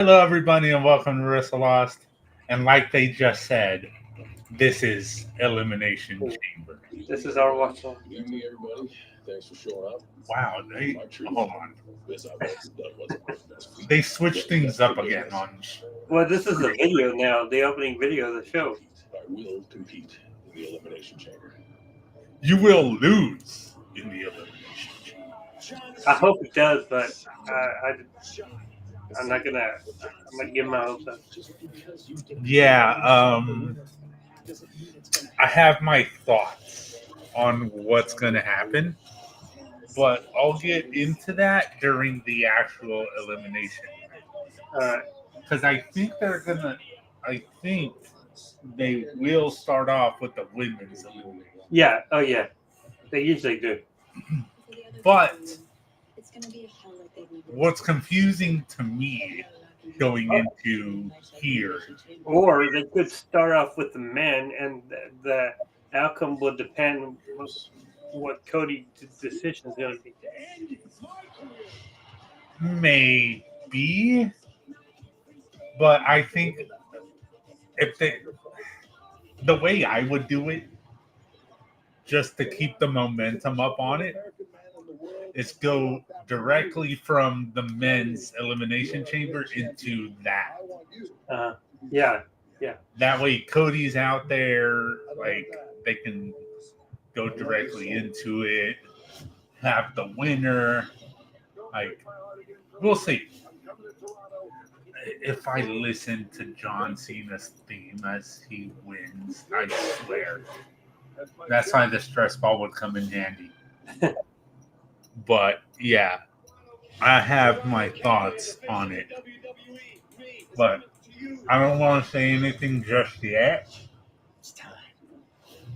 Hello, everybody, and welcome to Wrestle Lost. And like they just said, this is Elimination Chamber. This is our watch on. Good evening, everybody. Thanks for showing up. Wow, hold on. This I was that wasn't my best feat. They switched things up again on. Well, this is the video now, the opening video of the show. I will compete in the Elimination Chamber. You will lose in the Elimination Chamber. I hope it does, but I'm not gonna give my hopes up. Yeah, I have my thoughts on what's going to happen, but I'll get into that during the actual elimination. Because I think I think they will start off with the women's elimination. Yeah, oh yeah, they usually do. But what's confusing to me going into here, or they could start off with the men, and the outcome will depend on what Cody's decision is going to be. Maybe, but I think if the way I would do it, just to keep the momentum up on it, is go directly from the men's elimination chamber into that. Yeah. That way, Cody's out there, like they can go directly into it, have the winner. Like, we'll see. If I listen to John Cena's theme as he wins, I swear. That's why the stress ball would come in handy. But, yeah, I have my thoughts on it. But I don't want to say anything just yet. It's time.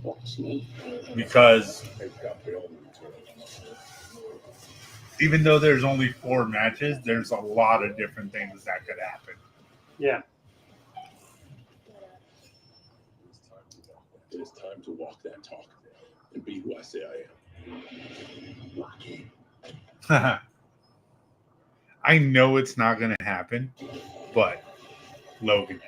Watch me. Because even though there's only 4 matches, there's a lot of different things that could happen. Yeah. It is time to walk that talk and be who I say I am. Lock in. I know it's not going to happen, but Logan.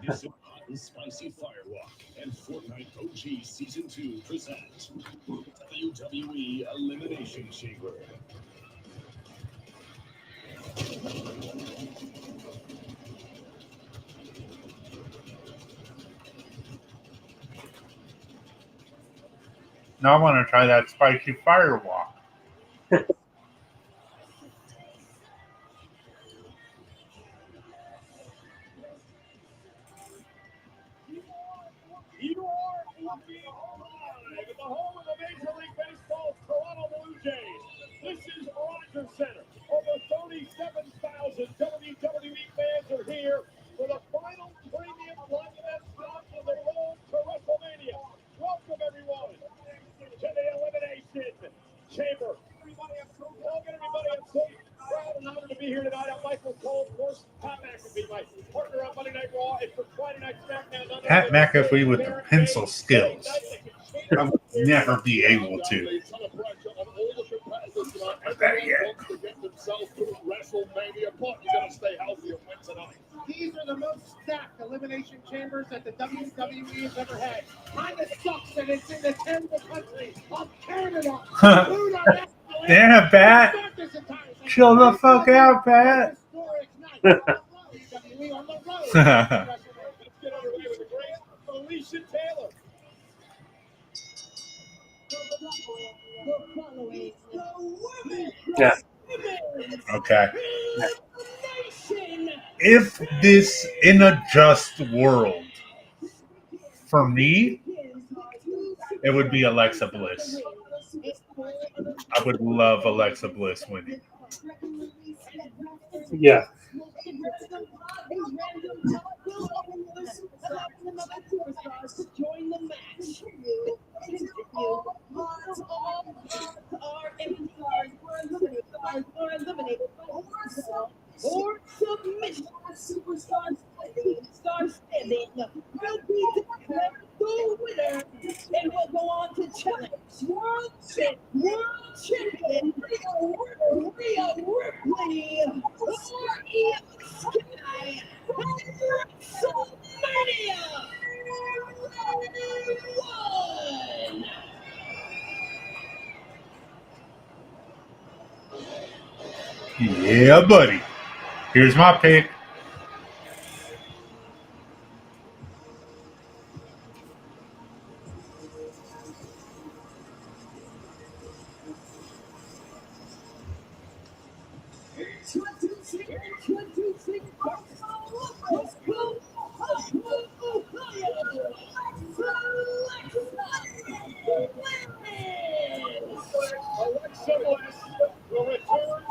This is Hot and Spicy Firewalk and Fortnite OG Season 2 present WWE Elimination Chamber. Now I want to try that spicy firewalk. You are looking live at the home of the Major League Baseball Toronto Blue Jays. This is Rogers Center. Over 37,000 WWE fans are here for the final premium live event stop on the road to WrestleMania. Welcome, everyone, to the Elimination Chamber. Welcome, everybody. I'm so proud and honored to be here tonight. I'm Michael Cole, of course. Pat McAfee, my partner on Monday Night Raw, and for Friday Night SmackDown. Pat McAfee with the pencil skills. I would never be able to. These are the most stacked elimination chambers that the WWE has ever had. Kind of sucks that it's in the terrible country of Canada. Damn, Pat. Chill the fuck out, Pat. WWE on the road. Let's get underway with the great Alicia Taylor. Yeah. Okay. If this in a just world, for me, it would be Alexa Bliss. I would love Alexa Bliss winning. Yeah. Or submission. Superstars standing will be declared the winner and will go on to challenge World Champion Rhea Ripley for Yeah, buddy. Here's my pick. Alexa Bliss will return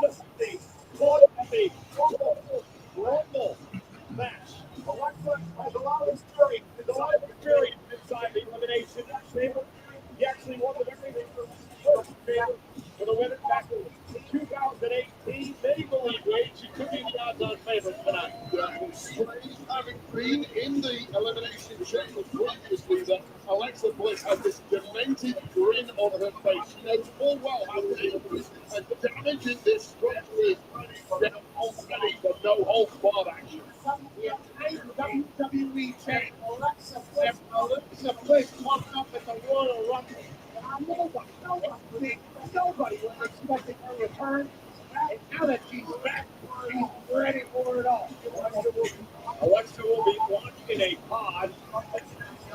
the Rumble match. Alexa has a lot of experience inside the Elimination Chamber. He actually won the very first chamber for the women back in 2018. Many believe, Wade, she could be God's on favorite tonight. Strange having been in the Elimination Chamber previously that Alexa Bliss has this demented grin on her face. She knows full well how dangerous and damaging this structure is. They're already the no holds barred action. WWE champ Alexa Bliss popped up at the Royal Rumble. Nobody was expecting her return. And now that she's back, she's ready for it all. Alexa will be launching a pod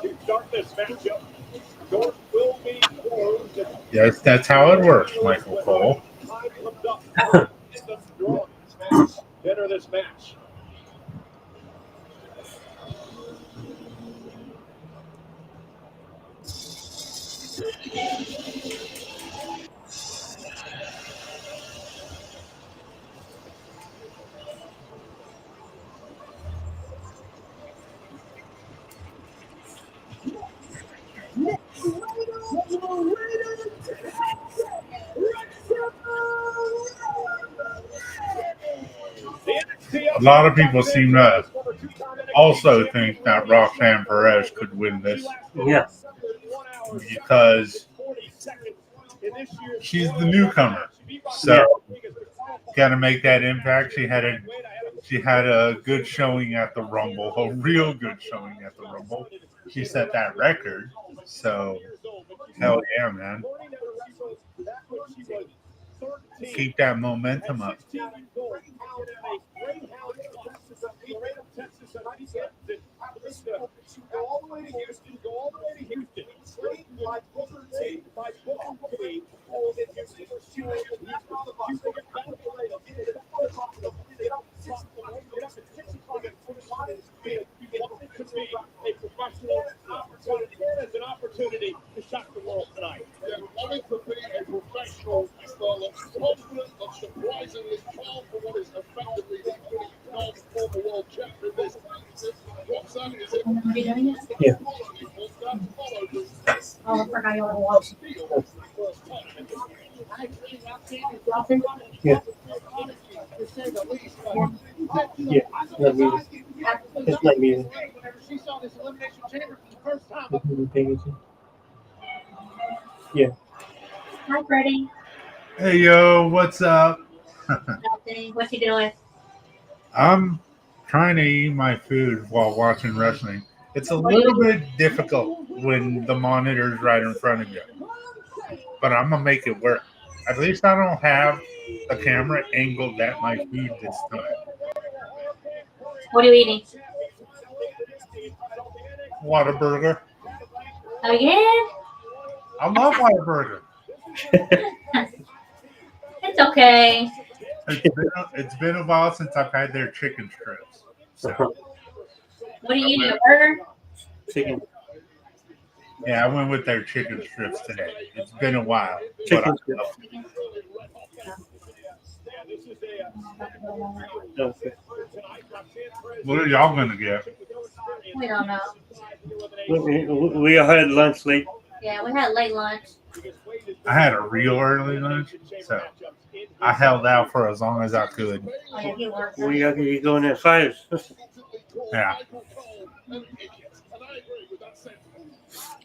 to start this matchup. Doors will be closed. Yes, that's how it works, Michael Cole. Time comes up. The strongest match. Enter this match. A lot of people seem to also think that Roxanne Perez could win this Yeah. because she's the newcomer. So got to make that impact. She had a good showing at the Rumble, a real good showing at the Rumble. She set that record. So hell yeah, man. Keep that momentum up. Go all the way to Houston. Trained by Booker T. It's an opportunity to shock the world tonight. Wanting to be a professional wrestler that's confident, that's surprisingly calm for what is effectively the non-former world champion. This Roxanne is Yeah. Oh, I forgot you want to watch. Yeah. Yeah. Let me. Just let me. Whenever she saw this elimination chamber for the first time, Yeah. Hi, Freddie. Hey yo, what's up? Nothing. What you doing? I'm trying to eat my food while watching wrestling. It's a little bit difficult when the monitor's right in front of you, but I'm gonna make it work. At least I don't have the camera angled at my feet this time. What are you eating? Whataburger. Again? I love Whataburger. It's okay. It's been a while since I've had their chicken strips. So What are you eating? A burger? Chicken. yeah, I went with their chicken strips today. It's been a while. Chicken But strips. Okay. what are y'all gonna get? We don't know. We had lunch late. Yeah, we had late lunch. I had a real early lunch, so I held out for as long as I could. Oh, yeah, you work. We got to go in at 5. Yeah.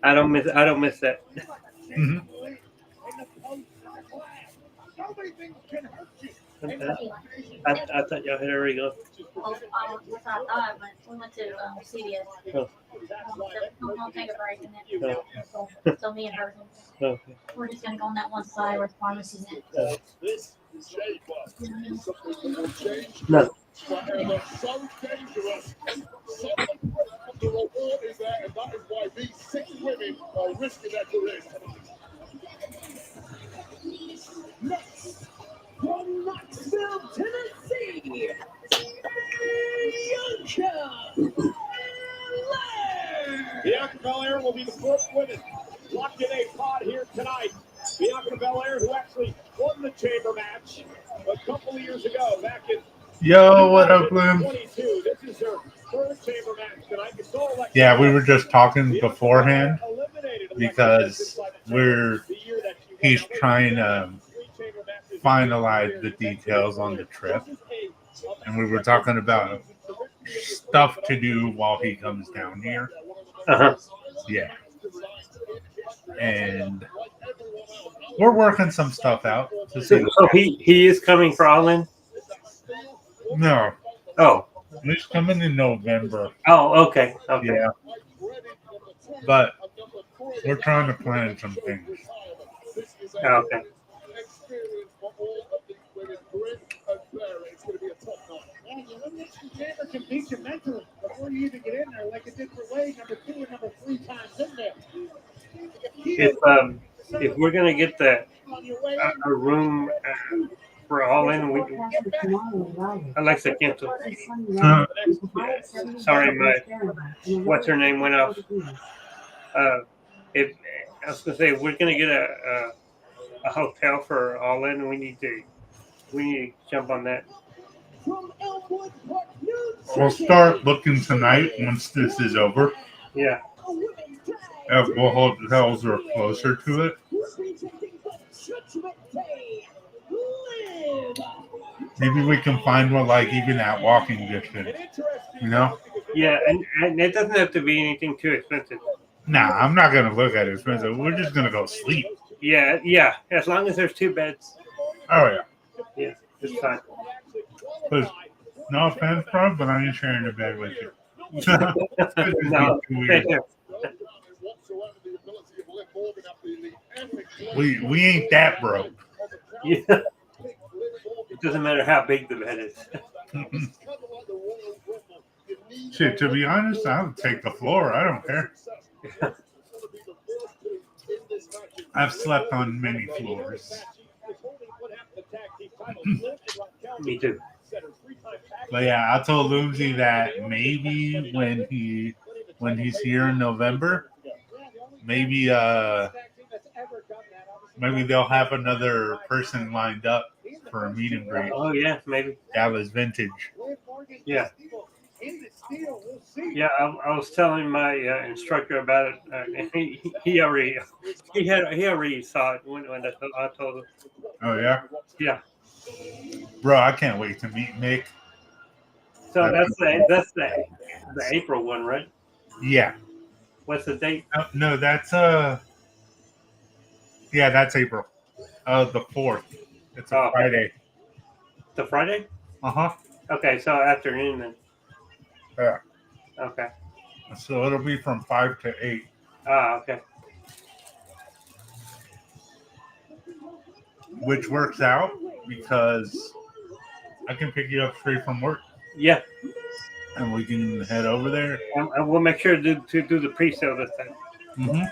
I don't miss that. Mhm. so many things can hurt you. I thought y'all had already gone. Well, that's what I thought, but we went to CVS. Oh. We're gonna take a break and Oh. then so me and her, Okay. we're just gonna go on that one side where the pharmacy's at. This shape up is something that will change No. forever. So dangerous. So much the reward is there, and that is why these 6 women are risking their careers tonight. Next, from Knoxville, Tennessee, Bianca Belair. Bianca Belair will be the fourth woman locked in a pod here tonight. Bianca Belair, who actually won the chamber match a couple of years ago, back in Yo, what up, Bloom? 22. This is her third chamber match tonight. Yeah, we were just talking beforehand because he's trying to finalize the details on the trip, and we were talking about stuff to do while he comes down here. Uh-huh. Yeah, and we're working some stuff out to see. So he is coming for All In? No, Oh. he's coming in November. Oh, okay. Okay. Yeah, but we're trying to plan some things. Okay. Yeah, the elimination chamber can beat you mentally before you even get in there, like it did for Wade, number 2 and number 3 times in there. If we're gonna get On your way a room for All In, we Alexa cancel. Sorry, what's her name went off. If I was gonna say, if we're gonna get a hotel for All In, we need to jump on that. From Elmwood Park, New We'll Jersey, start looking tonight once this is over. Yeah. a women's tag If what hotels are closer to it. representing the Judgment Day, Liv. Maybe we can find one like even at walking distance. You know? Yeah, and it doesn't have to be anything too expensive. Nah, I'm not gonna look at it expensive. We're just gonna go sleep. Yeah. As long as there's 2 beds, Oh yeah. yeah, it's fine. 'Cause, no offense, bro, but I ain't sharing a bed with you. No, thank you. We ain't that broke. Yeah. It doesn't matter how big the bed is. Shit, to be honest, I would take the floor. I don't care. I've slept on many floors. Me too. But yeah, I told Loomsy that maybe when he's here in November, maybe they'll have another person lined up for a meet and greet. Oh yeah, maybe. Dallas Vintage. Yeah. Yeah, I was telling my instructor about it. He already saw it when I told him. Oh yeah, Yeah. bro, I can't wait to meet Mick. So that's the April one, right? Yeah. What's the date? No, that's yeah, that's April. The 4th. It's a Friday. The Friday? Uh-huh. Okay, so afternoon then. Yeah. Okay. So it'll be from 5 to 8. Okay. Which works out because I can pick you up straight from work. Yeah. And we can head over there. And we'll make sure to do the pre-sale this time. Mm-hmm.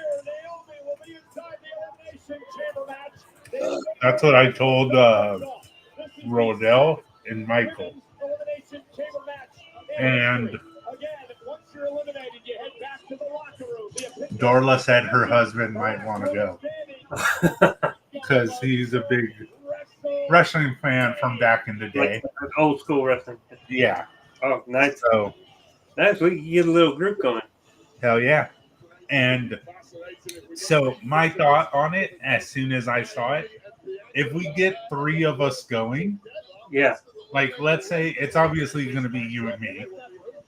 That's what I told Rodell and Michael. And Darla said her husband might want to go because he's a big wrestling fan from back in the day. Like old school wrestling. Yeah. Oh, nice. So nice. We can get a little group going. Hell yeah. And so my thought on it, as soon as I saw it, if we get 3 of us going, yeah, like let's say it's obviously going to be you and me,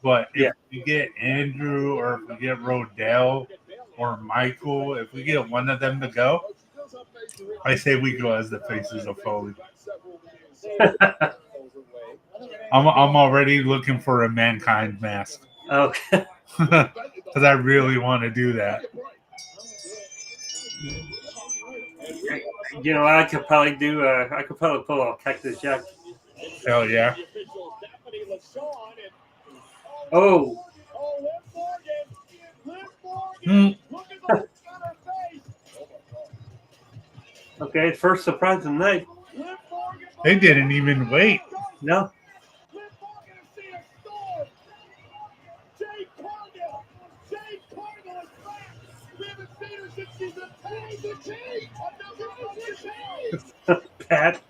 but if we get Andrew or if we get Rodell or Michael, if we get one of them to go, I say we go as the faces of Foley. I'm already looking for a Mankind mask Okay. because I really want to do that. You know, I could probably do. I could probably pull off Cactus Jack. Hell yeah! Oh, okay. First surprise of the night. They didn't even wait. No. Pat.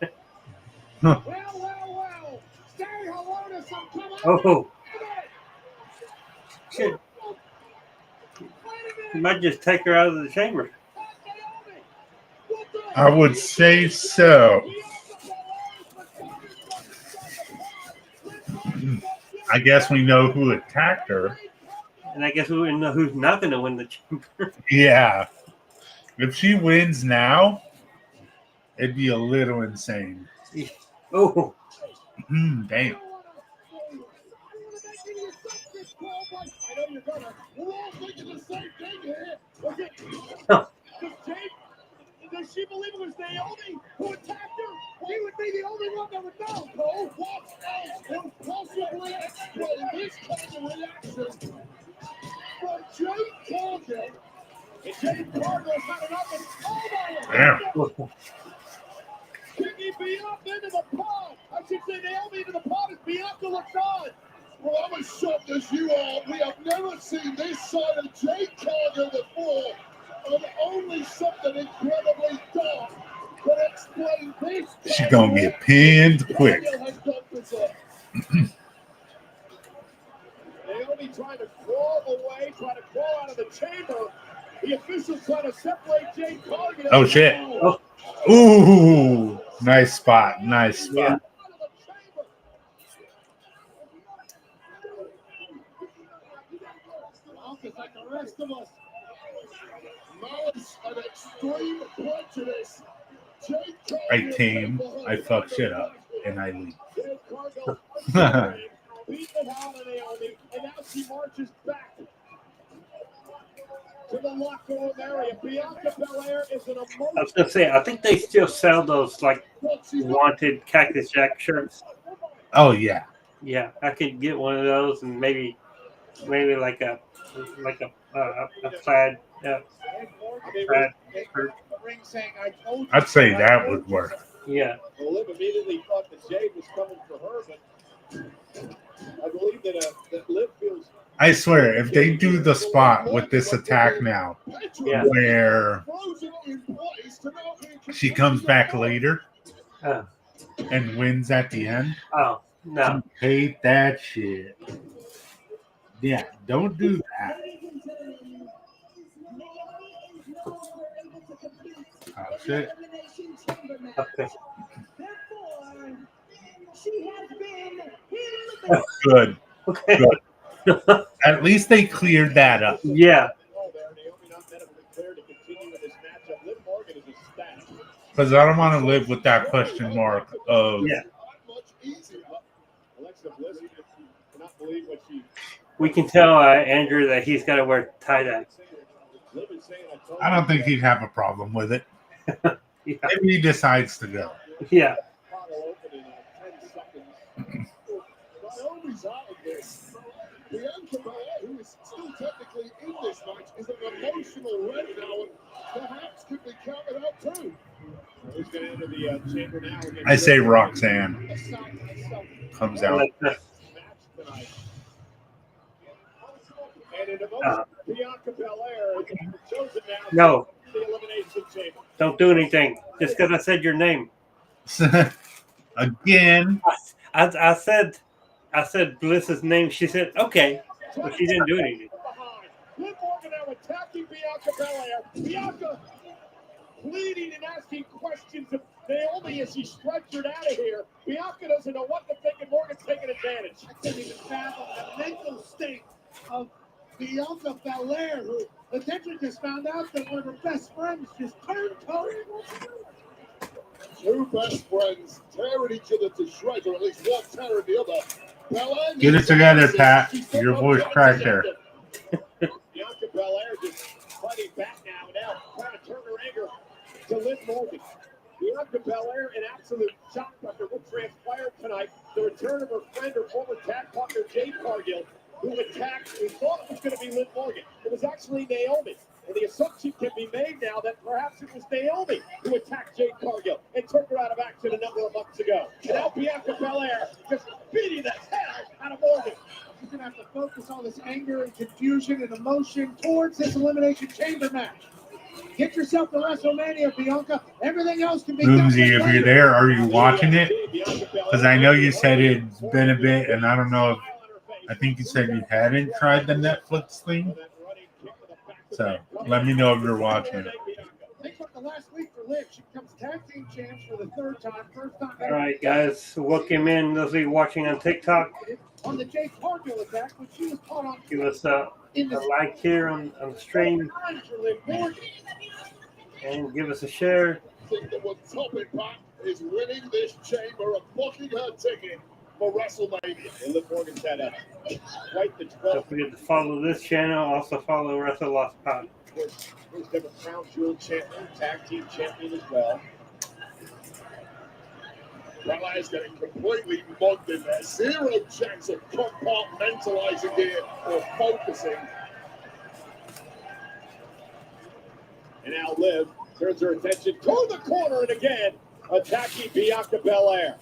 Oh, shit. You might just take her out of the chamber. I would say so. I guess we know who attacked her. And I guess we know who's not going to win the chamber. Yeah. If she wins now, it'd be a little insane. Oh, Damn. I know you're gonna. We're all thinking the same thing here. Okay. Huh. Does she believe it was Naomi who attacked her? He would be the only one that would know. Cole, what else will possibly explain this kind of reaction from Jade Cargill? And Jade Cargill's had enough and Damn. Can he be up into the pod? I should say Naomi into the pod as Bianca looks on. Well, I'm as shocked as you are. We have never seen this side of Jade Cargill before. And only something incredibly dark could explain this. She's gonna get pinned quick. Naomi trying to crawl away, trying to crawl out of the chamber. The officials trying to separate Jade Cargill. Oh shit. Ooh, nice spot. Nice spot. yeah. Like the rest of us. Malice and extreme prejudice. Jade Right team. I fuck shit up and I leave. Jade Cargill beat the hell out of Naomi, and now she marches back to the locker room area. Bianca Belair is an I was emotional. going to say, I think they still sell those, like, wanted Cactus Jack shirts. Oh yeah. Yeah, I could get one of those and maybe like a plaid shirt. I'd say that would work. Yeah. Liv immediately thought that Jade was coming for her, but I believe that Liv feels. I swear, if they do the spot with this attack now, Yeah. where she comes back later Oh, and wins at the end, oh no. hate that shit. Yeah, don't do that. Oh shit. Okay. Good. Okay. Good. At least they cleared that up. Yeah. Because I don't want to live with that question mark of Yeah. We can tell Andrew that he's got to wear tie-dye. I don't think he'd have a problem with it. Yeah. Maybe he decides to go. Yeah. Naomi's out of this. Bianca Belair, who is still technically in this match, is an emotional wreck now, and perhaps could be counted out too. Who's going to enter the chamber now? I say Roxanne comes out. And in emotion, Bianca Belair is chosen now. No. The Elimination Chamber. Don't do anything. Just because I said your name. Again. I said Bliss's name. She said, okay. But she didn't do anything. Liv Morgan now attacking Bianca Belair. Bianca pleading and asking questions of Naomi as she stretchered out of here. Bianca doesn't know what to think, and Morgan's taking advantage. I can't even fathom the mental state of Bianca Belair, who the Kendrick just found out that one of her best friends just turned Tony. two best friends tearing each other to shreds, or at least one tearing the other. Belair Get it together, Pat. Your voice cracked there. Bianca Belair just fighting back now trying to turn her anger to Liv Morgan. Bianca Belair in absolute shock after what transpired tonight. The return of her friend, her former tag partner, Jade Cargill, who attacked, we thought it was going to be Liv Morgan. It was actually Naomi. And the assumption can be made now that perhaps it was Naomi who attacked Jade Cargill and took her out of action a number of months ago. And now Bianca Belair just beating the hell out of Morgan. You're going to have to focus all this anger and confusion and emotion towards this Elimination Chamber match. Get yourself to WrestleMania, Bianca. Everything else can be done. Boomsy, if you're there, are you watching it? Because I know you said it's been a bit, and I don't know if I think you said you hadn't tried the Netflix thing. So let me know if you're watching it. Think about the last week for Liv. She becomes tag team champs for the third time. First time All right, guys. Welcome in. Those of you watching on TikTok, on the Jade Cargill attack, when she was caught on give us a like here on the stream for Liv Morgan. and give us a share. I think that what topic Pat is winning this chamber and booking her ticket for WrestleMania. And Liv Morgan's had a quite the 12th. Don't forget to follow this channel. Also follow Wrestle Lost Pod. First ever Crown Jewel champion, tag team champion as well. Belair's getting completely mugged in there. Zero chance of compartmentalizing here or focusing. And now Liv turns her attention toward the corner and again attacking Bianca Belair.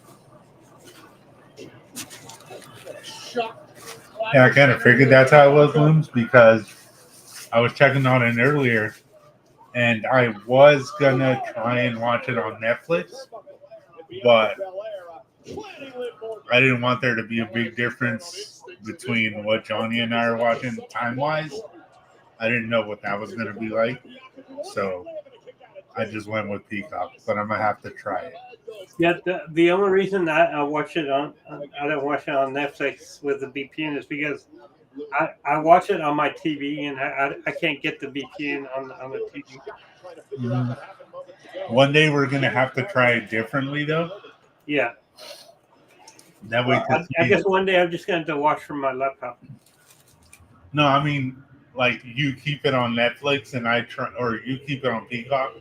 Yeah, I kind of figured that's how it was, Looms, because I was checking on it earlier, and I was gonna try and watch it on Netflix, but I didn't want there to be a big difference between what Johnny and I are watching time-wise. I didn't know what that was gonna be like, so I just went with Peacock, but I'm gonna have to try it. Yeah, the only reason I watch it on I don't watch it on Netflix with the VPN is because I watch it on my TV and I can't get the VPN on the TV. One day we're gonna have to try it differently, though. Yeah, That way, I guess one day I'm just going to watch from my laptop. No, I mean, like you keep it on Netflix and I try, or you keep it on Peacock.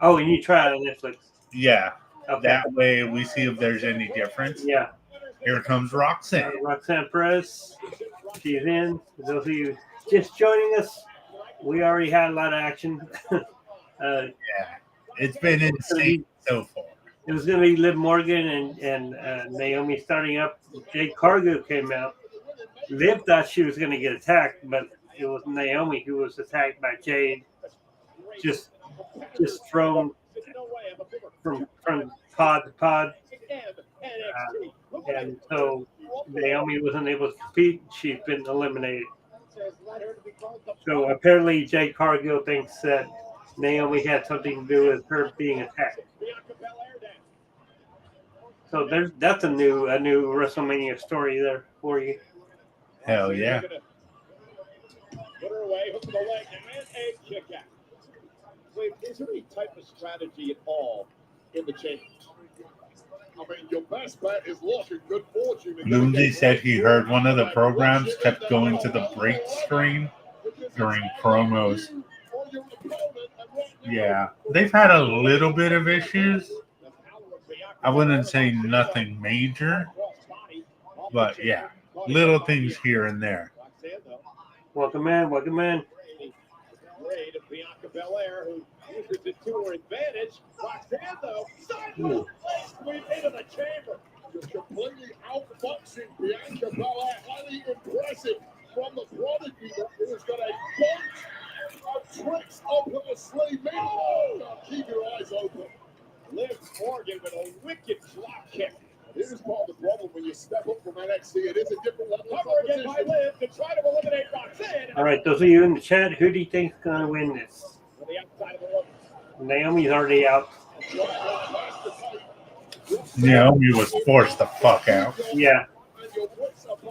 Oh, and you try it on Netflix. Yeah, Okay. that way we see if there's any difference. Yeah. Here comes Roxanne. Roxanne Perez. She's in. For those of you just joining us, we already had a lot of action. Yeah, it's been insane so far. It was going to be Liv Morgan and Naomi starting up. Jade Cargill came out. Liv thought she was going to get attacked, but it was Naomi who was attacked by Jade. Just thrown from pod to pod. And so Naomi wasn't able to compete. She's been eliminated. So apparently Jade Cargill thinks that Naomi had something to do with her being attacked. So that's a new WrestleMania story there for you. Hell yeah. Put her away, hook to the leg, and a kick out. Wait, is there any type of strategy at all in the chamber? I mean, your best bet is looking good fortune. Moonzy said he heard one of the programs kept going to the break screen during promos. Yeah, they've had a little bit of issues. I wouldn't say nothing major, but yeah, little things here and there. Welcome in. Great of Bianca Belair, who uses it to her advantage. Roxanne, though, sideways sweep into the chamber. Just completely outboxing Bianca Belair. Highly impressive from the prodigy who's got a bunch of tricks up her sleeve. Meanwhile, keep your eyes open. Liv Morgan with a wicked drop kick. Here's part of the problem when you step up from NXT. It is a different level of Cover again by competition. Liv to try to eliminate Roxanne. All right, those of you in the chat, who do you think is going to win this? On the outside of the rope. Naomi's already out. Naomi was forced the fuck out. Yeah.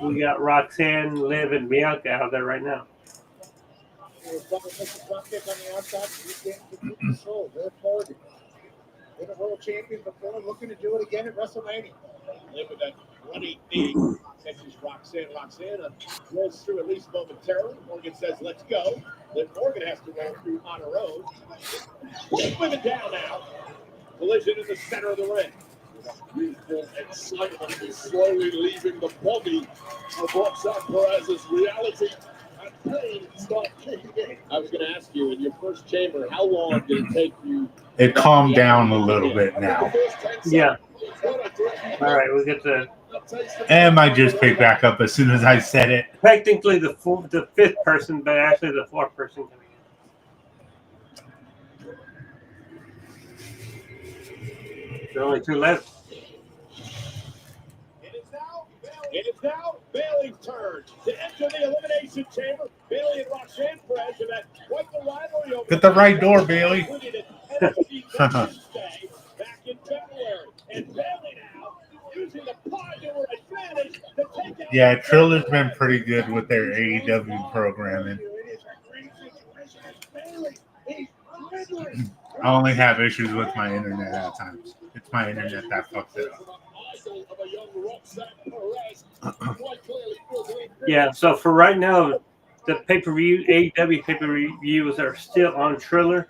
We got Roxanne, Liv, and Bianca out there right now. Been a world champion before, looking to do it again at WrestleMania. Live with that running knee. Catches Roxanne. Roxanne rolls through at least momentarily. Morgan says, let's go. Liv Morgan has to roll through on her own. Both women down now. Collision in the center of the ring. Youthful excitement is slowly leaving the body of Roxanne Perez's reality, and pain start kicking in. I was going to ask you, in your first chamber, how long did it take you? It calmed down a little bit now. Yeah. All right, we get the And might just pick back up as soon as I said it. technically the fifth person, but actually the fourth person coming in. There are only two left. It is now Bailey's turn to enter the Elimination Chamber. Bailey and Roxanne Perez have had quite the rivalry over. Get the right door, Bailey. Back in February. And Bailey now using the popular advantage to take out. Yeah, Triller's been pretty good with their AEW programming. I only have issues with my internet at times. It's my internet that fucks it up. Yeah, so for right now, the pay-per-view, AEW pay-per-views are still on Triller.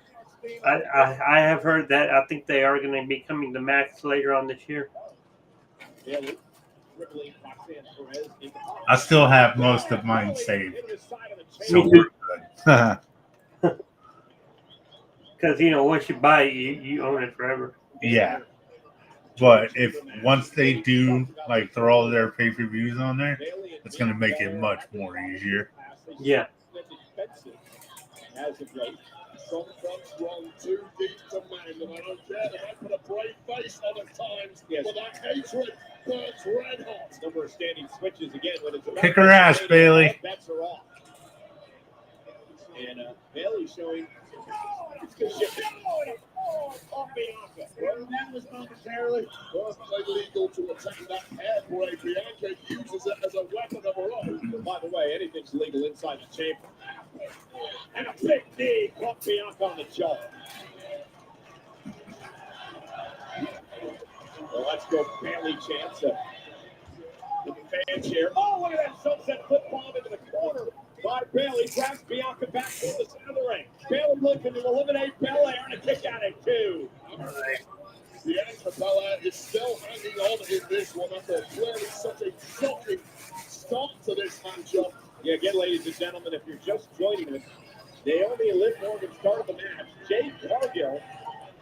I have heard that. I think they are going to be coming to Max later on this year. I still have most of mine saved. So Me too. we're good. Because, once you buy it, you own it forever. Yeah. But if once they do throw all their pay-per-views on there, it's going to make it much more easier. Yeah. As of late. Some folks run too deep to man, and I don't care if I put a brave face on at times, but that hatred burns red hot. Number of standing switches again. When it's Kick her ass, Bailey. Bets are off. And Bailey showing. Well, that was momentarily. Perfectly legal to attack that hairspray. Bianca uses it as a weapon of her own. By the way, anything's legal inside the chamber. And a big knee caught Bianca on the jaw. Well, let's go Bailey chance. The fan chair. Oh, look at that sunset flip bomb into the corner by Bailey. Grabs Bianca back to the center of the ring. Bailey looking to eliminate Belair and a kick out at 2. Bianca Belair is still hanging on in this one after clearly such a shocking start to this matchup. Yeah, again, ladies and gentlemen, if you're just joining us, Naomi and Liv Morgan started the match. Jade Cargill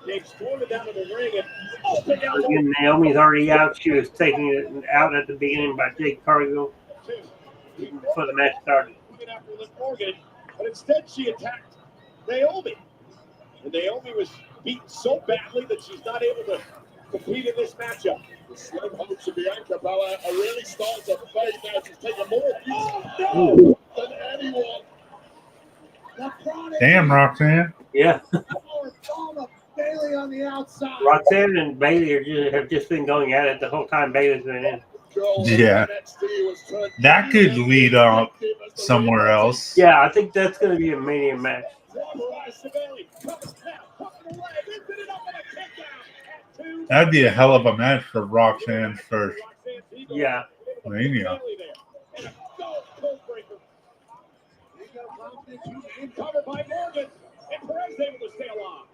came storming down to the ring and opened out. Again, Naomi's already out. She was taking it out at the beginning by Jake Cargill before the match started. After Liv Morgan, but instead she attacked Naomi. And Naomi was beaten so badly that she's not able to compete in this matchup. The slim hopes of Bianca Belair are really starting to fade now. She's taking more Ooh. than anyone. Damn, Roxanne. Yeah. Bailey on the outside. Roxanne and Bailey have just been going at it the whole time Bailey's been in. Yeah. That could lead up somewhere else. Yeah, I think that's going to be a Mania match. That'd be a hell of a match for Roxanne's first Yeah. Mania. Covered by Morgan, and Perez able to stay alive.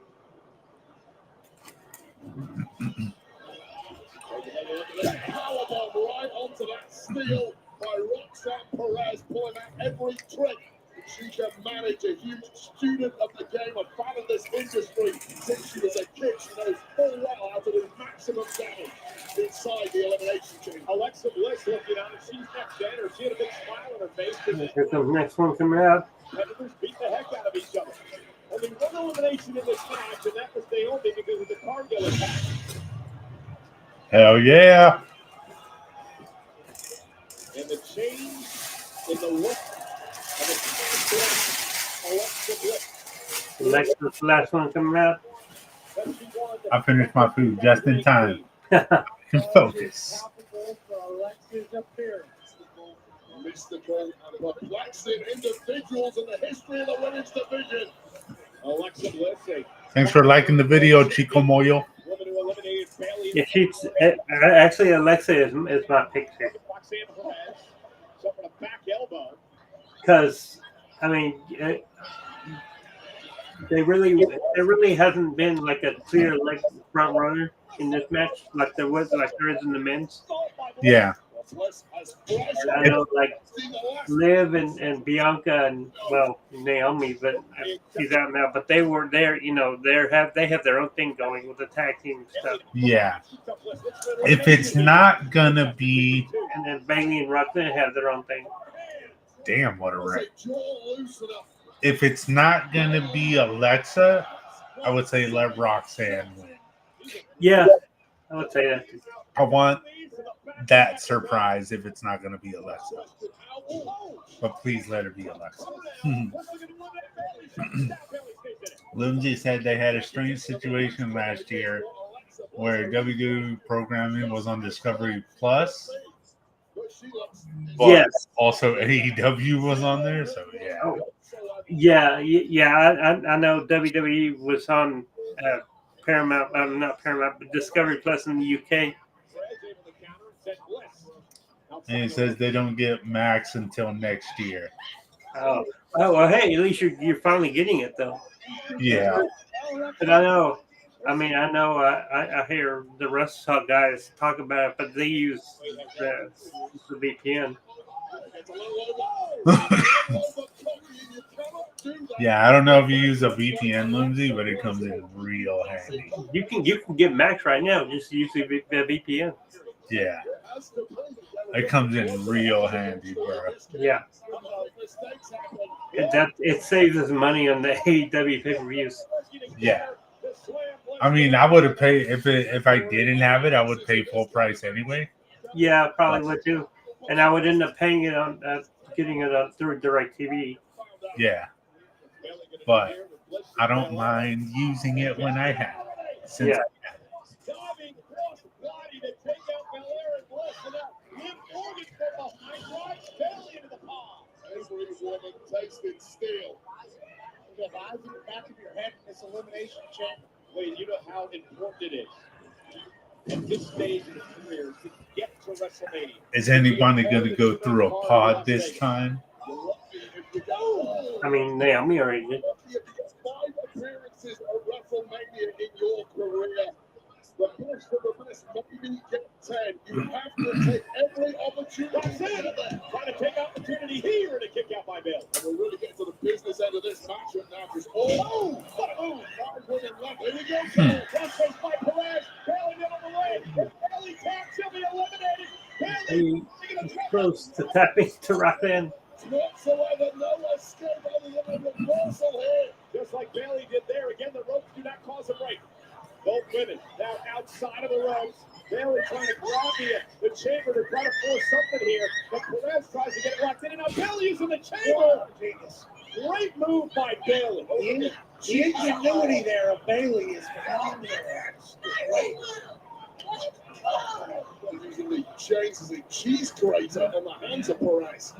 Powerbomb right onto that steel by Roxanne Perez, pulling out every trick she can manage. A huge student of the game, a fan of this industry since she was a kid. She knows full well how to do maximum damage inside the elimination chamber. Alexa Bliss looking on, and she's next in, or she had a big smile on her face. Here comes the next one coming out. Competitors beat the heck out of each other. Only one elimination in this match, and that was Naomi because of the Cargill attack. Hell yeah. And the change in the look of the Alexa Bliss. Alexa's last one coming out. I finished my food just in time. Can focus. Mystical and perplexing individuals in the history of the women's division. Alexa Bliss, Thanks for liking the video, Chico Moyo. woman Bailey Yeah, she's actually Alexa is my pick here Roxanne Perez suffered a back elbow. because I mean there really hasn't been like a clear like front runner in this match like there is in the men's. Yeah. And I know like Liv and Bianca and well Naomi, but she's out now. But they were there, you know. They have their own thing going with the tag team stuff. Yeah. If it's not gonna be, And then Bailey and Roxanne have their own thing. damn, what a wreck. If it's not gonna be Alexa, I would say let Roxanne win. Yeah, I would say that. I want that surprise if it's not gonna be Alexa. But please let her be Alexa. Lindsay said they had a strange situation last year where WWE programming was on Discovery Plus, but Yes. also AEW was on there. So yeah, Yeah. I know WWE was on Paramount, not Paramount, but Discovery Plus in the UK. and he says they don't get Max until next year. Oh, well, hey, at least you're finally getting it though. Yeah, And I know. I hear the Wrestle guys talk about it, but they use the VPN. yeah. I don't know if you use a VPN, Lindsay, but it comes in real handy. You can get Max right now. Just use the VPN. Yeah, it comes in real handy, bro. Yeah. It saves us money on the AEW pay-per-views. Yeah. I mean, I would have paid if I didn't have it. I would pay full price anyway. Yeah, I probably would too. And I would end up paying it on getting it through DirecTV. Yeah, but I don't mind using it when I have it. Since Yeah. Diving cross body to take out Belair and Bliss, and now Liv Morgan from behind drives Bailey into the palm. Every woman tasted steel. The vibes in the back of your head in this elimination chamber. Wait, you know how important it is at this stage in his career to get to WrestleMania. is anybody going to go through a pod this time? I mean, Naomi already did. 5 appearances at WrestleMania in your career. The best of the best, maybe get 10. You have to take every opportunity. Trying to take opportunity here and a kick out by Bailey. And we're really getting to the business end of this matchup now because what a move. 5 women left. Here we go. Cross face by Perez. Bailey down on the leg. Bailey taps. She'll be eliminated. He close to tapping to Roxanne. Whatsoever, no escape other than a reversal here. Just like Bailey did there. Again, the ropes do not cause a break. Both women now outside of the ropes. Bailey trying to grab the chamber to try to force something here. But Perez tries to get it locked in. And now Bailey is in the chamber. Great move by Bailey. The ingenuity there of Bailey is phenomenal. Using the chains as a cheese grater on the hands of Perez.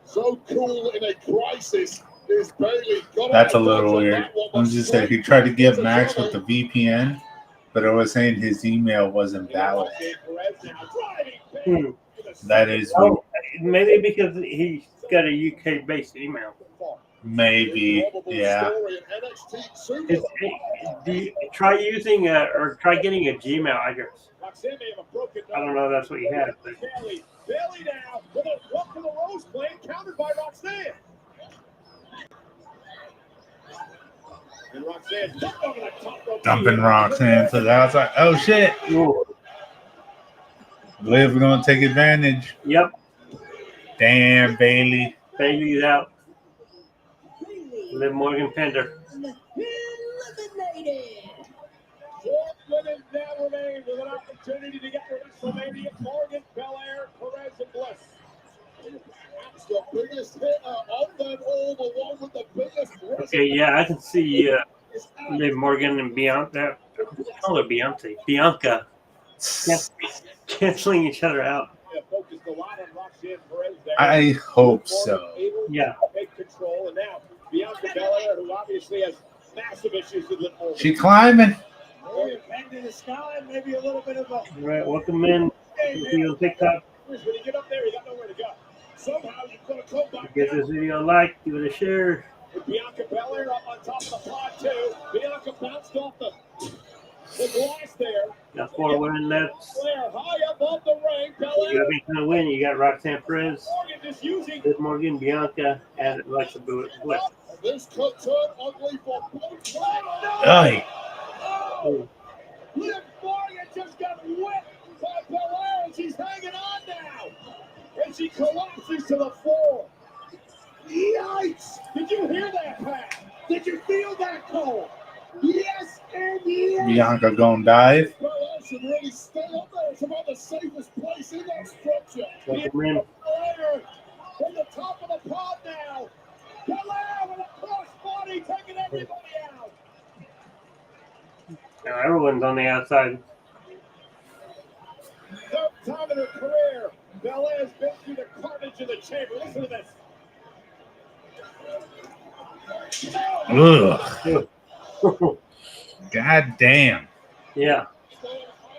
So cool in a crisis is Bailey. That's a little weird. I'm just saying he tried to get Max with the VPN, but I was saying his email wasn't valid. That is Oh, maybe because he's got a UK-based email. maybe, yeah. Do you try using or try getting a Gmail address? I don't know if that's what you have. But. Bailey now with a walk to the Rose play countered by Roxanne. And Roxanne over the top rope. Dumping Roxanne to the outside. Oh shit! Ooh. Liv gonna take advantage. Yep. Damn, Bailey. Bailey's out. Liv Morgan Pender. Eliminated. 4 women now remain with an opportunity to get to WrestleMania. Morgan, Belair, Perez, and Bliss. That's the biggest hitter of them all, the one with the biggest. Okay, yeah, I can see Liv Morgan and Bianca. Call her Beyonce. Bianca. Canceling each other out. Focused a lot on Roxanne Perez there. I hope so. Yeah. Take control, and now Bianca Belair, who obviously has massive issues with Liv Morgan. She climbing. Bang to the sky, maybe give you a little bit of a All right, welcome in. See you on TikTok. when you get up there, you got nowhere to go. Somehow you've got to come back Give down. this video a like, give it a share. With Bianca Belair up on top of the pod too. Bianca bounced off the glass there. Got 4 women left. Belair high above the ring. You Belair got me trying to win. You got Roxanne Perez, Morgan just using. Liv Morgan, Bianca, and Alexa Bliss. This could turn ugly for both sides. Aye. Oh, Liv Morgan just got whipped by Belair and she's hanging on now. And she collapses to the floor. Yikes! Did you hear that, Pat? Did you feel that, Cole? Yes and yes. Bianca gonna dive. Belair should really stay up there. It's about the safest place in that structure. Welcome in. Belair from the top of the pod now. Belair with a cross body taking everybody out. Now everyone's on the outside. Third time in her career, Belair's been through the carnage in the chamber. Listen to this. Ugh. God damn. Yeah.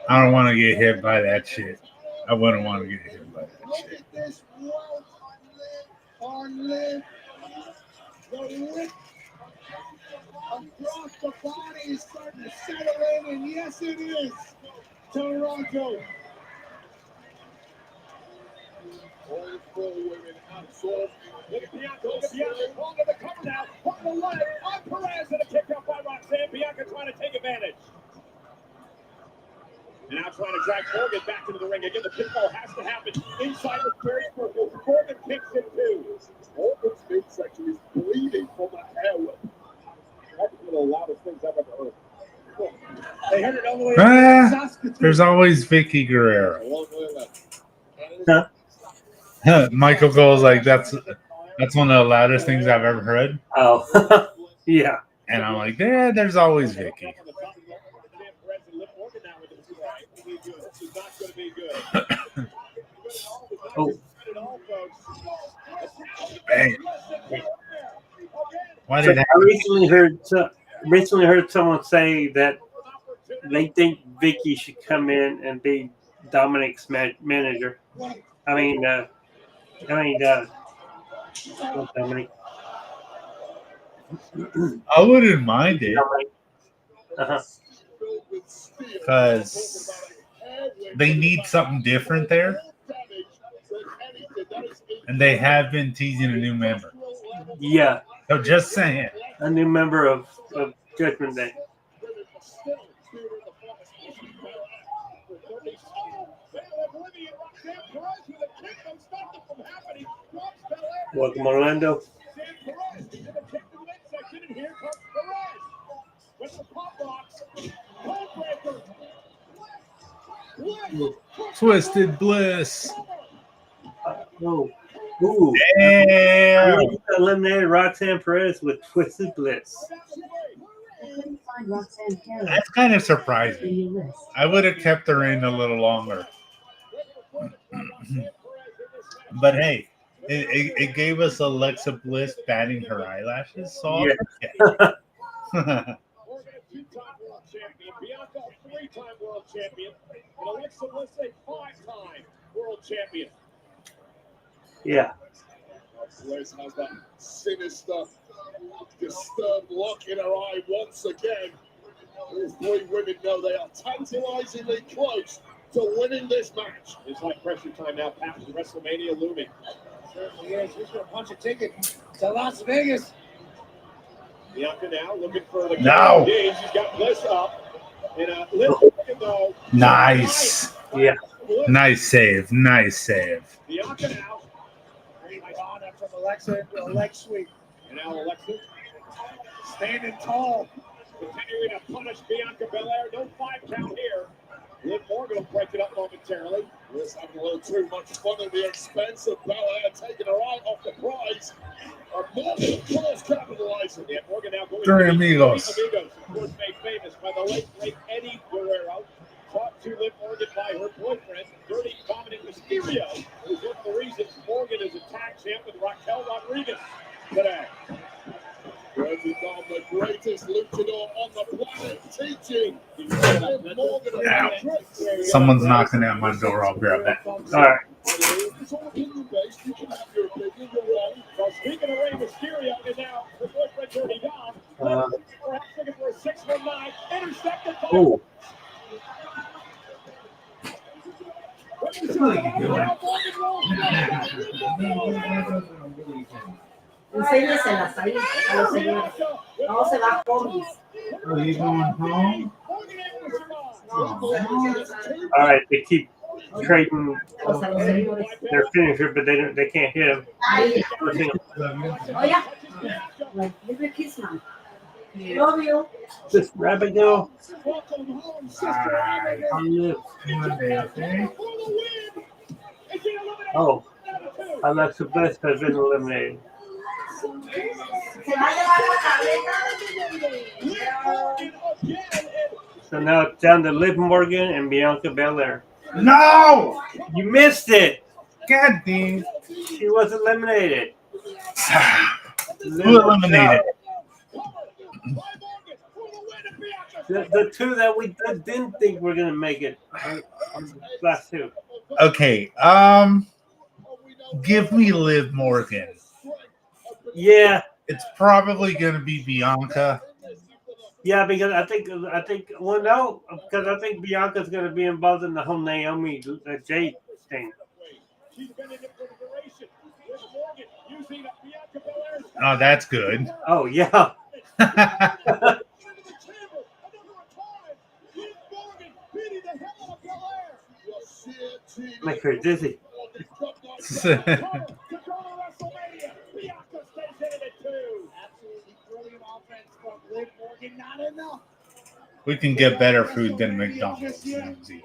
I don't want to get hit by that shit. I wouldn't want to get hit by that Look shit. at this welt on Liv. The whip across the body is starting to settle in, and yes, it is. Toronto. All 4 women absorbed. Look at Bianca. Look at Bianca. Long of the cover now. Hook the leg on Perez and a kick out by Roxanne. Bianca trying to take advantage. And now trying to drag Morgan back into the ring. Again, the pinfall has to happen inside the very circle. Morgan kicks it too. Morgan's midsection is bleeding from the airway. That's one of the loudest things I've ever heard. They heard it all the way Ah, to Saskatoon. There's always Vicky Guerrero. A long way left. Michael goes like, that's one of the loudest things I've ever heard. Oh. Yeah. And I'm like, yeah, there's always Vicky. Oh. Bang. Why So did I recently heard someone say that they think Vicky should come in and be Dominic's manager. Not Dominic. I wouldn't mind it Dominic. Uh-huh. because they need something different there, and they have been teasing a new member. Yeah, So just saying. a new member of Judgment Day. Welcome, Orlando. Twisted Bliss. Oh, ooh! Damn. You eliminated Roxanne Perez with Twisted Bliss. That's kind of surprising. I would have kept her in a little longer. But hey, it gave us Alexa Bliss batting her eyelashes. So Yeah. Morgan, a 2-time world champion. Bianca, a 3-time world champion. And Alexa Bliss, a 5-time world champion. Yeah. Bliss has that sinister, disturbed look in her eye once again. All 3 women know they are tantalizingly close to winning this match. It's like pressure time now. Pat, WrestleMania looming. Certainly is. Who's going to punch a ticket to Las Vegas? Bianca now looking for the No. James. She's got Bliss up. And Liv though. Nice. Yeah. Nice save. Nice save. Bianca now. Nice honor from Alexa into a leg sweep. And now Alexa standing tall. Continuing to punish Bianca Belair. No 5 count here. Liv Morgan will break it up momentarily. Bliss having a little too much fun at the expense of Belair, taking her eye off the prize. Morgan, of course, capitalizing. Yeah, Morgan now going Three to amigos. Amigos, of course, made famous by the late, great Eddie Guerrero. Taught to Liv Morgan by her boyfriend, Dirty Dominic Mysterio, who's one of the reasons Morgan is a tag champ with Raquel Rodriguez today. Yeah, Where's he gone? The greatest luchador on the planet, teaching. Liv Morgan Ow. the tricks. Someone's knocking at my door. I'll grab that. All right. It's all opinion based. You can have your opinion. You're wrong. Well, speaking of Rey Mysterio, and now her boyfriend Tony Dom, perhaps looking for a 619, intercepted by Oh, Enséñeselas ahí a los señores. No se va comis. Are you going home? all right. They keep trading A los señores. their finisher, but they can't hit him. Ahí. Listen, Oiga. Like, give me a kiss, man. Love you. this rabbit girl. Welcome home, sister. Alright. Liv. Monday, okay? Oh, Alexa Bliss has been eliminated. Se va a llevar la tableta. So now it's down to Liv Morgan and Bianca Belair. No! You missed it. God damn. She was eliminated. Who eliminated? The two that we didn't think were gonna make it. Last two. Okay, give me Liv Morgan. Yeah, It's probably gonna be Bianca. yeah, because I think well no, because I think Bianca's gonna be involved in the whole Naomi Jade thing. Oh, that's good. Oh yeah. Make her dizzy. We can get better food than McDonald's. Lindsay.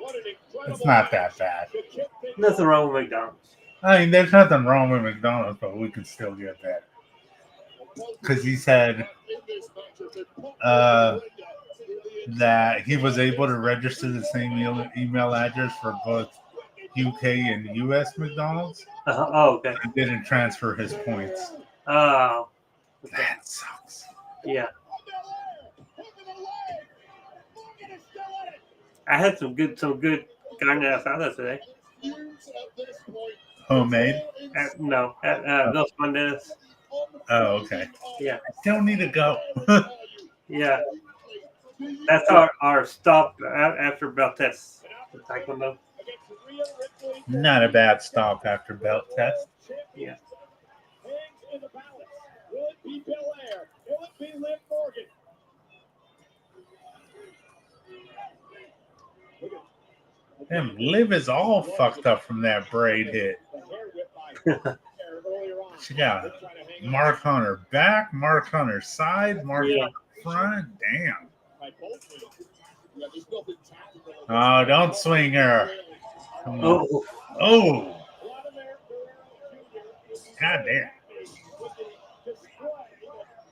It's not that bad. Nothing wrong with McDonald's. I mean, there's nothing wrong with McDonald's, but we could still get better. Because he said that he was able to register the same email address for both UK and US McDonald's. Oh, okay. He didn't transfer his points. Oh, That sucks. yeah. I had some good carne asada today. Homemade? No, at Los Mondes. Oh, okay. Yeah. I still need to go. Yeah. That's our stop after Beltes. The Taekwondo. Not a bad stop after belt test. Yeah. In the balance. Will it be Belair? Will it be Liv Morgan? Damn, Liv is all fucked up from that braid hit. She got a mark on her back, mark on her side, mark Yeah. on her front. Damn. Oh, don't swing her. Come on. Oh, Oh. God damn.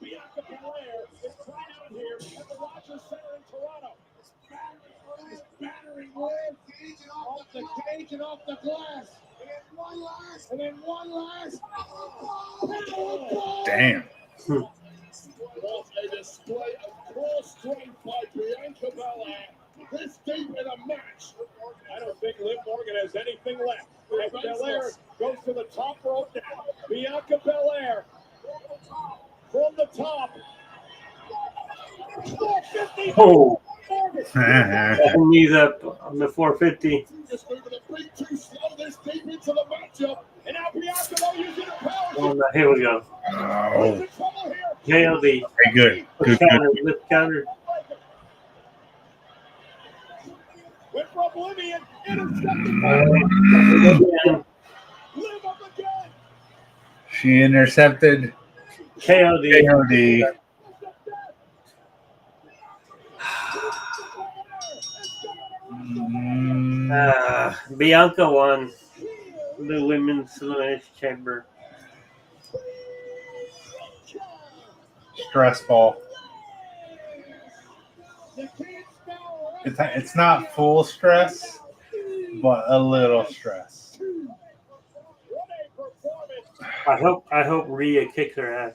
Bianca Belair is trying out here at the Rogers Center in Toronto. Battering Liv off the cage and off the glass. And then one last. Damn. What a display of core strength by Bianca Belair. This deep in a match. I don't think Liv Morgan has anything left. As Belair goes to the top rope now. Bianca Belair from the top. 450. oh. Morgan. Knees up on the 450. Just moving a bit too slow this deep into the matchup. And now Bianca though using her power. Oh, no, here we go. Oh. She's in trouble here. KLD. Very good. Good, Counter, good. lift counter. Went for oblivion. Intercepted by And Liv up again. She intercepted KLD. KOD. Bianca won the women's elimination chamber. Stress ball. It's not full stress, but a little stress. I hope Rhea kicks her ass.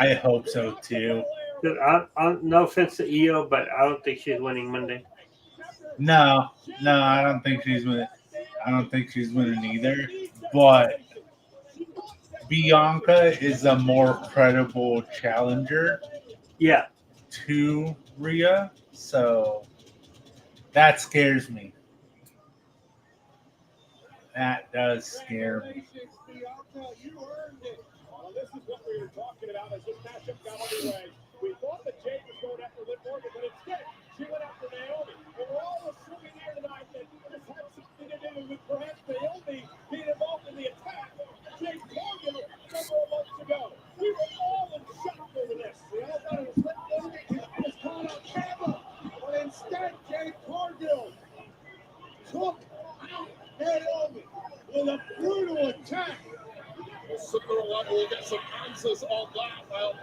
I hope so too. Dude, no offense to EO, but I don't think she's winning Monday. No, I don't think she's winning. I don't think she's winning either. But Bianca is a more credible challenger Yeah. to Rhea, so that scares me. That does scare me. Bianca, you earned it. Well, this is what we were talking about as this matchup got underway. We thought that Jade was going after Liv Morgan, but instead she went after Naomi. And we're all assuming here tonight that this had something to do with perhaps Naomi being involved in the attack of Jade Cargill several months ago. We were all in shock over this. We all thought it was Liv Morgan who was caught on camera. But instead, Jade Cargill took out Naomi with a brutal attack. Well, sooner or later we'll get some answers on that. Well,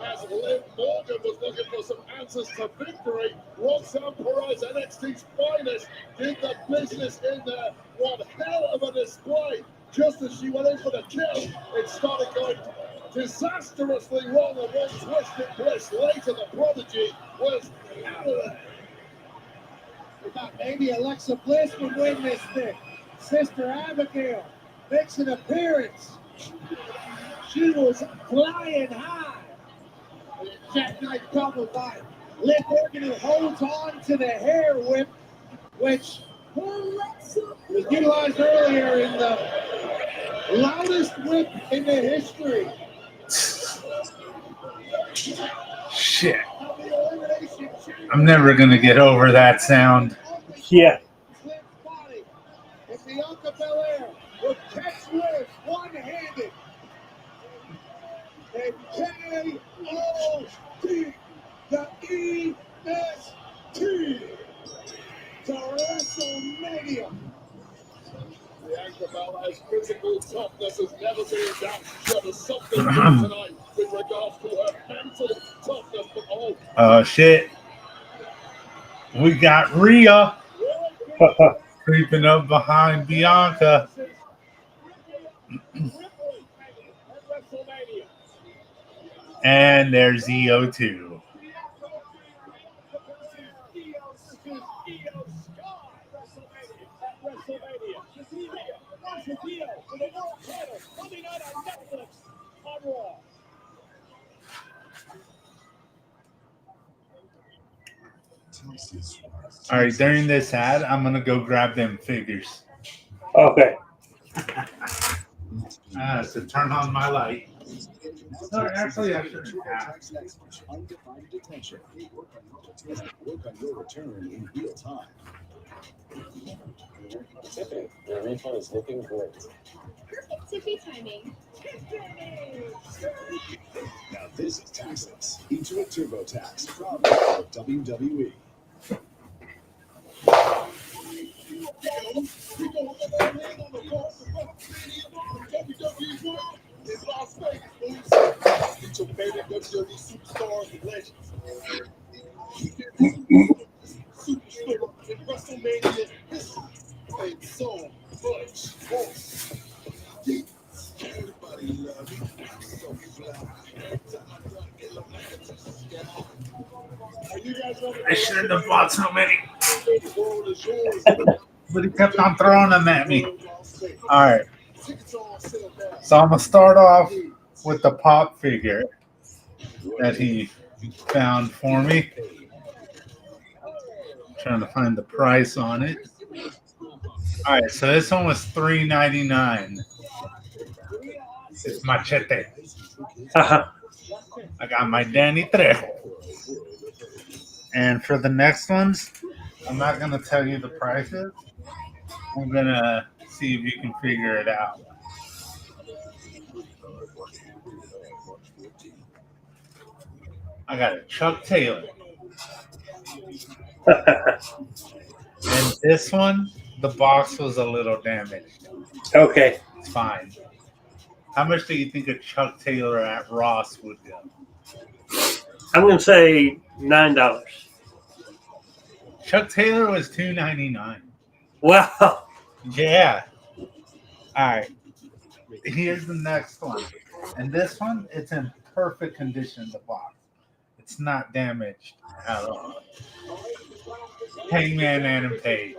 as Liv Morgan was looking for some answers to victory, Roxanne Perez, NXT's finest, did the business in there. One hell of a display. Just as she went in for the kill, it started going disastrously wrong, and one twisted bliss later, the prodigy was out of there. We thought maybe Alexa Bliss would win this thing. Sister Abigail makes an appearance. She was flying high. Jackknife cover by Liv Morgan, who holds on to the hair whip, which was utilized earlier in the loudest whip in the history Shit. of the Elimination Chamber. I'm never going to get over that sound. Yeah. Liv's body. And Bianca Belair will catch Liv one-handed. And K.O.T. the E.S.T. to WrestleMania. Bianca Belair's physical toughness has never been in doubt. She had something good tonight with regards to her mental toughness. But Oh, shit. We got Rhea creeping up behind Bianca. And there's EO2. All right, during this ad, I'm going to go grab them figures. Okay. To turn on my light. No, actually, I shouldn't have. Undivided attention. Work on your return in real time. Tiffany, your refund is looking great. Perfect Tiffy timing. Now this is Taxless. Into a TurboTax from WWE. it's your favorite WWE superstars and legends. Superstar in WrestleMania history. And so much more. Everybody love me. So fly. I shouldn't have bought so many. The world is yours. But he kept on throwing them at me. All right. So I'm going to start off with the pop figure that he found for me. Trying to find the price on it. All right, so this one was $3.99. It's Machete. Uh-huh. I got my Danny Trejo. And for the next ones, I'm not going to tell you the prices. I'm going to see if you can figure it out. I got a Chuck Taylor. And this one, the box was a little damaged. Okay. It's fine. How much do you think a Chuck Taylor at Ross would go? I'm going to say $9. Chuck Taylor was $2.99. Wow. Yeah. All right. Here's the next one. And this one, it's in perfect condition, the box. It's not damaged at all. Hangman Adam Page.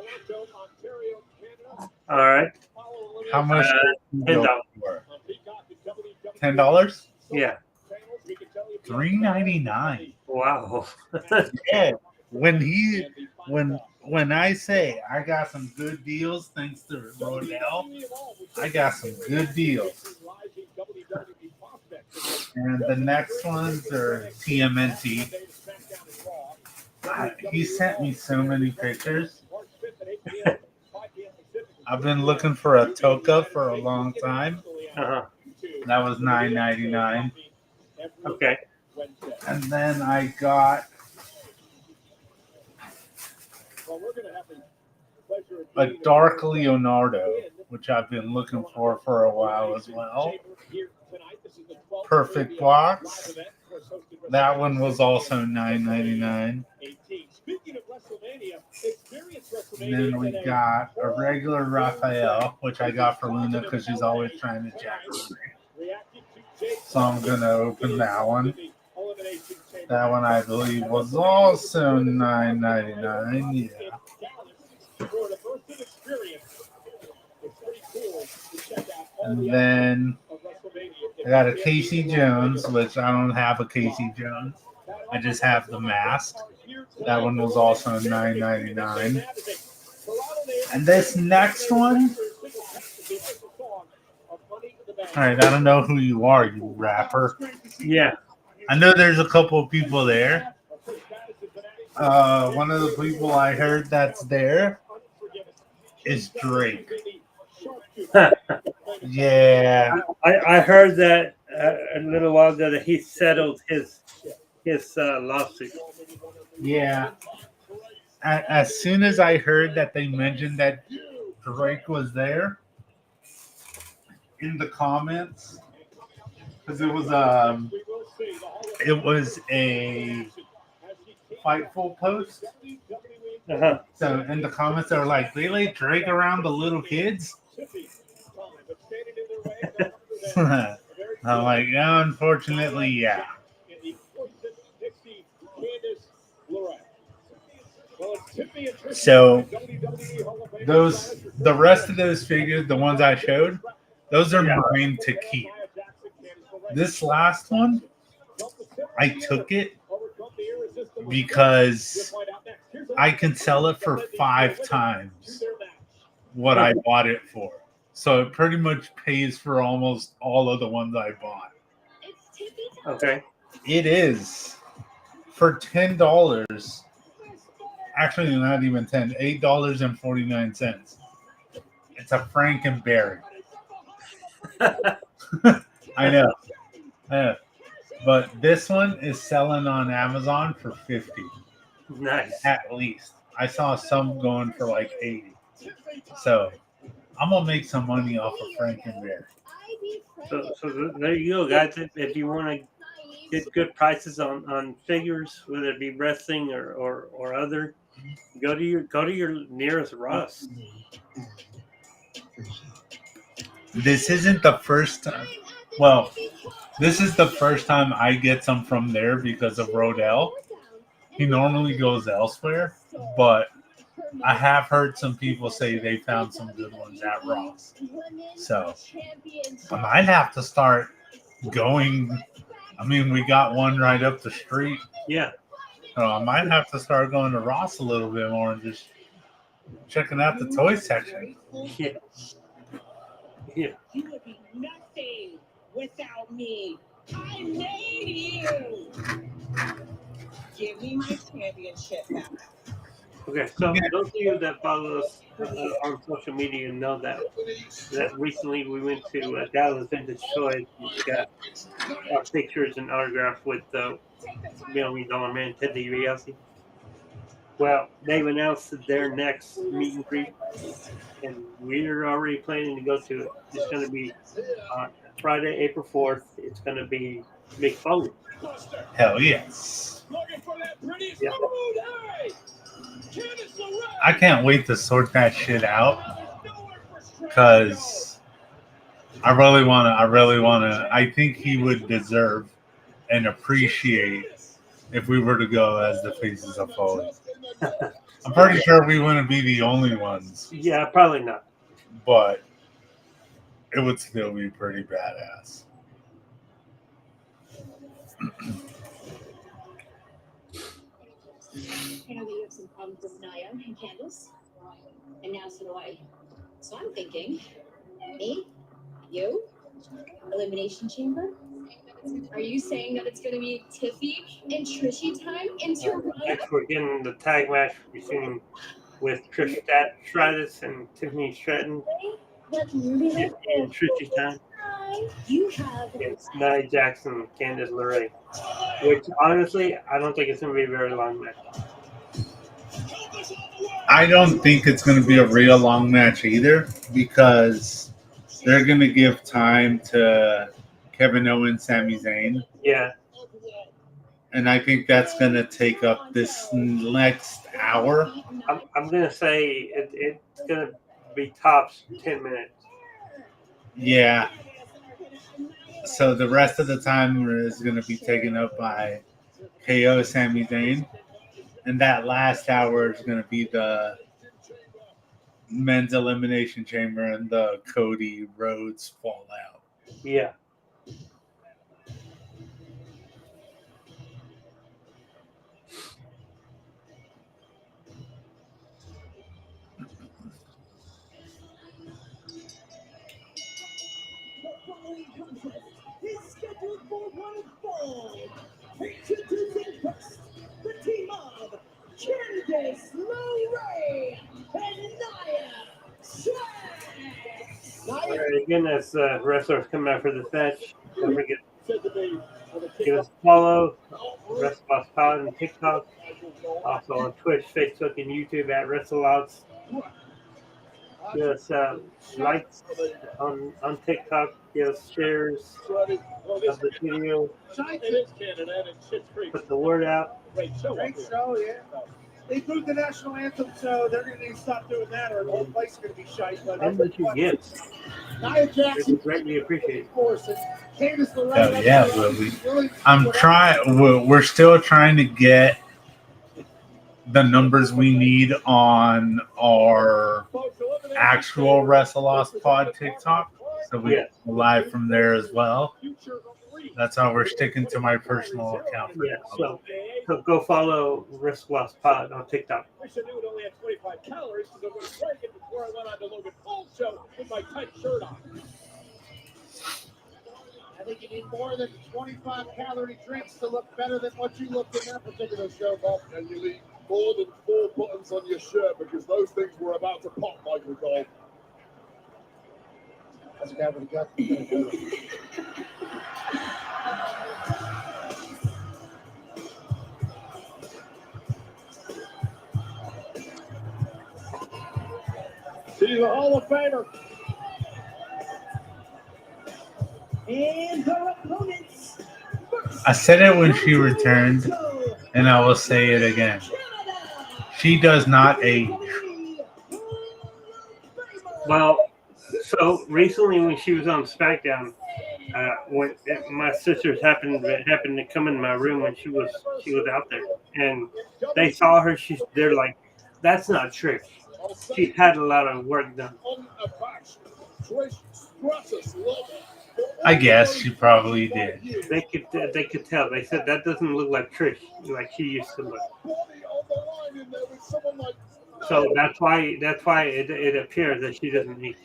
All right. How much $10. did you go for? $10? Yeah. $3.99. Wow. Yeah. When I say I got some good deals thanks to Rodell, I got some good deals. And the next ones are TMNT. He sent me so many pictures. I've been looking for a Toka for a long time. Uh-huh. That was $9.99. Okay. And then I got a Dark Leonardo, which I've been looking for a while as well. Perfect box. That one was also $9.99. And then we got a regular Raphael, which I got for Luna because she's always trying to jack me. So I'm going to open that one. That one, I believe, was also $9.99. Yeah. And then I got a Casey Jones, which I don't have a Casey Jones. I just have the mask. That one was also $9.99. And this next one, all right, I don't know who you are, you rapper. Yeah. I know there's a couple of people there. One of the people I heard that's there is Drake. Yeah. I heard that a little while ago that he settled his lawsuit. Yeah. As soon as I heard that they mentioned that Drake was there in the comments, because it was a Fightful post. Uh-huh. So in the comments, they were like, "They let Drake around the little kids." I'm like, yeah, unfortunately, yeah. So the rest of those figures, the ones I showed, those are mine to keep. This last one, I took it because I can sell it for 5 times what I bought it for. So it pretty much pays for almost all of the ones I bought. Okay. It is for $10. Actually, not even 10. $8.49. It's a Frankenberry. I know. But this one is selling on Amazon for $50. Nice. At least. I saw some going for like $80. So I'm gonna make some money off of Frankenberry. So there you go, guys. If you want to get good prices on figures, whether it be wrestling or other, go to your nearest Ross. This isn't the first time. Well, this is the first time I get some from there because of Rodell. He normally goes elsewhere, but I have heard some people say they found some good ones at Ross. So I might have to start going. I mean, we got one right up the street. Yeah. So I might have to start going to Ross a little bit more and just checking out the toy section. Yeah. Yeah. You would be nothing without me. I made you. Give me my championship back. Okay, so those of you that follow us on social media know that recently we went to Dallas Vintage Toys and got our pictures and autograph with $1 Million Man Ted DiBiase. Well, they've announced their next meet and greet, and we're already planning to go to it. It's going to be on Friday, April 4th. It's going to be Mick Foley. Hell yes. Yeah. I can't wait to sort that shit out because I really want to. I think he would deserve and appreciate if we were to go as the faces of Foley. I'm pretty sure we wouldn't be the only ones, Yeah, probably not. but it would still be pretty badass. I know that you have some problems with Naya and Candace, and now so do I. So I'm thinking, me, you, Elimination Chamber. Are you saying that it's going to be Tiffy and Trishy time in Toronto? Next, we're getting the tag match between with Trish Stratus and Tiffany Stratton. Tiffany and Trishy time. You have It's Nia Jackson and Candice LeRae. Which, honestly, I don't think it's going to be a very long match. I don't think it's going to be a real long match either because they're going to give time to Kevin Owens, Sami Zayn. Yeah. And I think that's going to take up this next hour. I'm going to say it's going to be tops 10 minutes. Yeah. So the rest of the time is going to be taken up by KO, Sami Zayn. And that last hour is going to be the men's elimination chamber and the Cody Rhodes fallout. Yeah. is scheduled for one fall. Introducing first, the team of Candice LeRae and Nia Jax. All right, again, as wrestlers come out for this match, don't forget give us a follow, WrestleOuts Pod on TikTok, also on Twitch, Facebook, and YouTube at WrestleOuts. Give us likes on TikTok, give us shares of the video, put the word out. Great show, yeah. They moved the national anthem, so they're going to need to stop doing that, or the whole place is going to be shite. And the two gifts. Nia It Jackson, is greatly appreciated. Candice Oh, LeRae. yeah, Willie. I'm trying. We're still trying to get the numbers we need on our actual WrestleOuts Pod TikTok, so we Yes. go live from there as well. That's how we're sticking to my personal account. For Yeah, now. so go follow WrestleOuts Pod on TikTok. Wish I knew it only had 25 calories because I was breaking before I went on the Logan Paul show with my tight shirt on. I think you need more than 25 calorie drinks to look better than what you looked in that particular show, Bob. And you need more than 4 buttons on your shirt because those things were about to pop, Michael Gold. That's a guy with a gut. She's a Hall of Famer. And her opponents. I said it when she returned, and I will say it again. She does not age. Well, so recently when she was on SmackDown, when my sisters happened to come in my room when she was out there, and they saw her. They're like, "That's not Trish. She had a lot of work done." I guess she probably did. They could tell. They said that doesn't look like Trish, like she used to look. So that's why it appears that she doesn't need.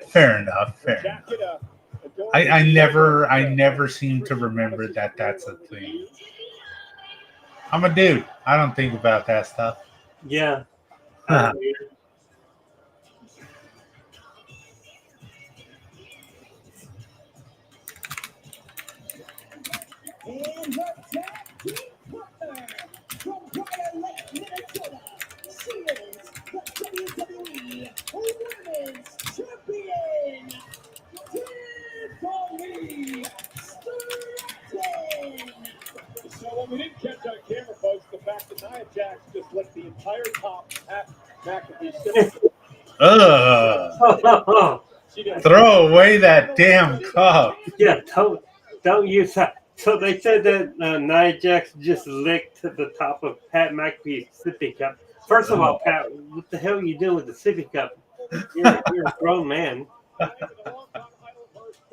Fair enough. Fair enough. I never seem to remember that that's a thing. I'm a dude. I don't think about that stuff. Yeah. Huh. And her tag team partner from Prior Lake, Minnesota. She is the WWE Women's Champion, Tiffany Stratton. So what we didn't catch on camera, folks, the fact that Nia Jax just licked the entire top at McAfee. Ugh. She did. Throw away that damn cup. Yeah, totally. Don't use that. So they said that Nia Jax just licked the top of Pat McAfee's sippy cup. First of all, Pat, what the hell are you doing with the sippy cup? You're a grown man.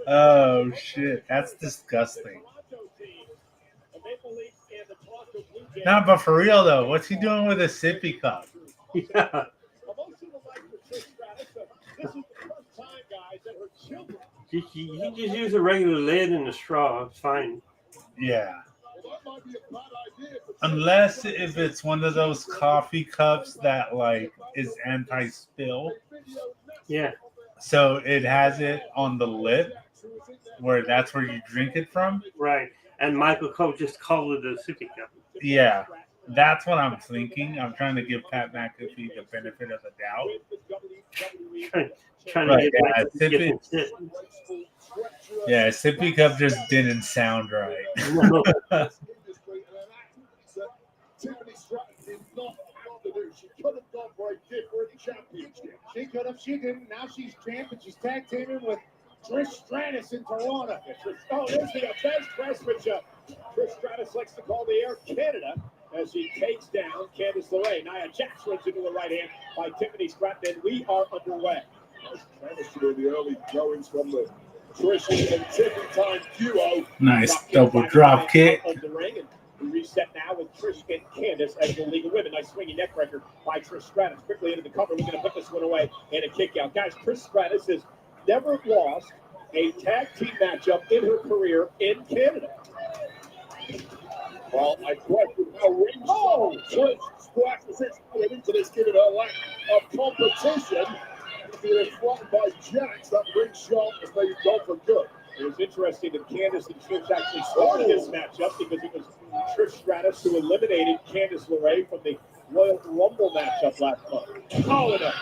Oh shit, that's disgusting. Nah, but for real though, what's he doing with a sippy cup? Yeah. You can just use a regular lid and a straw. It's fine. Yeah. Unless if it's one of those coffee cups that like is anti-spill. Yeah. So it has it on the lip where that's where you drink it from. Right. And Michael Cole just called it a sippy cup. Yeah. That's what I'm thinking. I'm trying to give Pat McAfee the benefit of the doubt. Trying But to yeah, get some shit. Yeah, sippy cup just didn't sound right. No. Tiffany Stratton did not have to do. She could have gone for a different championship. She could have, she didn't. Now she's champ, and she's tag teaming with Trish Stratus in Toronto. Oh, there's the bench press, which Trish Stratus likes to call the Air Canada as he takes down Candice LeRae. Nia Jax runs into the right hand by Tiffany Stratton, and we are underway. Chemistry in the early goings from the Trish and Tiffany time duo. Nice double drop kick. Of the ring, and we reset now with Trish and Candice as the League of Women. Nice swinging neck breaker by Trish Stratus. Quickly into the cover. We're going to put this one away and a kick out. Guys, Trish Stratus has never lost a tag team matchup in her career in Canada. Well, I question how Trish Stratus is coming into this, given her lack of competition. Being fought by Jax, that ring sharpness may go for good. It was interesting that Candice and Trish actually started this matchup because it was Trish Stratus who eliminated Candice LeRae from the Royal Rumble matchup last month. Oh, and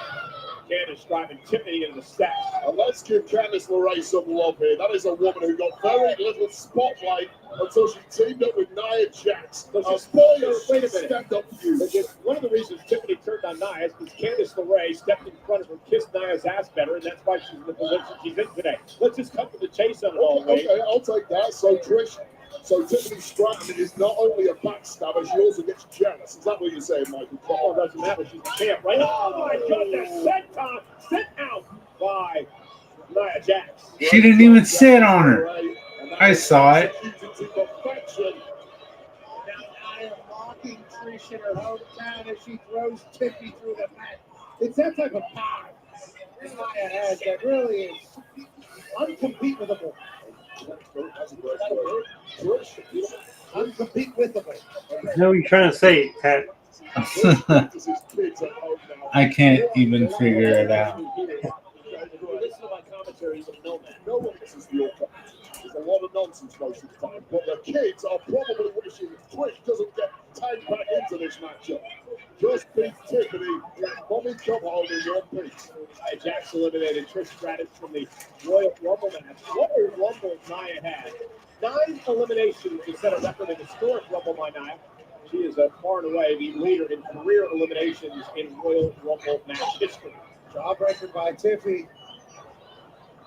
Candice driving Tiffany into the stacks. And let's give Candice LeRae some love here. That is a woman who got very little spotlight until she teamed up with Nia Jax. Wait a minute. Stepped up huge. One of the reasons Tiffany turned on Nia is because Candice LeRae stepped in front of her, kissed Nia's ass better, and that's why she's in the position she's in today. Let's just cut to the chase on it all. Okay, I'll take that. So Tiffany Stratton is not only a backstabber, she also gets jealous. Is that what you're saying, Michael? Oh, it doesn't matter. She's the champ, right? Oh, my goodness. Sent out by Nia Jax. She didn't even sit on her. I saw it. Now Nia mocking Trish in her hometown as she throws Tiffany through the mat. It's that type of power Nia has that really is uncompetable. Uncompetable. No, you're trying to say, Pat. I can't even figure it out. Listen to my commentary, you'll know that. No one listens to your comments. There's a lot of nonsense most of the time, but the kids are probably wishing Trish doesn't get tagged back into this matchup. Just beat Tiffany and Mommy come home in one piece. Nia Jax eliminated Trish Stratus from the Royal Rumble match. What a Rumble Nia had. 9 eliminations to set a record in historic Rumble by Nia. She is far and away the leader in career eliminations in Royal Rumble match history. Jawbreaker by Tiffany.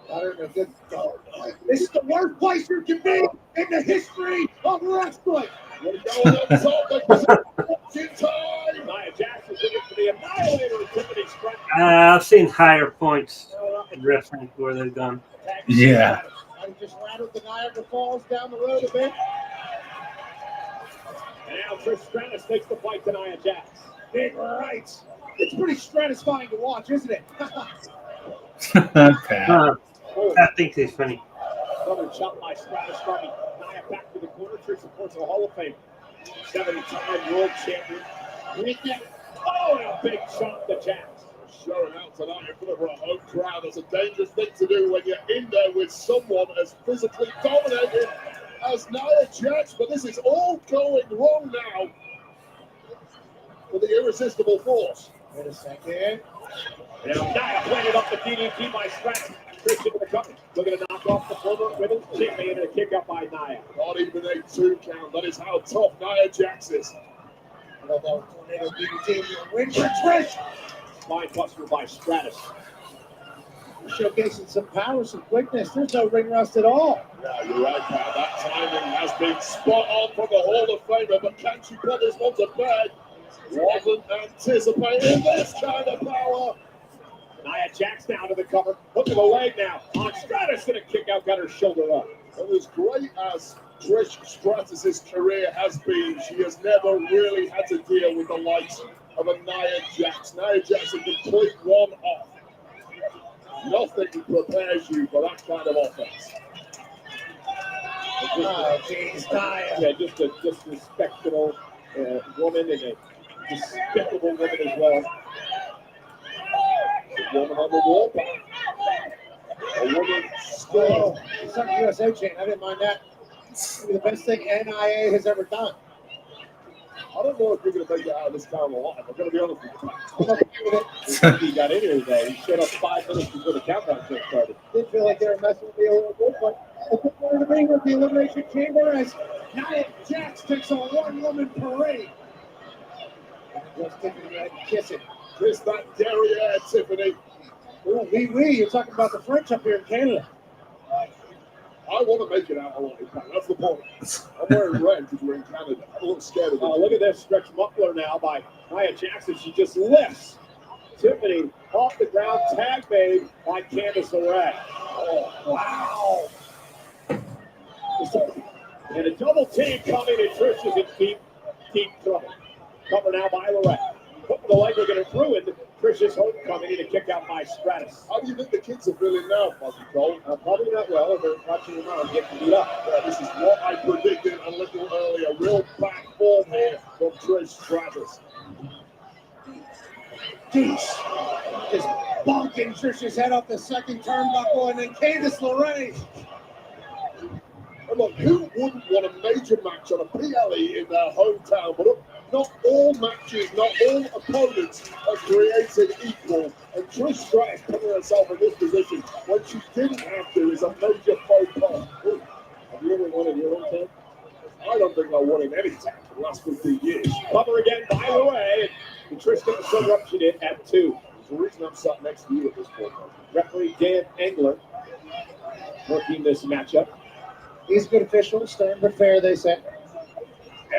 Got her in a good guard. This is the worst place you can be in the history of wrestling. We're going on top like this. Time. Nia Jax is looking for the annihilator of Tiffany Stratton. I've seen higher points in wrestling where they've gone. Yeah. I just rattled the Niagara Falls down the road a bit. And now Trish Stratus takes the fight to Nia Jax. Big rights. It's pretty stratifying to watch, isn't it? Okay. I think he's funny. Another chop by Stratus, driving Nia back to the corner. Trish, of course, a Hall of Fame 7-time world champion. Oh, and a big chop to Jax. Showing out tonight in front of her home crowd. That's a dangerous thing to do when you're in there with someone as physically dominated as Nia Jax. But this is all going wrong now for the irresistible force. Wait a second. Now Nia planted up the DDT by Stratton. Trish into the cover. Looking to knock off the former women's champion and a kick out by Nia. Not even a 2 count. That is how tough Nia Jax is. Tornado DDT win for Trish. Line buster by Stratus. Showcasing some power, some quickness. There's no ring rust at all. Yeah, you're right, Pat. That timing has been spot on from the Hall of Famer, but can she put this one to bed? Wasn't anticipating this kind of power. Nia Jax down to the cover. Look at the leg now. On Stratus gonna kick out, got her shoulder up. And as great as Trish Stratus' career has been, she has never really had to deal with the likes of a Nia Jax. Nia Jax, a complete one-off. Nothing prepares you for that kind of offense. Oh, geez, Nia. Yeah, just a disrespectful woman and a despicable woman as well. A woman on the wall. A woman still. It's not a USA chain. I didn't mind that. Maybe the best thing NIA has ever done. I don't know if you're going to make it out of this town alive. I'm going to be honest with you. I'm okay with it. He got in here today. He showed up 5 minutes before the countdown show started. Did feel like they were messing with me a little bit, but looking forward to being with the Elimination Chamber as Nia Jax takes a one-woman parade. Just Tiffany had to kiss it. Kiss that derriere, Tiffany. Oh, wee. You're talking about the French up here in Canada. I want to make it out alive. That's the point. I'm wearing red because we're in Canada. I'm a little scared of it. Oh, look at this stretch muffler now by Nia Jax. She just lifts Tiffany off the ground. Tag made by Candice LeRae. Oh, wow. And a double team coming, and Trish is in deep trouble. Cover now by LeRae. Putting the leg, we're going to ruin Trish's homecoming to kick out by Stratus. How do you think the kids are feeling now, Bobby Cole? Probably not well. They're watching your mom get beat up. This is what I predicted a little earlier. Real back form here from Trish Stratus. Jeez. Just bonking Trish's head off the second turnbuckle, and then Candice LeRae. And look, who wouldn't want a major match on a PLE in their hometown? But look, not all matches, not all opponents are created equal. And Trish Stratus putting herself in this position when she didn't have to is a major faux pas. Ooh, have you ever won in your hometown? I don't think I won in any town for the last 15 years. Cover again by LeRae. And Trish got the interruption in at 2. There's a reason I'm sat next to you at this point. Referee Dan Engler working this matchup. He's a good official, stern but fair, they say.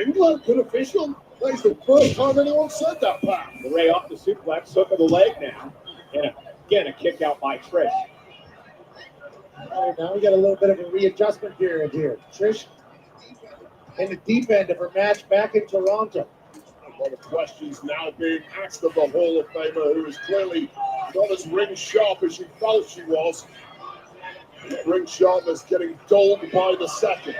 Engler, good official? That's the first time anyone said that, Pat. LeRae off the suplex, hook of the leg now. And again, a kick out by Trish. All right, now we got a little bit of a readjustment period here. Trish in the deep end of her match back in Toronto. A lot of questions now being asked of the Hall of Famer, who is clearly not as ring sharp as she felt she was. Ring sharpness getting dulled by the second.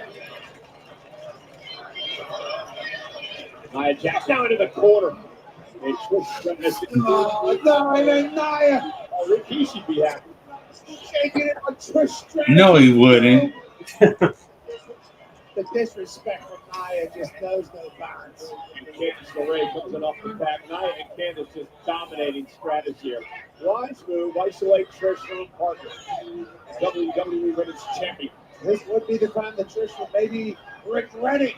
Nia Jax now into the corner. And Trish Nia. Oh, Rick, he should be happy. Shaking it on Trish Stratus. No, he wouldn't. The disrespect from Nia just knows no bounds. And Candice LeRae comes in off the back. Nia and Candice just dominating Stratus here. Wise move, isolate Trish from her partner. WWE Women's Champion. This would be the time that Trish would maybe regretting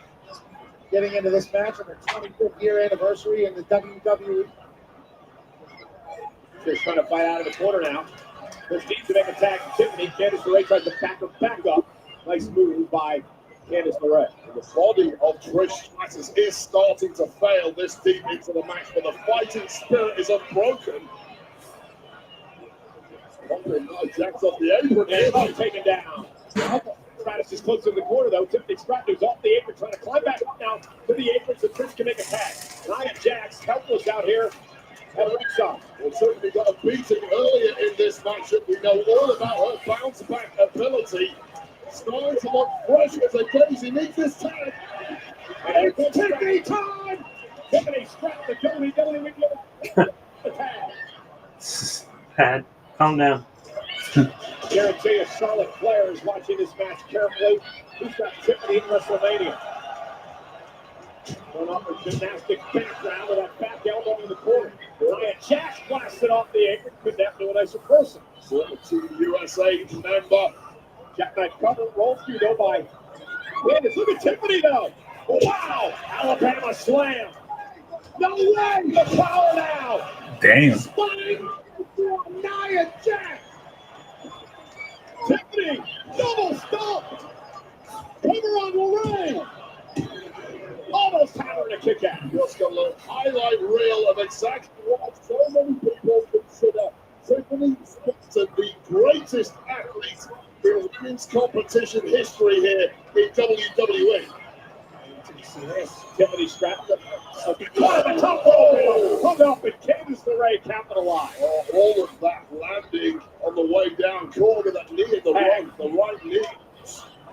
getting into this match on her 25th year anniversary in the WWE. Trish trying to fight out of the corner now. This needs to make a tag. Tiffany, Candice LeRae tries to back up. Nice move by Candice LeRae. The body of Trish Stratus is starting to fail this deep into the match, but the fighting spirit is unbroken. Jax off the apron. And taken down. Stratus is close to the corner, though. Tiffany Stratus is off the apron, trying to climb back up now to the apron so Trish can make a tag. Nia Jax helpless out here at ringside. Well, certainly got a beating earlier in this matchup. We know all about her bounce back ability. Starting to look fresh as a daisy. Needs this tag. And it's Tiffany time! Tiffany Stratus, the WWE the tag. Pat, calm down. Guarantee you Charlotte Flair is watching this match carefully. He's got Tiffany in WrestleMania. Going off her gymnastic background with that back elbow in the corner. Nia Jax blasted off the apron. Couldn't happen to a nicer person. Former Team USA member. Jackknife cover rolled through though by Candice. Look at Tiffany though. Wow! Alabama slam. No way! The power now. Damn. Spine for Nia Jax. Tiffany, double stomp. Cover on Lorraine. Almost having a kick out. Just a little highlight reel of exactly what so many people consider Tiffany Stratton the greatest athlete in women's competition history here in WWE. You see this? Tiffany Stratton. Caught the top rope. Hung up and Candice LeRae capitalized. All of that landing on the way down, caught with that knee in the right knee.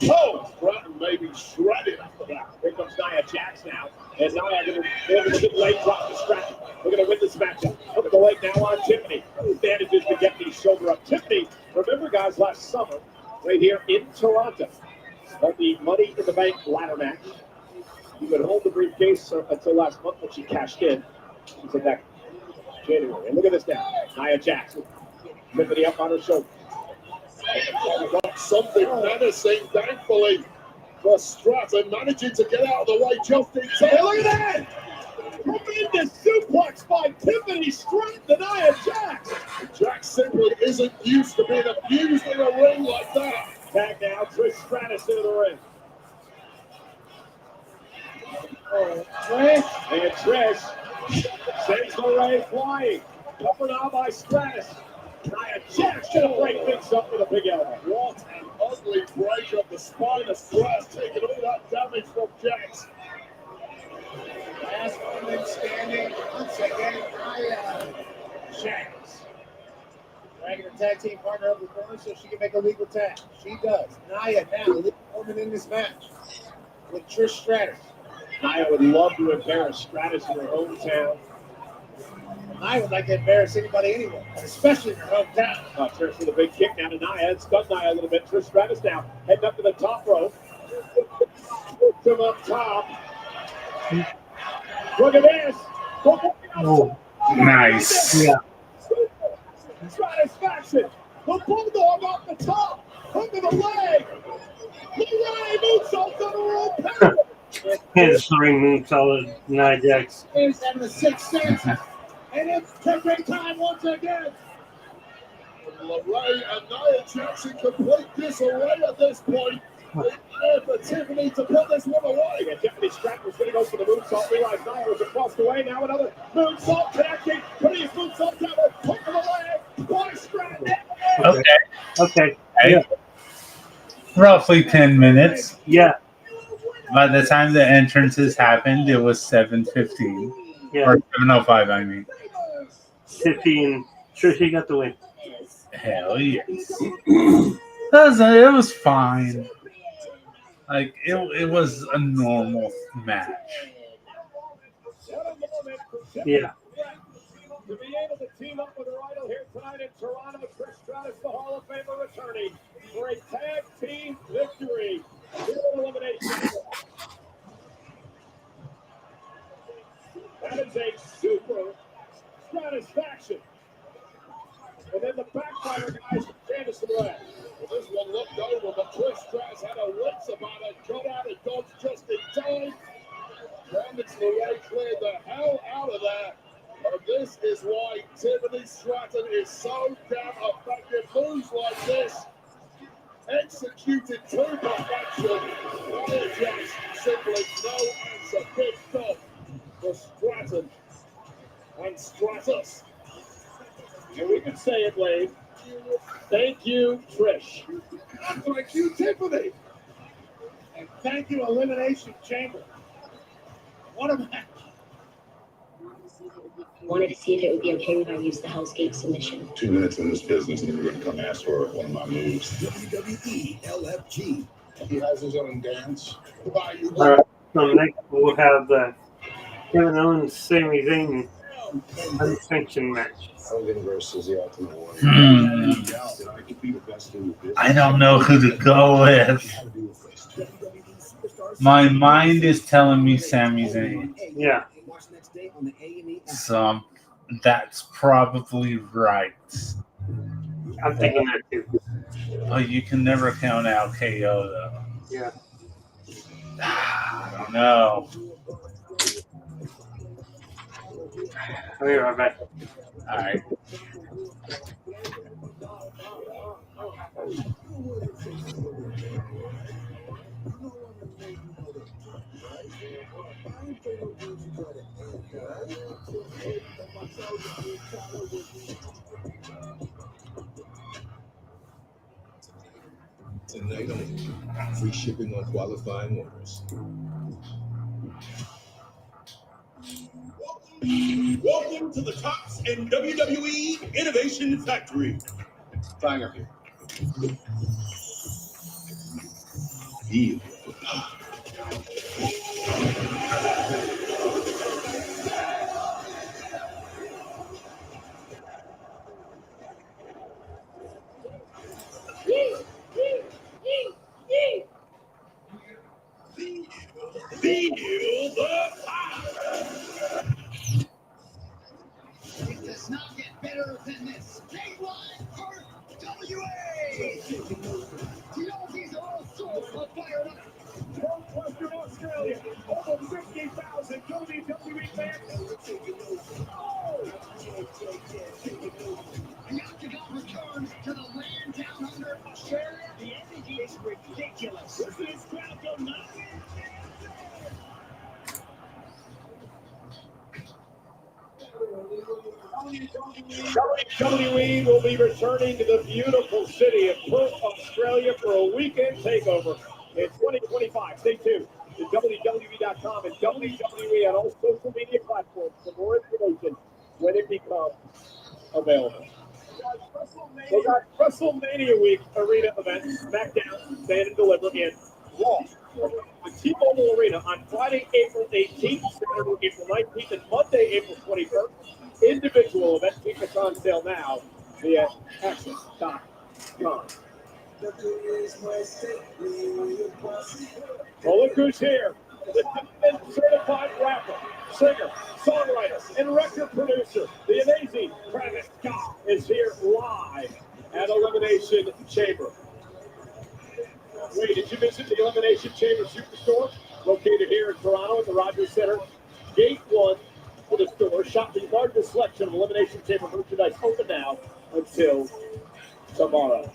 Oh, Stratton may be shredded after that. Here comes Nia Jax now. And Nia going to get late drop to Stratton. We're going to win this matchup. Look at the leg now on Tiffany. Manages to get the shoulder up. Tiffany, remember guys, last summer, right here in Toronto, at the Money in the Bank ladder match. You would hold the briefcase until last month when she cashed in. She said that January. And look at this now. Nia Jax. Tiffany up on her shoulder. Got something menacing, thankfully, for Stratton, managing to get out of the way just in time. Hey, look at that! Tremendous suplex by Tiffany Stratton to Nia Jax. Jax simply isn't used to being abused in a ring like that. Tag now, Trish Stratus into the ring. Oh, Trish. And Trish sends LeRae flying. Covered on by Stratus. Nia Jax gonna break things up with a big elbow. What an ugly break of the spine of Stratus, taking all that damage from Jax. Last woman standing. Once again, Nia Jax. Dragging her tag team partner up the corner so she can make a legal tag. She does. Nia now, the lead woman in this match with Trish Stratus. Nia would love to embarrass Stratus in her hometown. Nia would like to embarrass anybody anywhere, especially in her hometown. Trish with a big kick down to Nia. It's stunned Nia a little bit. Trish Stratus now heading up to the top rope. Puts him up top. Look at this. Oh, nice. Yeah. Satisfaction. The bulldog off the top. Under the leg. LeRae moonsault on the rope. His ring moonsault, Nia Jax. Is having a sixth sense. And it's Tiffany time once again. LeRae and Nia Jax in complete disarray at this point. It's for Tiffany to put this one away. And Tiffany Stratton was going to go for the moonsault. Realized Nia was across the way. Now another moonsault connecting. Putting his moonsault down. Hook of the leg. By Stratton. Okay. Hey, roughly 10 minutes. Yeah. By the time the entrances happened, it was 7:15. Yeah. Or 7:05, I mean. 15. Trish got the win. Hell yes. It was fine. Like, it was a normal match. Yeah. To be able to team up with her idol here tonight in Toronto, Trish Stratus, the Hall of Famer, returning for a tag team victory. Elimination. That is a super satisfaction. And then the backfire guys from Candice LeRae. Well, this one looked over, but Trish Stratus had her wits about it. Got out of dodge just in time. Candice LeRae cleared the hell out of there. And this is why Tiffany Stratton is so damn effective. Moves like this, executed to perfection. Nia Jax simply no answer. Big stop for Stratton and Stratus. And we can say it, Wade. Thank you, Trish. Thank you, Tiffany. And thank you, Elimination Chamber. What a match. Wanted to see if it would be okay if I used the Hell's Gate submission. 2 minutes in this business, and you're going to come ask for one of my moves. WWE LFG. He has his own dance. All right. So next we'll have the Kevin Owens, Sami Zayn unsanctioned match. Hogan versus the Ultimate Warrior. I could be the best in the business. I don't know who to go with. My mind is telling me Sami Zayn. Yeah. So that's probably right. I'm thinking that too. But you can never count out KO, though. Yeah. I don't know. I'll be right back. All right. Tonight only. Free shipping on qualifying orders. Welcome to the Tops and WWE Innovation Factory. Tiger here. Feel Feel the power. It does not get better than this. K1 for WA! The Aussies are all sorts of fired up. From Western Australia, over 50,000 WWE fans. Oh! The Octagon returns to the land down under Australia. The energy is ridiculous. This is crowd go nuts. WWE will be returning to the beautiful city of Perth, Australia for a weekend takeover in 2025. Stay tuned to WWE.com and WWE on all social media platforms for more information when it becomes available. We got WrestleMania Week arena events, SmackDown, Stand and Deliver, and Raw. The T-Mobile Arena on Friday, April 18th, Saturday, April 19th, and Monday, April 21st. Individual event tickets on sale now via access.com. Well, look who's here. The certified rapper, singer, songwriter, and record producer, the amazing Travis Scott, is here live at Elimination Chamber. Wait, did you visit the Elimination Chamber Superstore? Located here in Toronto at the Rogers Center. Gate 1 for the store. Shop the largest selection of Elimination Chamber merchandise open now until tomorrow.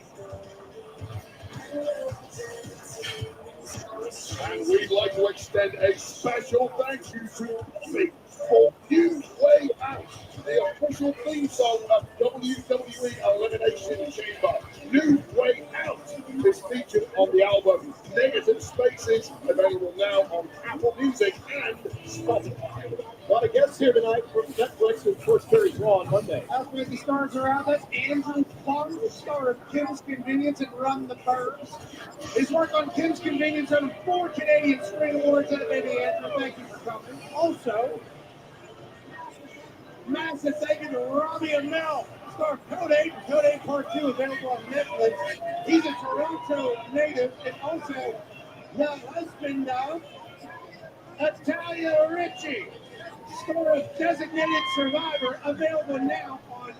And we'd like to extend a special thank you to Big for New Way Out, the official theme song of WWE Elimination Chamber. New Way Out is featured on the album Negative Spaces, available now on Apple Music and Spotify. A lot of guests here tonight from Netflix and Sports Series Raw on Monday. Outside the stars around us, Andrew Fung, the star of Kim's Convenience and Run the Birds. His work on Kim's Convenience earned 4 Canadian Screen Awards and a baby. Andrew, thank you for coming. Also, massive thank you to Robbie Amell, star of Code 8 and Code 8 Part 2, available on Netflix. He's a Toronto native and also the husband of Natalia Ritchie, star of Designated Survivor, available now on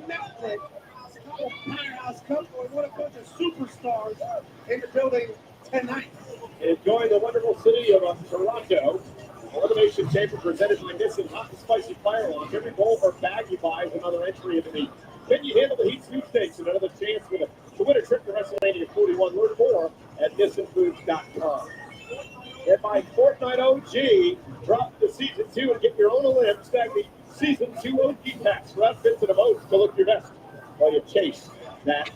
Netflix. Couple powerhouse couple and what a bunch of superstars in the building tonight. Enjoying the wonderful city of Toronto. Elimination Chamber presented by Nissan Hot and Spicy Fire Launch. Every bowl or bag you buy is another entry into the Can You Handle the Heat sweepstakes and another chance to win a trip to WrestleMania 41. Learn more at NissanFoods.com. And by Fortnite OG, drop to Season 2 and get your own Olymp. Snag the Season 2 OG packs for outfits and emotes to look your best while you chase that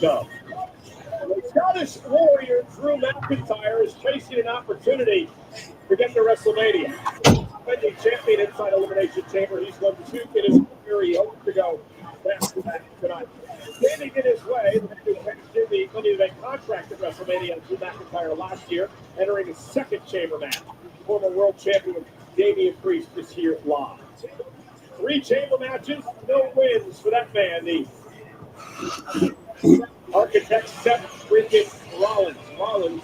dub. The Scottish Warrior Drew McIntyre is chasing an opportunity to get to WrestleMania. Defending champion inside Elimination Chamber, he's won 2 in his career. He hopes to go back tonight. Standing in his way, the Money in the Bank contract at WrestleMania Drew McIntyre last year, entering his second chamber match. Former world champion Damian Priest is here live. 3 chamber matches, no wins for that man. The architect Seth freaking Rollins. Rollins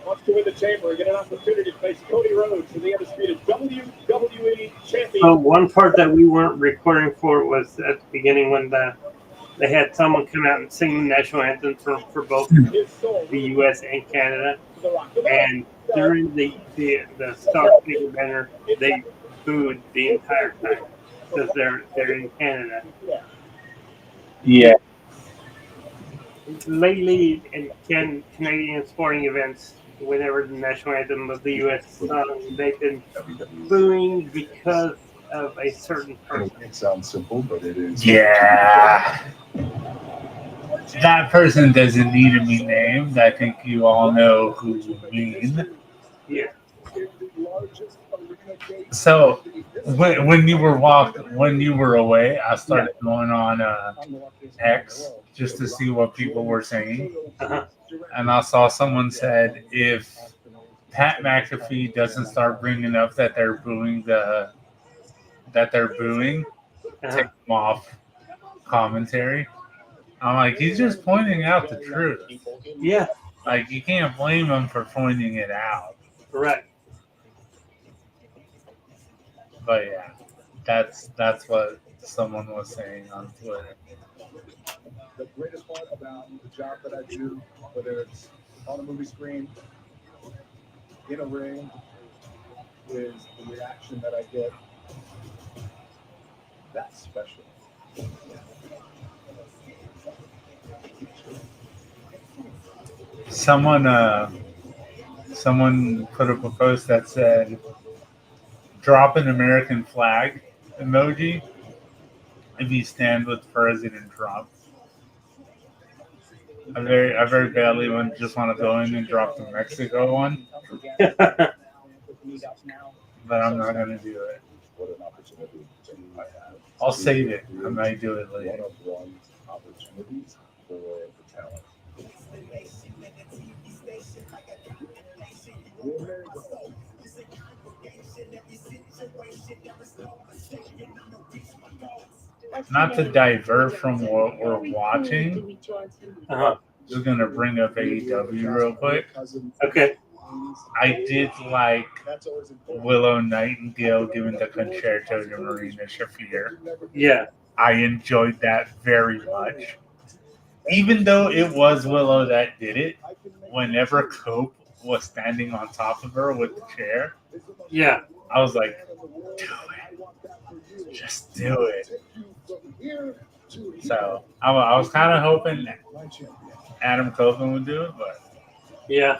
wants to win the chamber and get an opportunity to face Cody Rhodes for the undisputed WWE champion. One part that we weren't recording for was at the beginning when they had someone come out and sing the national anthem for both the U.S. and Canada. And during the Star Spangled Banner, they booed the entire time because they're in Canada. Yeah. lately in Canadian sporting events, whenever the national anthem of the U.S. sung, they've been booing because of a certain person. It sounds simple, but it is. Yeah. That person doesn't need to be named. I think you all know who you mean. Yeah. So when you were away, I started going on X just to see what people were saying, Uh-huh. and I saw someone said if Pat McAfee doesn't start bringing up that they're booing, take him off commentary. I'm like, he's just pointing out the truth. Yeah. Like, you can't blame him for pointing it out. Correct. But yeah, that's what someone was saying on Twitter. The greatest part about the job that I do, whether it's on a movie screen, in a ring, is the reaction that I get. That's special. Someone put up a post that said, "Drop an American flag emoji if you stand with President Trump." I very badly just want to go in and drop the Mexico one, but I'm not gonna do it. What an opportunity I have. I'll save it. I might do it later. One-on-one opportunities for the talent. Not to divert from what we're watching, Uh-huh. we're gonna bring up AEW real quick. Okay. I did like Willow Nightingale giving the concerto to Marina Shafir. Yeah. I enjoyed that very much. Even though it was Willow that did it, whenever Cope was standing on top of her with the chair, Yeah. I was like, do it. Just do it. So I was kind of hoping Adam Copeland would do it, but Yeah.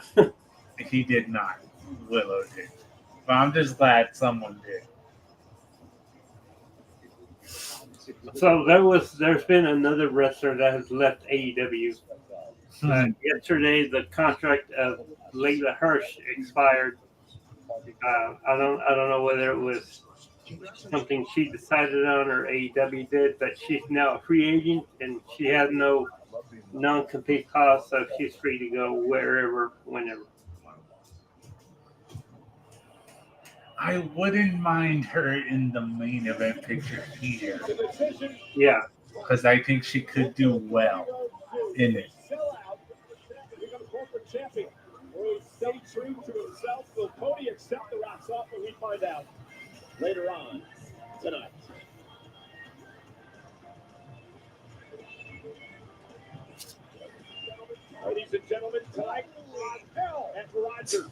he did not. Willow did. But I'm just glad someone did. So there's been another wrestler that has left AEW. Yesterday, the contract of Layla Hirsch expired. I don't know whether it was something she decided on or AEW did, but she's now a free agent and she has no non-compete clause, so she's free to go wherever, whenever. I wouldn't mind her in the main event picture here. Yeah. Because I think she could do well in it. Will he stay true to himself? Will Cody accept the Rock's offer? We find out later on tonight. Ladies and gentlemen, tonight, at Rogers.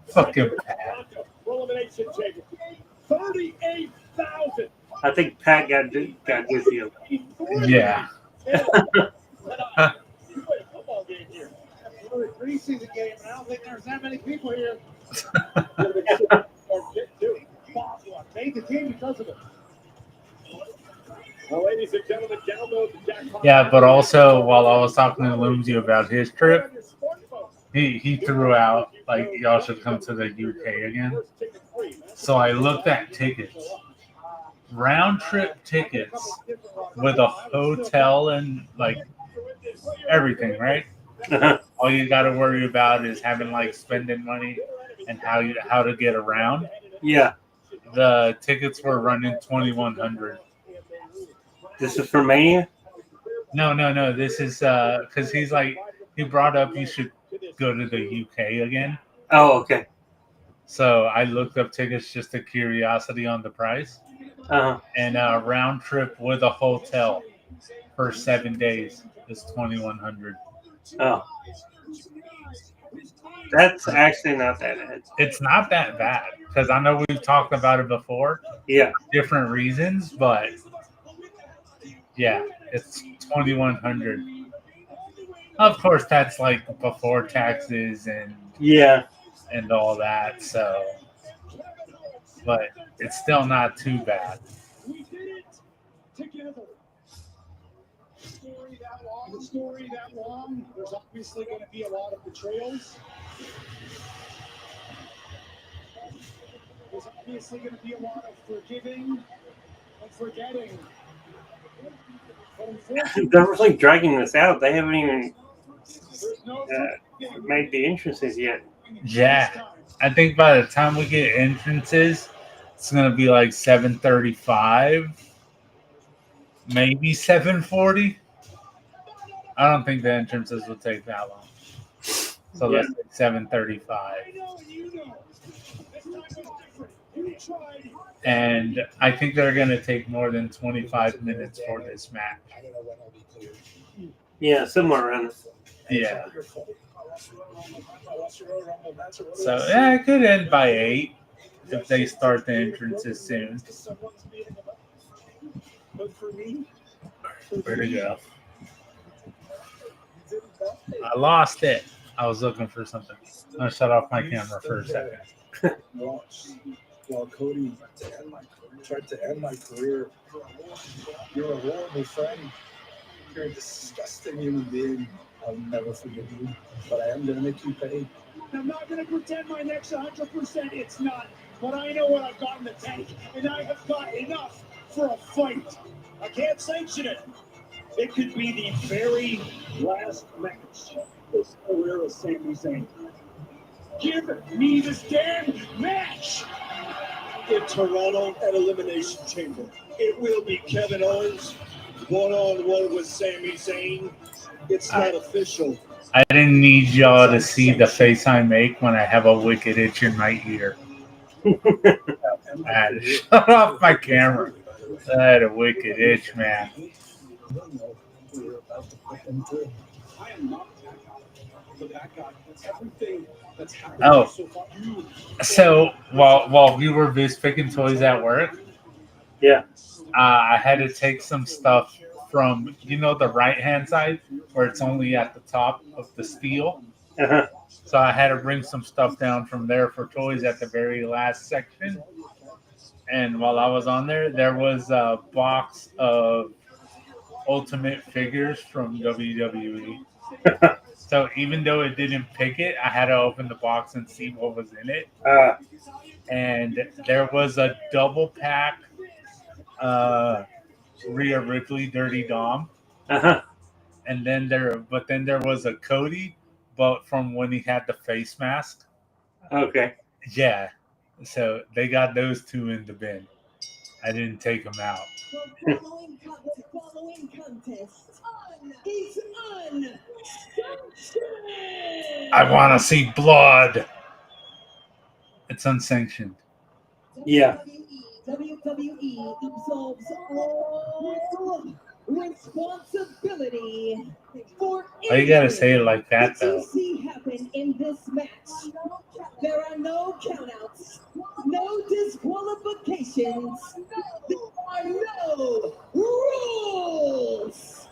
Fucking Pat. Elimination Chamber. 38,000. I think Pat got dizzy. Yeah. Football game here. It's a preseason game, and I don't think there's that many people here. Made the team because of it. Well, ladies and gentlemen, download the jackpot. Yeah, but also while I was talking to Lumsy about his trip, he threw out like y'all should come to the UK again. So I looked at tickets. Round trip tickets with a hotel and like everything, right? All you got to worry about is having like spending money and how to get around. Yeah. The tickets were running $2,100. This is for Mania? No. This is because he brought up you should go to the UK again. Oh, okay. So I looked up tickets just a curiosity on the price. Uh-huh. And a round trip with a hotel for 7 days is $2,100. Oh. That's actually not that bad. It's not that bad because I know we've talked about it before. Yeah. Different reasons, but yeah, it's $2,100. Of course, that's like before taxes Yeah. and all that. So, but it's still not too bad. We did it together. Story that long. There's obviously going to be a lot of betrayals. There's obviously going to be a lot of forgiving and forgetting. But unfortunately, They're really dragging this out. They haven't even there's no made the entrances yet. Yeah, I think by the time we get entrances, it's gonna be like 7:35, maybe 7:40. I don't think the entrances will take that long. So Yeah. let's say 7:35. I know and you know. This time was different. You tried. And I think they're going to take more than 25 minutes for this match. Yeah, somewhere around. Yeah. So, yeah, it could end by 8 if they start the entrances soon. Where'd it go? I lost it. I was looking for something. I'm going to shut off my camera for a second. While Cody tried to end my career, you're a horrible friend. You're a disgusting human being. I'll never forgive you, but I am going to make you pay. I'm not going to pretend my neck's 100%. It's not. But I know what I've got in the tank, and I have got enough for a fight. I can't sanction it. It could be the very last match this career of Sami Zayn. Give me this damn match! In Toronto at Elimination Chamber, it will be Kevin Owens one-on-one with Sami Zayn. It's not official. I didn't need y'all to see the face I make when I have a wicked itch in my ear. I had to shut off my camera. I had a wicked itch, man. I am not that guy. For that guy, that's everything that's happened Oh. so far. So while we were picking toys at work, Yeah. I had to take some stuff from the right hand side where it's only at the top of the steel. Uh-huh. So I had to bring some stuff down from there for toys at the very last section. And while I was on there, there was a box of Ultimate figures from WWE. So even though it didn't pick it, I had to open the box and see what was in it. And there was a double pack Rhea Ripley Dirty Dom. Uh-huh. And then there was a Cody, but from when he had the face mask. Okay. Yeah. So they got those two in the bin. I didn't take them out. The following contest is unsanctioned. I want to see blood. It's unsanctioned. Yeah. WWE absolves all responsibility for Why you gotta say it like that, though? you see happen in this match. There are no countouts, no disqualifications, there are no rules.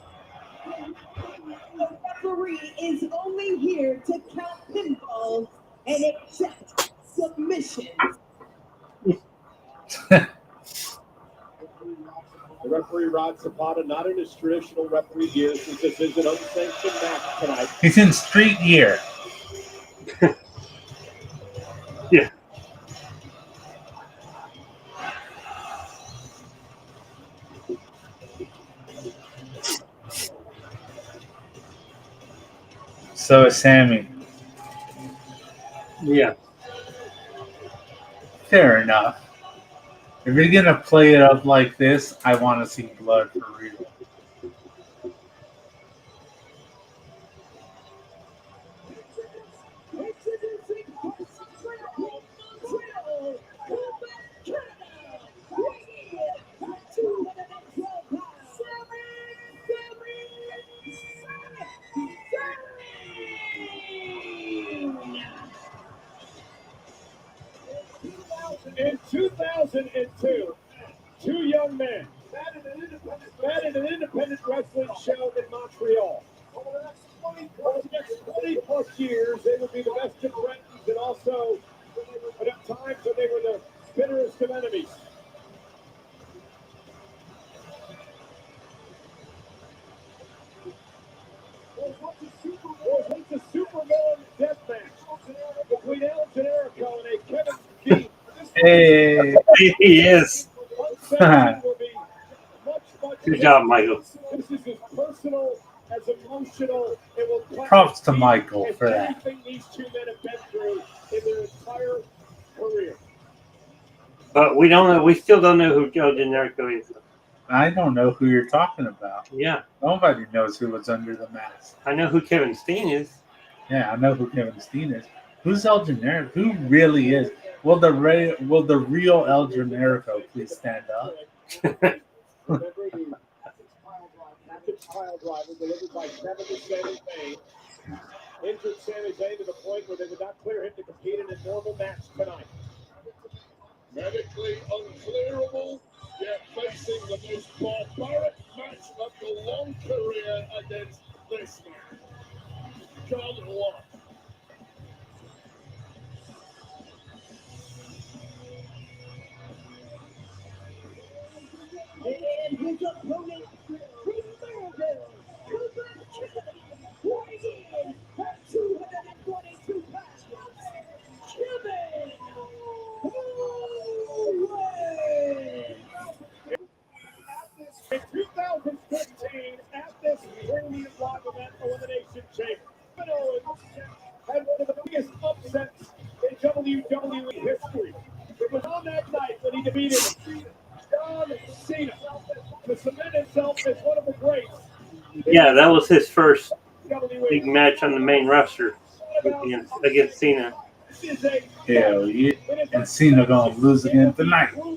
The referee is only here to count pinfalls and accept submissions. The referee Rod Zapata, not in his traditional referee gear, since this is an unsanctioned match tonight. He's in street gear. Yeah. So is Sammy. Yeah. Fair enough. If you're gonna play it up like this, I want to see blood for real. In 2002, two young men met at an independent wrestling show in Montreal. For the next 20 plus years, they would be the best of friends, and also at times when they were the bitterest of enemies. It's a supervillain death match between El Generico and a Kevin Steen. Hey. He is. Unsanctioned will be much Good job, Michael. This is as personal, as emotional. It will Props to Michael as for that. anything these two men have been through in their entire career. But we don't know. We still don't know who Joe Generico is. I don't know who you're talking about. Yeah, Nobody knows who was under the mask. I know who Kevin Steen is. Yeah, I know who Kevin Steen is. Who's El Generico? Who really is? Will the real El Generico please stand up? Remember the package pile driver delivered by Kevin to Sami Zayn. Injured Sami Zayn to the point where they would not clear him to compete in a normal match tonight. Medically unclearable, yet facing the most barbaric match of the long career against this man. John Locke. And his opponent, Commander Cobra Kevin, weighing in at 222 pounds, Kevin Owens. In 2015, at this premium live event Elimination Chamber, Kevin Owens had one of the biggest upsets in WWE history. It was on that night when he defeated John Cena to cement himself as one of the greats. Yeah, that was his first WWE. big match on the main roster against Cena. Hell yeah. And Cena gonna lose again tonight. Two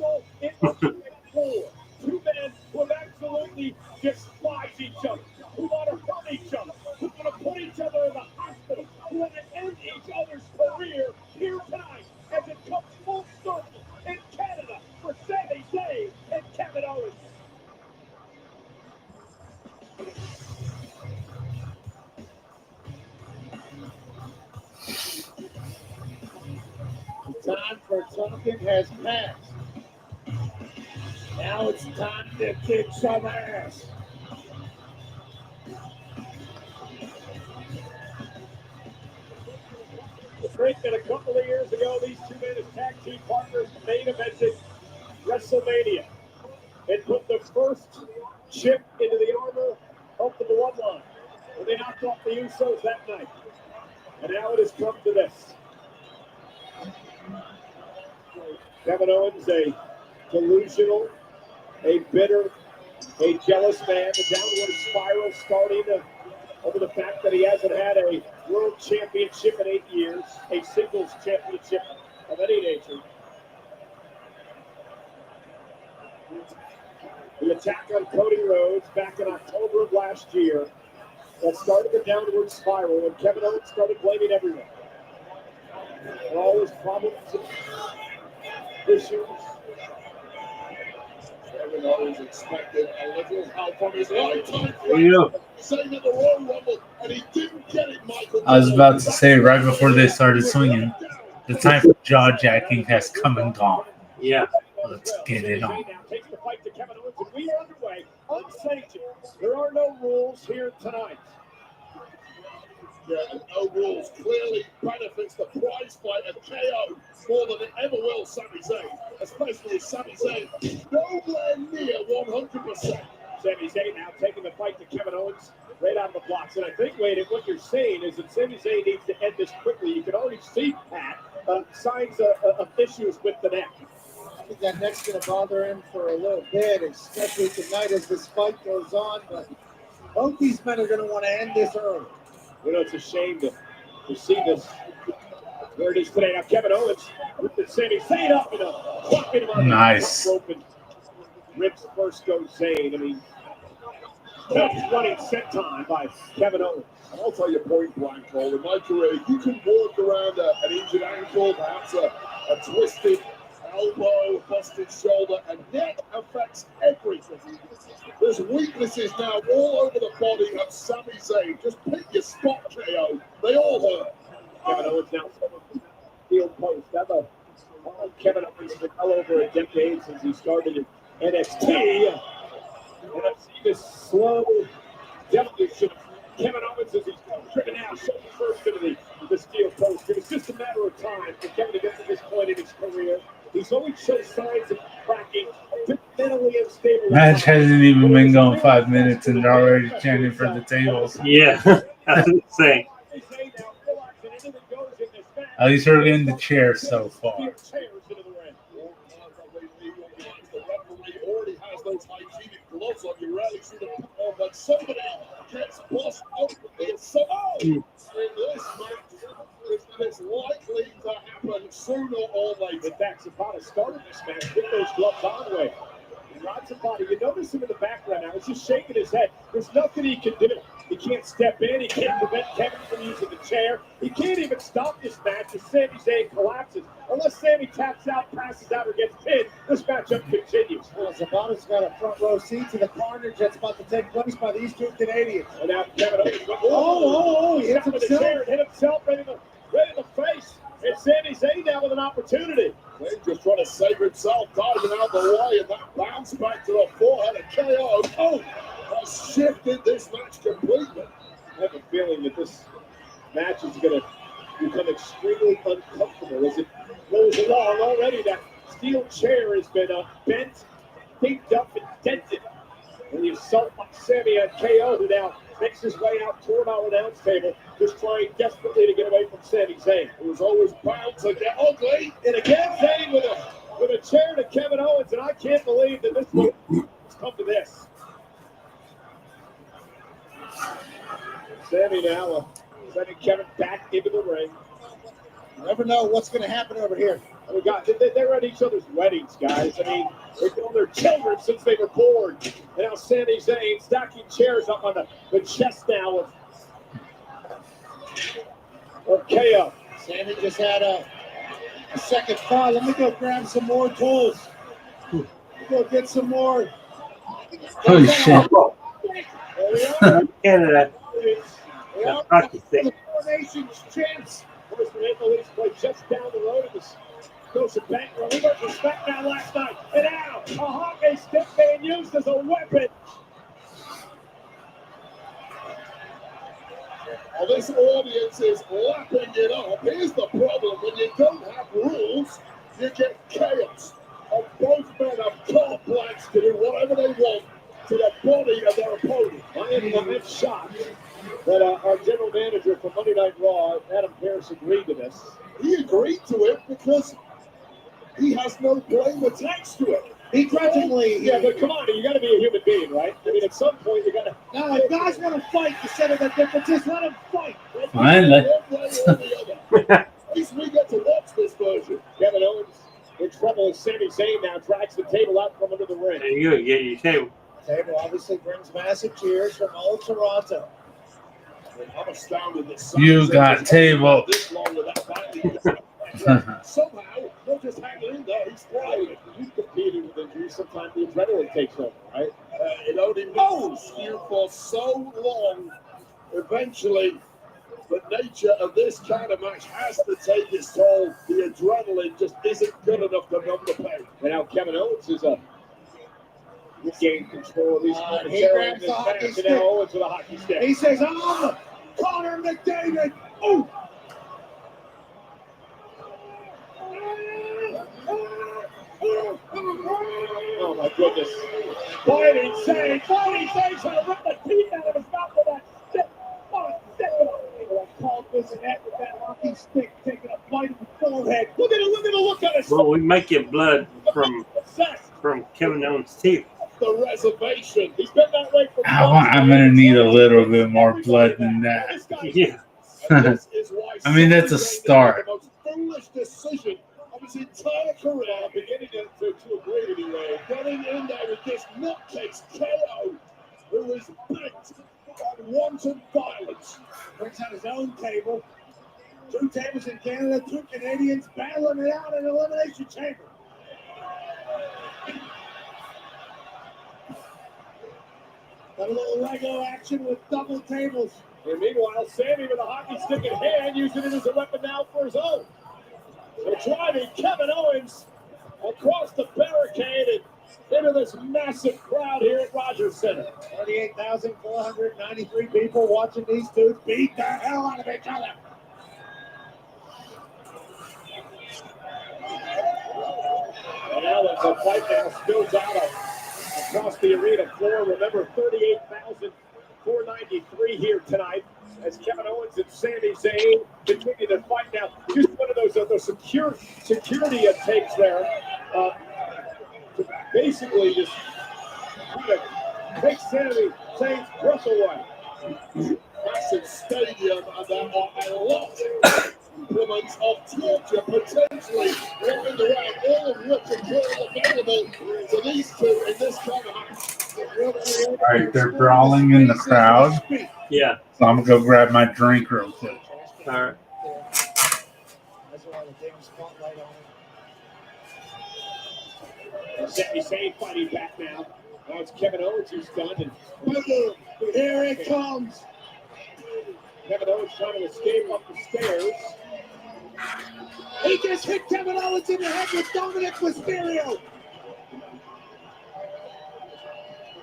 men who have absolutely despised each other, who want to hurt each other, who want to put each other in the hospital, who want to end each other's career here tonight as it comes full circle in Canada for Sami Zayn and Kevin Owens. The time for talking has passed. Now it's time to kick some ass. The break that a couple of years ago, these two men as tag team partners main evented WrestleMania and put the first chip into the armor of the bloodline. And they knocked off the Usos that night. And now it has come to this. Kevin Owens, a delusional, a bitter, a jealous man. The downward spiral starting over the fact that he hasn't had a world championship in 8 years, a singles championship of any nature. The attack on Cody Rhodes back in October of last year that started the downward spiral when Kevin Owens started blaming everyone for all his problems and issues. Kevin Owens expected a little help from his lifetime There friend, same at the Royal Rumble, and he didn't get it, Michael. I was about to say right before they started swinging, the time for jaw jacking has come and gone. Yeah. Let's get it on. Now takes the fight to Kevin Owens, and we are underway. Unsanctioned. There are no rules here tonight. Yeah, and no rules clearly benefits the prize fight of KO more than it ever will Sami Zayn, especially Sami Zayn nowhere near 100%. Sami Zayn now taking the fight to Kevin Owens right out of the blocks. And I think, Wade, what you're saying is that Sami Zayn needs to end this quickly. You can already see, Pat, signs of issues with the neck. I think that neck's going to bother him for a little bit, especially tonight as this fight goes on. But both these men are going to want to end this early. You know, it's a shame to see this where it is today. Now, Kevin Owens with Sami Zayn up and plucking him on Nice. the rope and rips first goes Zayn. I mean, that's running set time by Kevin Owens. And I'll tell you point blank, Cole, in my career, you can work around an injured ankle, perhaps a twisted elbow, busted shoulder, and neck affects everything. There's weaknesses now all over the body of Sami Zayn. Just pick your spot, KO. They all hurt. Kevin Owens now steel post. Kevin Owens has been well over a decade since he started in NXT. And I've seen this slow demolition of Kevin Owens as he's driven out shoulder first into the steel post. It was just a matter of time for Kevin to get to this point in his career. He's always shown signs of cracking, mentally unstable. Match hasn't even been going 5 minutes and they're already chanting for the tables. Yeah, that's insane. At least we're getting the chair so far. The referee already has those hygienic gloves on. You rarely see them put on, but somebody gets bossed out in this match. It's likely to happen sooner or later. In fact, Zapata started this match with those gloves on way. Rod Zapata, you notice him in the background now. He's just shaking his head. There's nothing he can do. He can't step in. He can't prevent Kevin from using the chair. He can't even stop this match if Sami Zayn collapses. Unless Sami taps out, passes out, or gets pinned, this matchup continues. Well, Zapata's got a front row seat to the carnage that's about to take place by these two Canadians. And now Kevin Owens. He hits with the chair and hit himself right in the face. And Sami Zayn now with an opportunity. Zayn just trying to save himself, diving out the way, and that bounce back to the forehead of KO. Has shifted this match completely. I have a feeling that this match is going to become extremely uncomfortable as it goes along. Already that steel chair has been bent, taped up, and dented. And the assault by Sami on KO, who now makes his way out toward our announce table, just trying desperately to get away from Sami Zayn. It was always bound to get ugly. And again, Zayn with a chair to Kevin Owens, and I can't believe that this has come to this. Sami now sending Kevin back into the ring. You never know what's going to happen over here. And they're at each other's weddings, guys. I mean, they've known their children since they were born. And now Sami Zayn stacking chairs up on the chest now of KO. Sami just had a second thought. Let me go grab some more tools. Go get some more. Holy shit. Canada. Hockey stick. Nation's champs. First Maple Leafs play just down the road of the Scotia Bank. We went for SmackDown last night. And now a hockey stick being used as a weapon. Well, this audience is lapping it up. Here's the problem. When you don't have rules, you get chaos. And both men have carte blanche to do whatever they want to the body of their opponent. I'm shocked that our general manager for Monday Night Raw, Adam Pearce, agreed to this. He agreed to it because he has no blame attached to it. Begrudgingly. Yeah, but come on, you got to be a human being, right? I mean, at some point, you got to. No, if guys want to fight to settle the differences, let them fight. Finally. At least we get to watch this version. Kevin Owens in trouble as Sami Zayn now drags the table out from under the ring. There you go, get your table. Table obviously brings massive cheers from all Toronto. I'm astounded that You got table. this long without fighting. Somehow, they're just hanging in there. He's thriving. You competing with injuries, sometimes the adrenaline takes over, right? It only knows you for so long. Eventually, the nature of this kind of match has to take its toll. The adrenaline just isn't good enough to numb the pain. And now Kevin Owens is gained control of these He momentarily in grabs this the hockey match. And stick. now Owens with a hockey stick. He says, I'm Connor McDavid. Oh! Oh my goodness. Fighting Zayn trying to rip the teeth out of his mouth with that stick. Oh, stick. I called this and that with that hockey stick taking a bite of the forehead. Look at the look on his Well, we might get blood from face. Kevin Owens' teeth. The reservation. He's been that way for I'm going to need a little bit more blood than that. Yeah. This is why I mean, that's a start. the most foolish decision of his entire career. I'm beginning to agree with you, Ray. Getting in there with this nutcase KO, who is bent on wanton violence. Brings out his own table. 2 tables in Canada, 2 Canadians battling it out in an elimination chamber. Got a little Lego action with double tables. And meanwhile, Sammy with a hockey stick in hand, using it as a weapon now for his own. They're driving Kevin Owens across the barricade and into this massive crowd here at Rogers Center. 38,493 people watching these two beat the hell out of each other. And now as the fight now spills out across the arena floor. Remember, 38,493 here tonight as Kevin Owens and Sami Zayn continue to fight now. Just one of those security takes there. To basically just kind of take Sami Zayn's breath away. Massive stadium, and there are a lot of implements of torture potentially walking around, all of which are clearly available to these two in this cover. All right, they're brawling in the crowd. Yeah. So I'm gonna go grab my drink real quick. All right. Sami Zayn fighting back now. Now it's Kevin Owens who's done, and here it comes. Kevin Owens trying to escape up the stairs. He just hit Kevin Owens in the head with Dominic Mysterio.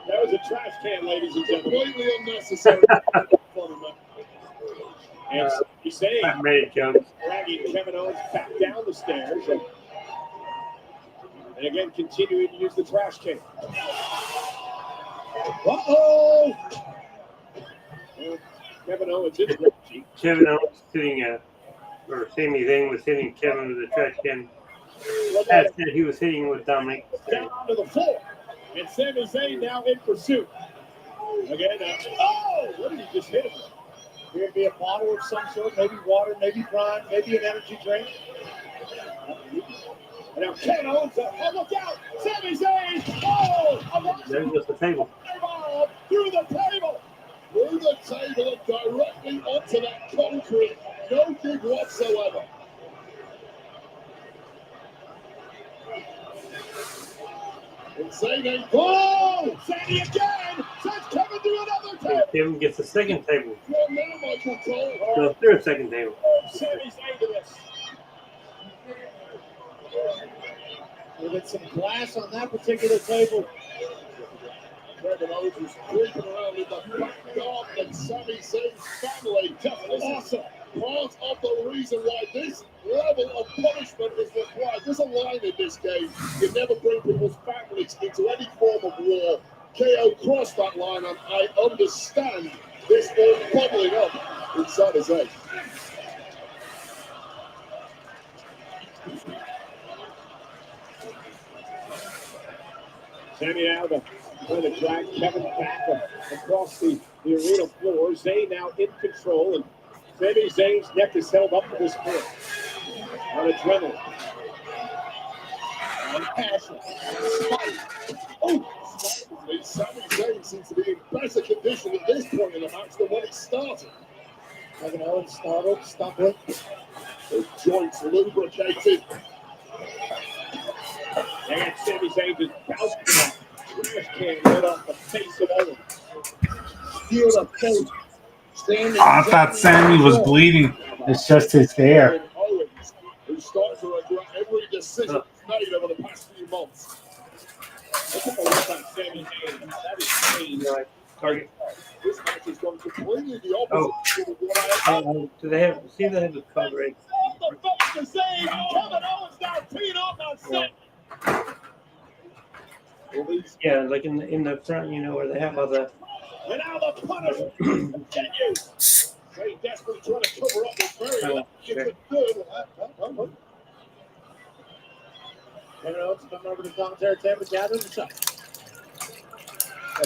That was a trash can, ladies and gentlemen. Completely unnecessary. And Sami Zayn dragging Kevin Owens back down the stairs. And again, continuing to use the trash can. Uh-oh! Kevin Owens in the Kevin Owens sitting or Sami Zayn was hitting Kevin with a trash can. As he was hitting with Dominic. Down onto the floor. And Sami Zayn now in pursuit. Again, oh! What did he just hit him with? Here would be a bottle of some sort, maybe water, maybe prime, maybe an energy drink. And now Kevin Owens, oh, look out! Sami Zayn! Oh! There's just the table. Through the table! Through the table and directly onto that concrete. No dig whatsoever. And Zayn, oh! Zayn again! Sends Kevin to another table! Kevin gets the second table. Well, now Michael Cole. No, third second table. Sami Zayn to this. We'll get some glass on that particular table. Kevin Owens is creeping around in the back garden and Sami Zayn's family. Awesome. Part of the reason why this level of punishment is required. There's a line in this game. You never bring people's families into any form of war. KO crossed that line, and I understand this all bubbling up inside his head. Sami now trying to drag Kevin back across the arena floor. Zayn now in control, and Sami Zayn's neck is held up to this point. On adrenaline. On passion. Oh! Sami Zayn seems to be in better condition at this point in the match than when it started. Kevin Owens startled, stumbling. His joints lubricated. And Sami Zayn just bounced that trash can right off the face of Owens. Steal the face. I thought Sammy was bleeding. It's just his hair. Owens, who's starting to regret every decision made over the past few months. Look at the look on Sami Zayn. That is pain. Target. This match has gone completely the opposite of what I Do they have? See, they have the cover right. Off the face to Zayn. Kevin Owens now teed up on set. Yeah, like in the front, you know, where they have all the. And now the punishment continues. Zayn desperately trying to cover up with very good. Kevin Owens coming over to the commentary table, gathering the shot.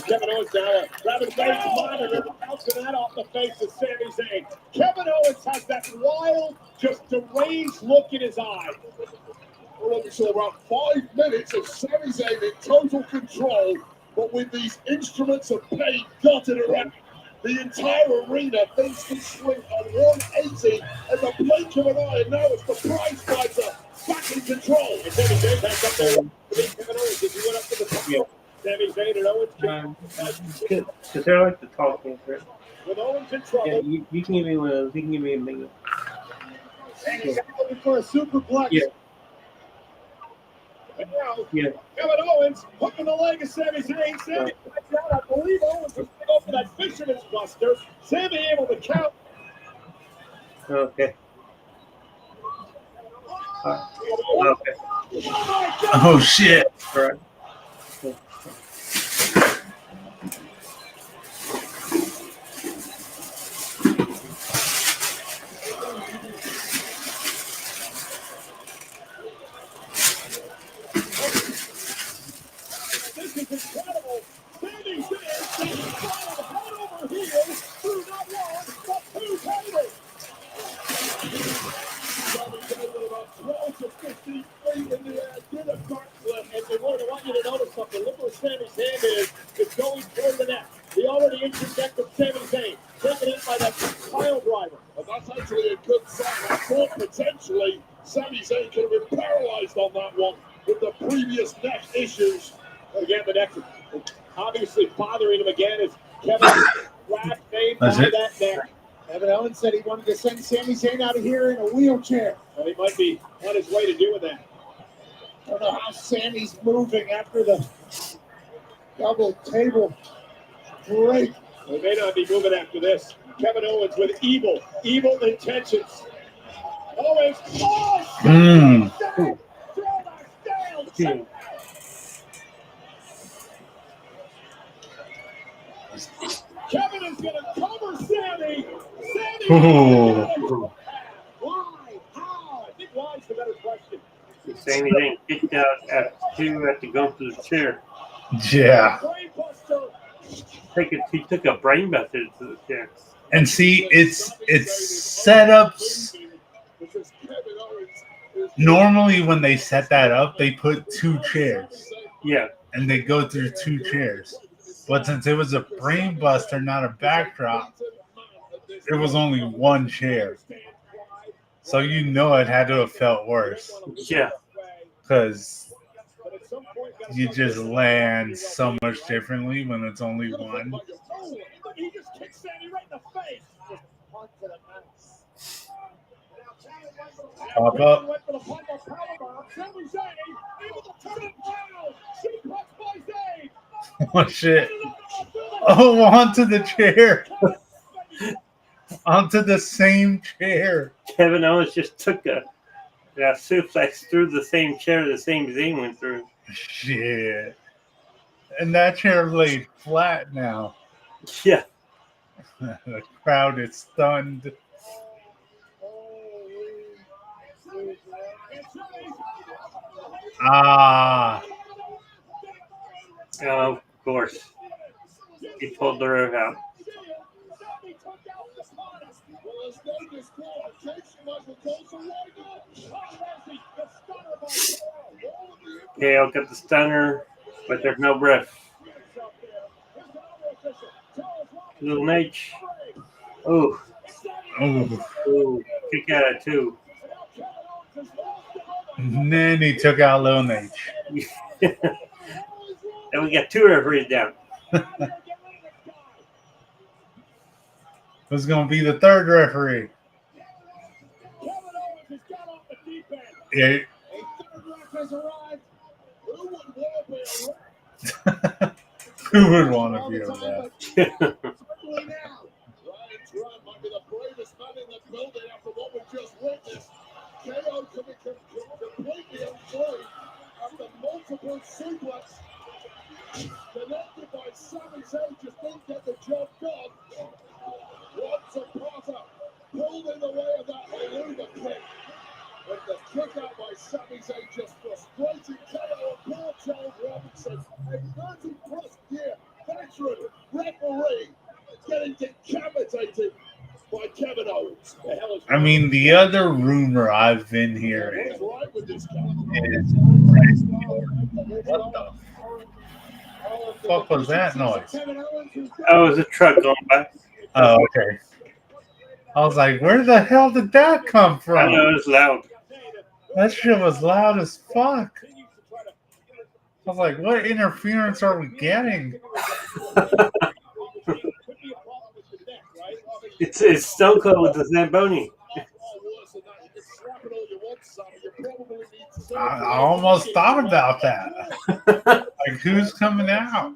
Kevin Owens now grabbing Zayn's monitor, bouncing that off the face of Sami Zayn. Kevin Owens has that wild, just deranged look in his eye. Well, we saw about 5 minutes of Sami Zayn in total control, but with these instruments of pain dotted around, the entire arena thinks to swing on 180 at the blink of an eye, and now it's the prize fighter back in control. And Sami Zayn back up there. Kevin Owens, if he went up to the top. Sami Zayn and Owens. Because they're like the tall kids, right? With Owens in trouble. Yeah, you can give me one of those. You can give me a big one. He's looking for a superplex. Yeah. And now, Yeah. Kevin Owens hooking the leg of Sami Zayn. Sami fights out. I believe Owens was going to go for that fisherman's buster. Sami able to count. Okay. Okay. Oh shit! All right. This is incredible. Sami Zayn falling head over heels through not one, but two tables. Sami Zayn with about 12 to 15 feet in the air, did a cartwheel. And they want you to notice something. Look where Sami's hand is. It's going toward the net. The already injured neck of Sami Zayn. Taken in by that pile driver. And that's actually a good sign. I thought potentially Sami Zayn could have been paralyzed on that one with the previous neck issues. Again, the neck obviously bothering him again is Kevin last made by That's it. that neck. Kevin Owens said he wanted to send Sami Zayn out of here in a wheelchair. Well, he might be on his way to doing that. I don't know how Sami's moving after the double table break. He may not be moving after this. Kevin Owens with evil intentions. Owens, Mm. Kevin is going to cover Sami. Ooh. Why? How? I think why's the better question. Sami Zayn kicked out at 2 after going through the chair. Yeah. Brainbuster. He took a brain buster to the chair. And see, it's setups. Normally, when they set that up, they put 2 chairs. Yeah. And they go through 2 chairs. But since it was a brain buster, not a backdrop, it was only 1 chair. So you know it had to have felt worse. Yeah. Because you just land so much differently when it's only 1. He just kicked Sami right in the face. Pop up. Went for the powerbomb. Sami Zayn able to turn it around. Suplex by Zayn. Oh, shit. Oh, onto the chair. Onto the same chair. Kevin Owens just took a suplex through the same chair the same Zayn went through. Shit. And that chair laid flat now. Yeah. The crowd is stunned. Ah. Of course. He pulled the roof out. KO got the stunner, but there's no breath. Little H. Oh. Oh. Kick out at 2. And then he took out Lil Nate. And we got 2 referees down. Who's going to be the 3rd referee? Yeah. Who would want to be over that? Might be the bravest man in the building after what we just witnessed. KO coming completely unfree after multiple suplex. Connected by Sami Zayn, just didn't get the job done. Once Potter pulled in the way of that Helluva kick. And the kick out by Sami Zayn just frustrated KO and poor Charles Robinson, a 30-plus year veteran referee, getting decapitated by Kevin Owens. I mean, the other rumor I've been hearing is what the fuck was that noise? Oh, it was a truck going by. Oh, okay. I was like, where the hell did that come from? I know, it was loud. That shit was loud as fuck. I was like, what interference are we getting? It's Stone Cold with the Zamboni. I almost thought about that. Like, who's coming out?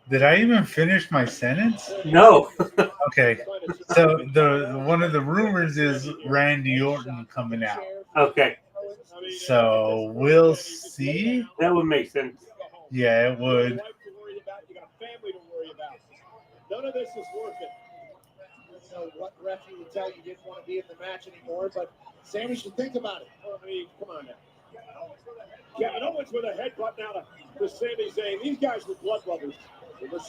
Did I even finish my sentence? No. Okay. So the one of the rumors is Randy Orton coming out. Okay. So we'll see. That would make sense. Yeah, it would. You got family to worry about. None of this is worth it. I don't know what referee would tell you didn't want to be in the match anymore, but Sammy should think about it. I mean, come on now. Kevin Owens with a headbutt now to Sami Zayn. These guys were blood brothers.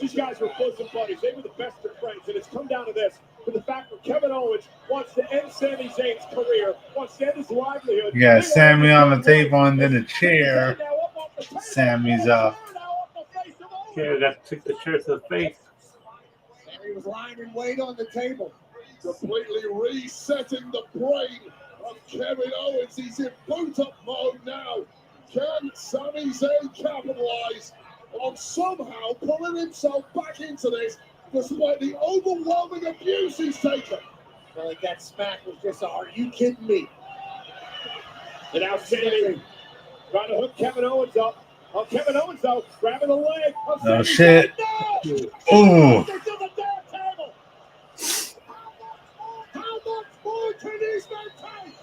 These guys were bosom buddies. They were the best of friends, and it's come down to this. To the fact that Kevin Owens wants to end Sami Zayn's career, wants to end his livelihood. You got Sammy on the table and then a chair. Sammy's up. Yeah, that took the chair to the face. Sammy was lying in wait on the table. Completely resetting the brain of Kevin Owens. He's in boot-up mode now. Can Sami Zayn capitalize on somehow pulling himself back into this despite the overwhelming abuse he's taken? I feel like that smack was just a, are you kidding me? And now Sammy trying to hook Kevin Owens up. Oh, Kevin Owens, though, grabbing the leg. Oh, shit. Ooh. How much more can these men take?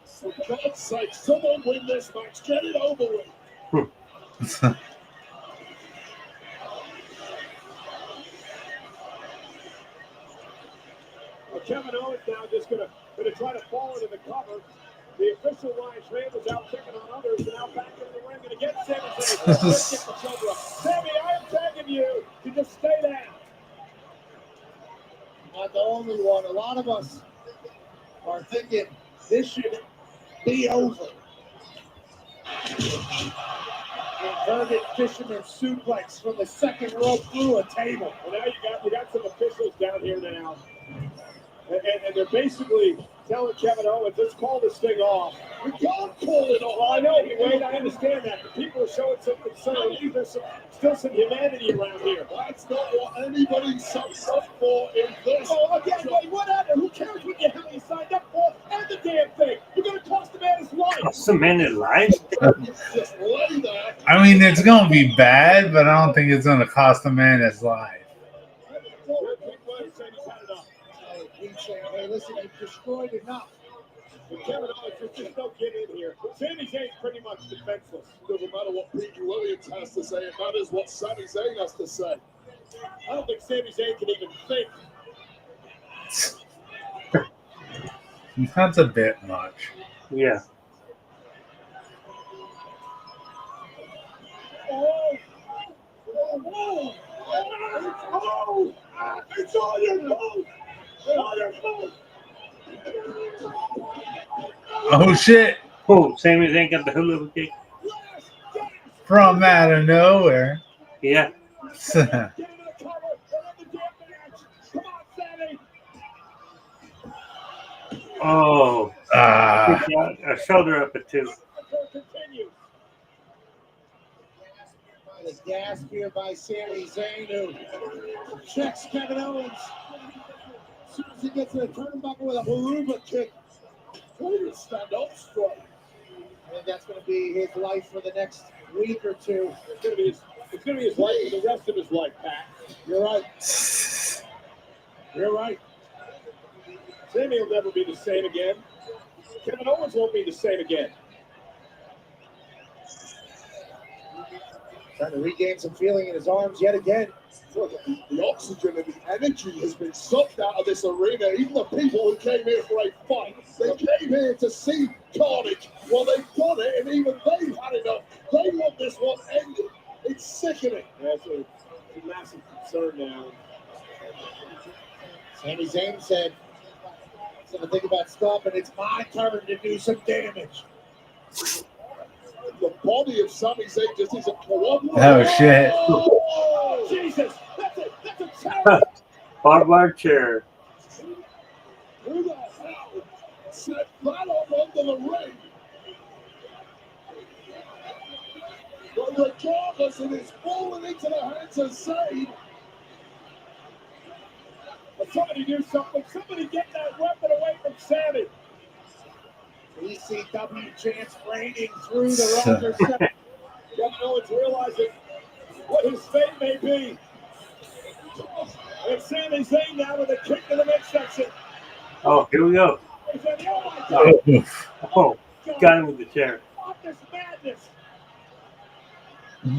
For God's sake, someone win this match. Get it over with. Well, Kevin Owens now just gonna try to fall into the cover. The official line Rand was out checking on others, and now back into the ring and again Sami Zayn. Sammy, I am begging you to just stay down. Not the only one. A lot of us are thinking this should be over. Inverted fisherman suplex from the second rope through a table. Well, now you got some officials down here now. And they're basically telling Kevin Owens, let's call this thing off. We can't call it off. Well, I know, Wade, I understand that. But people are showing some concern. There's still some humanity around here. That's not what anybody signed up for in this. Oh, again, Wade, whatever. Who cares what the hell you signed up for? End the damn thing. You're going to cost the man his life. Cost the man his life? Just lay there. I mean, it's going to be bad, but I don't think it's going to cost a man his life. Hey, listen, you've destroyed enough. Kevin Owens, there's just no get in here. Sami Zayn's pretty much defenseless. Doesn't matter what Pete Williams has to say. It matters what Sami Zayn has to say. I don't think Sami Zayn can even think. That's a bit much. Yeah. It's all your fault. Oh, shit. Oh, Sami Zayn got the hula hoop kick. From out of nowhere. Yeah. Oh. A shoulder up at 2. The gas here by Sami Zayn, who checks Kevin Owens. As soon as he gets to the turnbuckle with a Haruba kick. Stand up strong. I think that's going to be his life for the next week or two. It's going to be his life for the rest of his life, Pat. You're right. You're right. Sammy will never be the same again. Kevin Owens won't be the same again. Trying to regain some feeling in his arms yet again. The oxygen and the energy has been sucked out of this arena. Even the people who came here for a fight, they came here to see carnage. Well, they've got it, and even they've had enough. They want this one ended. It's sickening. Yeah, it's a massive concern now. Sami Zayn said, "So think about stopping. It's my turn to do some damage." The body of Sami Zayn just isn't cooperating. Oh, shit. Oh, Jesus. That's a terrible. Barbed wire chair. Who the hell set that up under the ring? Well, regardless, it is falling into the hands of Zayn. But somebody do something. Somebody get that weapon away from Sammy. ECW chants raining through the Rogers Center. Kevin Owens realizing what his fate may be. And Sami Zayn now with a kick to the midsection. Oh, here we go. He said, "Oh my God." Oh, got him with the chair. Stop this madness.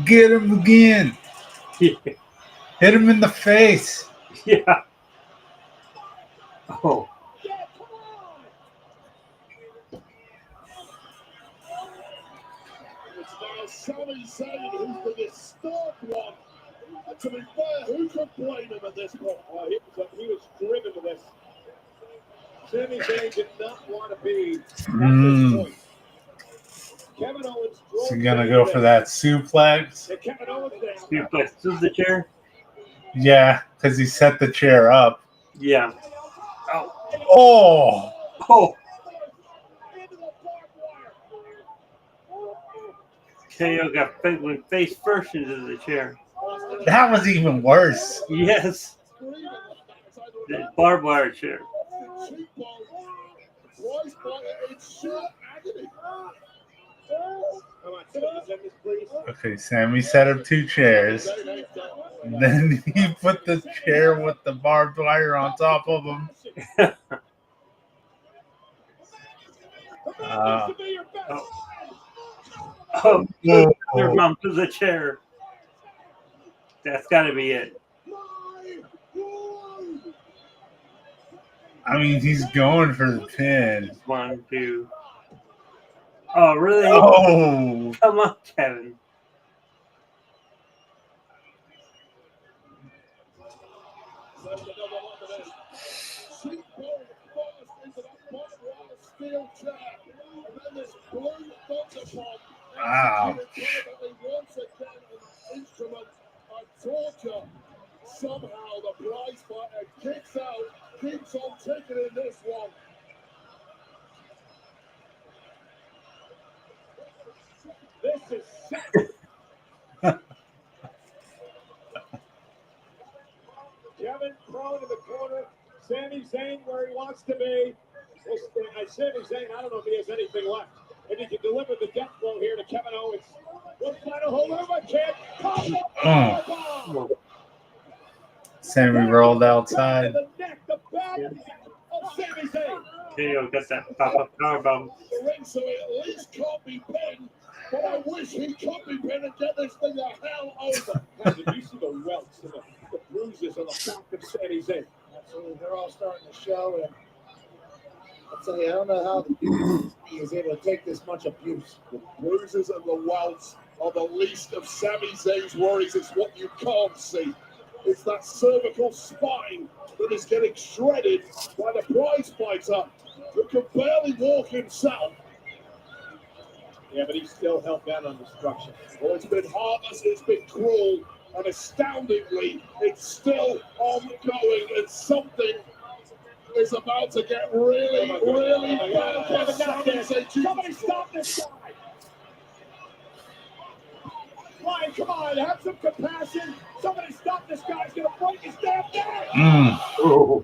Get him again. Yeah. Hit him in the face. Yeah. Oh. Yeah, come on. It's now Sami Zayn who's the disturbed one. And to be fair, who could blame him at this point? He was driven to this. Sami Zayn did not want to be at this point. Kevin Owens Is he gonna go for that suplex? And Kevin Owens down. Suplex to the chair? Yeah, because he set the chair up. Yeah. Oh! Oh. Into the barbed wire. KO went face first into the chair. That was even worse. Yes. The barbed wire chair. It's sheer agony. Come on, Sami, this, please. Okay, Sammy set up 2 chairs. Then he put the chair with the barbed wire on top of him. Oh, their mom to the chair. That's got to be it. I mean, he's going for the pin. 1, 2. Oh, really? Oh! Come on, Kevin. Wow. Once again, an instrument of torture. Somehow the prize fighter kicks out, keeps on ticking in this one. This is sick. Kevin prone in the corner. Sami Zayn where he wants to be. Sami Zayn, I don't know if he has anything left. If he can deliver the death blow here to Kevin Owens. One final hold over, kid. Sammy rolled outside. The neck, the back of Sami Zayn. KO got that pop-up powerbomb. The ring, so he at least can't be pinned. But I wish he could be pinned and get this thing the hell over. Did you see the welts and the bruises on the back of Sami Zayn? Absolutely, they're all starting to show. And I'll tell you, I don't know how he was able to take this much abuse. The bruises and the welts are the least of Sami Zayn's worries. It's what you can't see. It's that cervical spine that is getting shredded by the prize fighter who can barely walk himself. Yeah, but he's still held down on destruction. Well, it's been heartless, it's been cruel, and astoundingly, it's still ongoing, and something is about to get really bad. Kevin, not this. Somebody stop this guy. Ryan, come on, have some compassion. Somebody stop this guy. He's going to break his damn neck. Oh.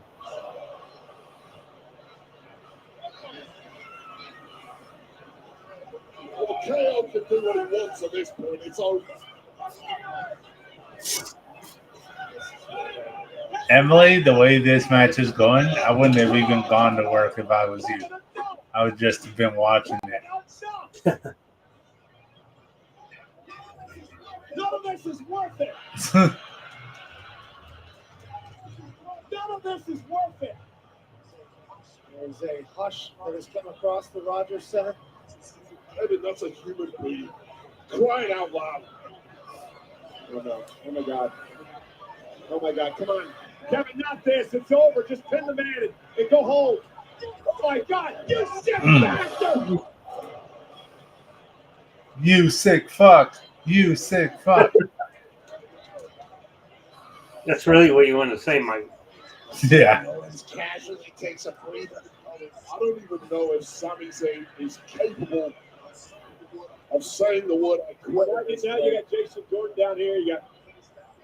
Well, KO can do what he wants at this point. It's over. Emily, the way this match is going, I wouldn't have even gone to work if I was you. I would just have been watching it. None of this is worth it. None of this is worth it. There's a hush that has come across the Rogers Center. Maybe that's a human being crying out loud. Oh no! Oh my God! Oh my God! Come on, Kevin! Not this. It's over. Just pin the man and go home. Oh my God! You sick bastard! You sick fuck! You sick fuck! That's really what you want to say, Mike. Yeah. Owens casually takes a breather. I don't even know if Sami Zayn is capable of saying the word I quit. Now you got Jason Jordan down here. You got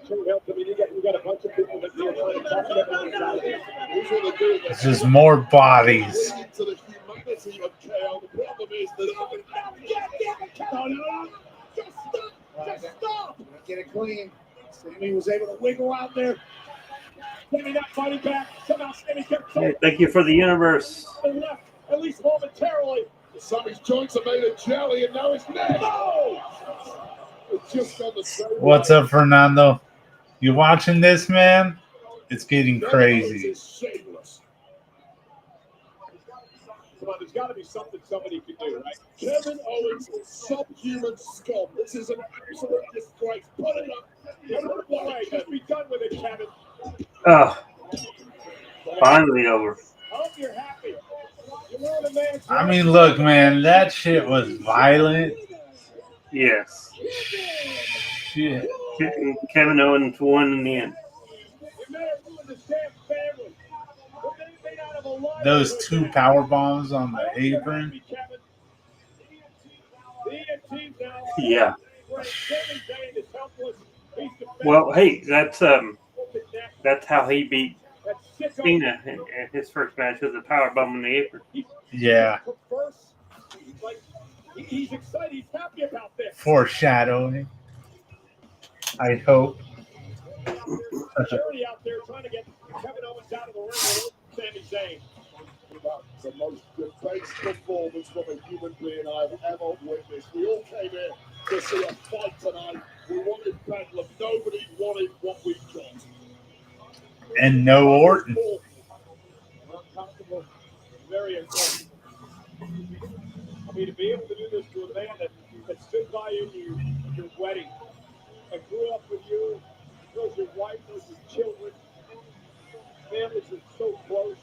True Help. I mean, you got a bunch of people that are trying to talk about it. It's just more bodies. To the humanity of KO. The problem is that Just stop! Get it clean. Sammy was able to wiggle out there. Sammy not fighting back. Somehow Sammy kept Hey, thank you for the universe. left, at least momentarily. Sammy's joints are made of jelly, and now it's neck. No! It's just on the same What's up, Fernando? You watching this, man? It's getting crazy. Shameless. Come on, there's got to be something somebody can do, right? Kevin Owens is subhuman scum. This is an absolute disgrace. Put it up. Put it away. Just be done with it, Kevin. Finally over. I hope you're happy. You ruined a man's I mean, look, man, that shit was violent. Yes. Shit. Kevin Owens won in the end. Those 2 power bombs on the apron. Yeah. Well, hey, that's how he beat Cena in his first match with a power bomb on the apron. Yeah. He's excited. He's happy about this. Foreshadowing. I hope. Charity out there trying to get Kevin Owens out of the ring with Sami Zayn. The most debased performance from a human being I've ever witnessed. We all came here to see a fight tonight. We wanted bedlam. Nobody wanted what we got. And no Orton. Uncomfortable, very uncomfortable. I mean, to be able to do this to a man that stood by you in your wedding and grew up with you, knows your wife, knows your children, families are so close,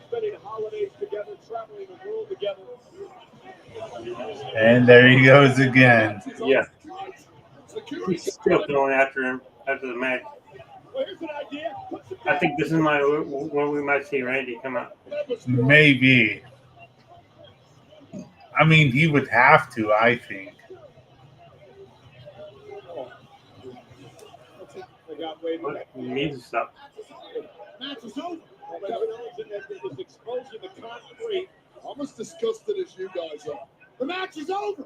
spending holidays together, traveling the world together. And there he goes again. Yeah. He's still going after him after the match. Well, here's an idea. I think this is where we might see Randy come out. Maybe. I mean, he would have to, I think. He needs to stop. Match is over. Kevin Owens is exposing the concrete. I'm as disgusted as you guys are. The match is over.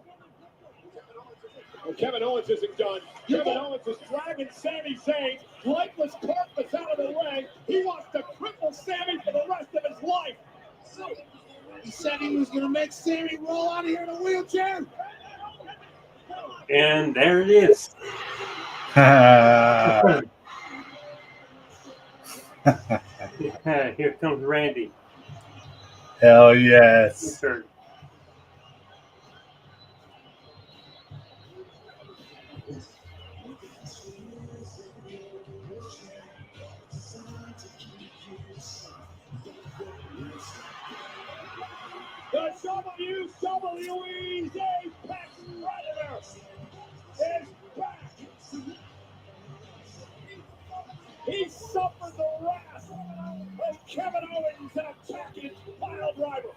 Well, Kevin Owens isn't done. Kevin Owens is dragging Sami Zayn, lifeless carcass out of the way. He wants to cripple Sami for the rest of his life. He said he was going to make Sami roll out of here in a wheelchair. And there it is. Here comes Randy. Hell yes. The WWE's Apex Predator is back. He suffered the wrath of Kevin Owens attacking his wild rival.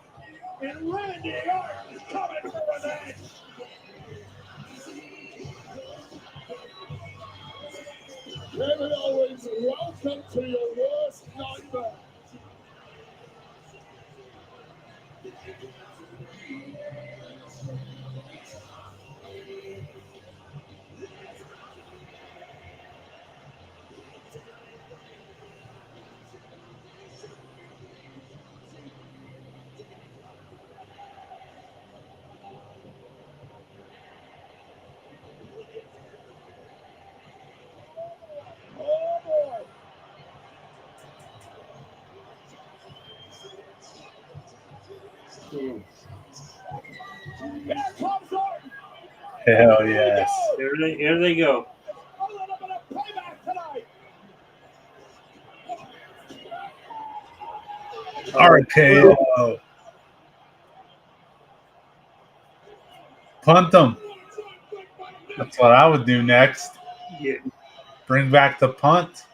And Randy Orton is coming for revenge. Kevin Owens, welcome to your worst nightmare. Hell yes. Here they go. RKO. Punt them. That's what I would do next. Yeah. Bring back the punt.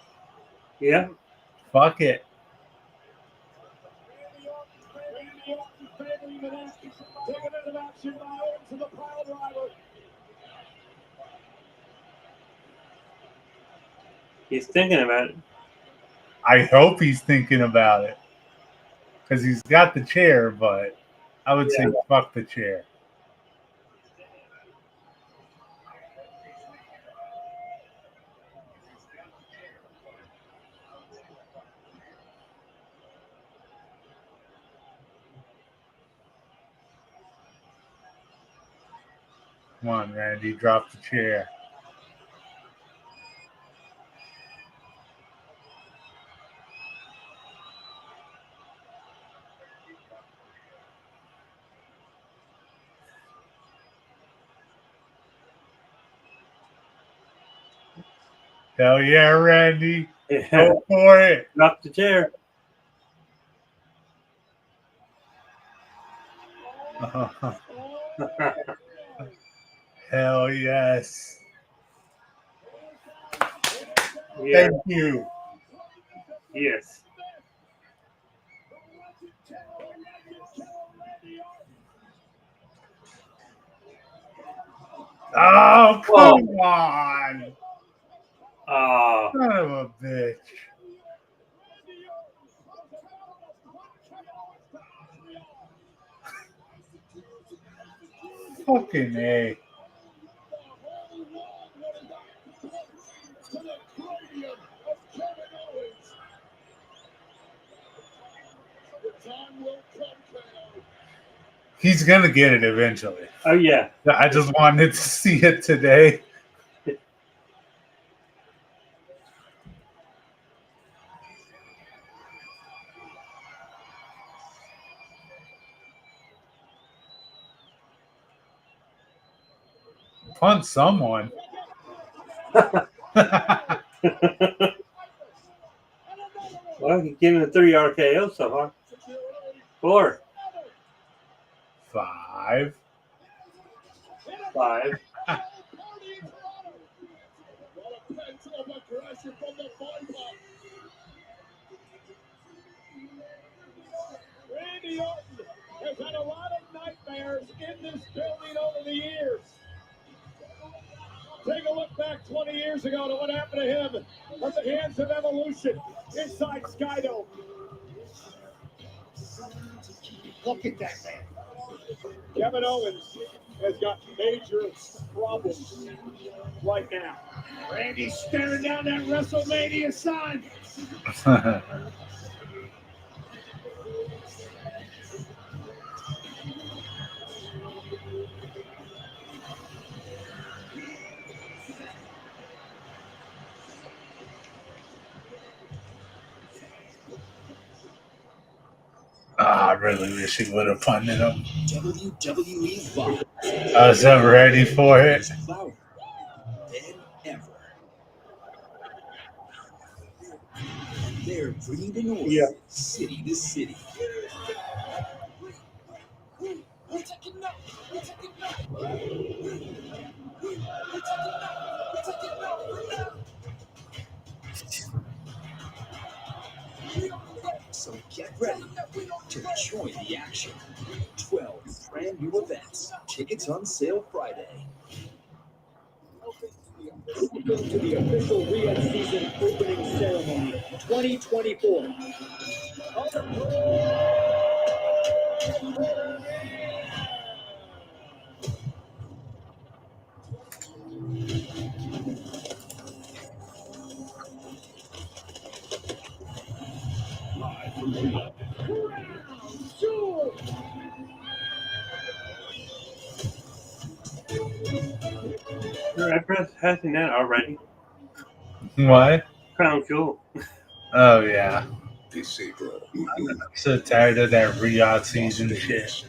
Yeah. Fuck it. Taking it out of action by Owens to the pile driver. He's thinking about it. I hope he's thinking about it. Because he's got the chair, but I would say fuck the chair. Come on, Randy, drop the chair. Hell yeah, Randy. Yeah. Go for it. Drop the chair. Hell yes. Yeah. Thank you. Yes. Oh, come on. Oh. Son of a bitch. Fucking A. He's gonna get it eventually. Oh yeah. I just wanted to see it today. Punt someone. Well, he's giving a 3 RKO so far. 4. 5. 5. Randy Orton has had a lot of nightmares in this building over the years. Take a look back 20 years ago to what happened to him at the hands of Evolution inside Skydome. Look at that man. Kevin Owens has got major problems right now. Randy's staring down that WrestleMania sign. I really wish he would have punted him. WWE Live. I was so ready for it. Louder than ever. They're bringing the noise city to city. So get ready to join the action. 12 brand new events. Tickets on sale Friday. Welcome to the official Riyadh season opening ceremony 2024. Live from Riyadh. Empress hasn't that already. What? Crown Jewel. Oh, yeah. They say, bro. I'm so tired of that Riyadh season shit.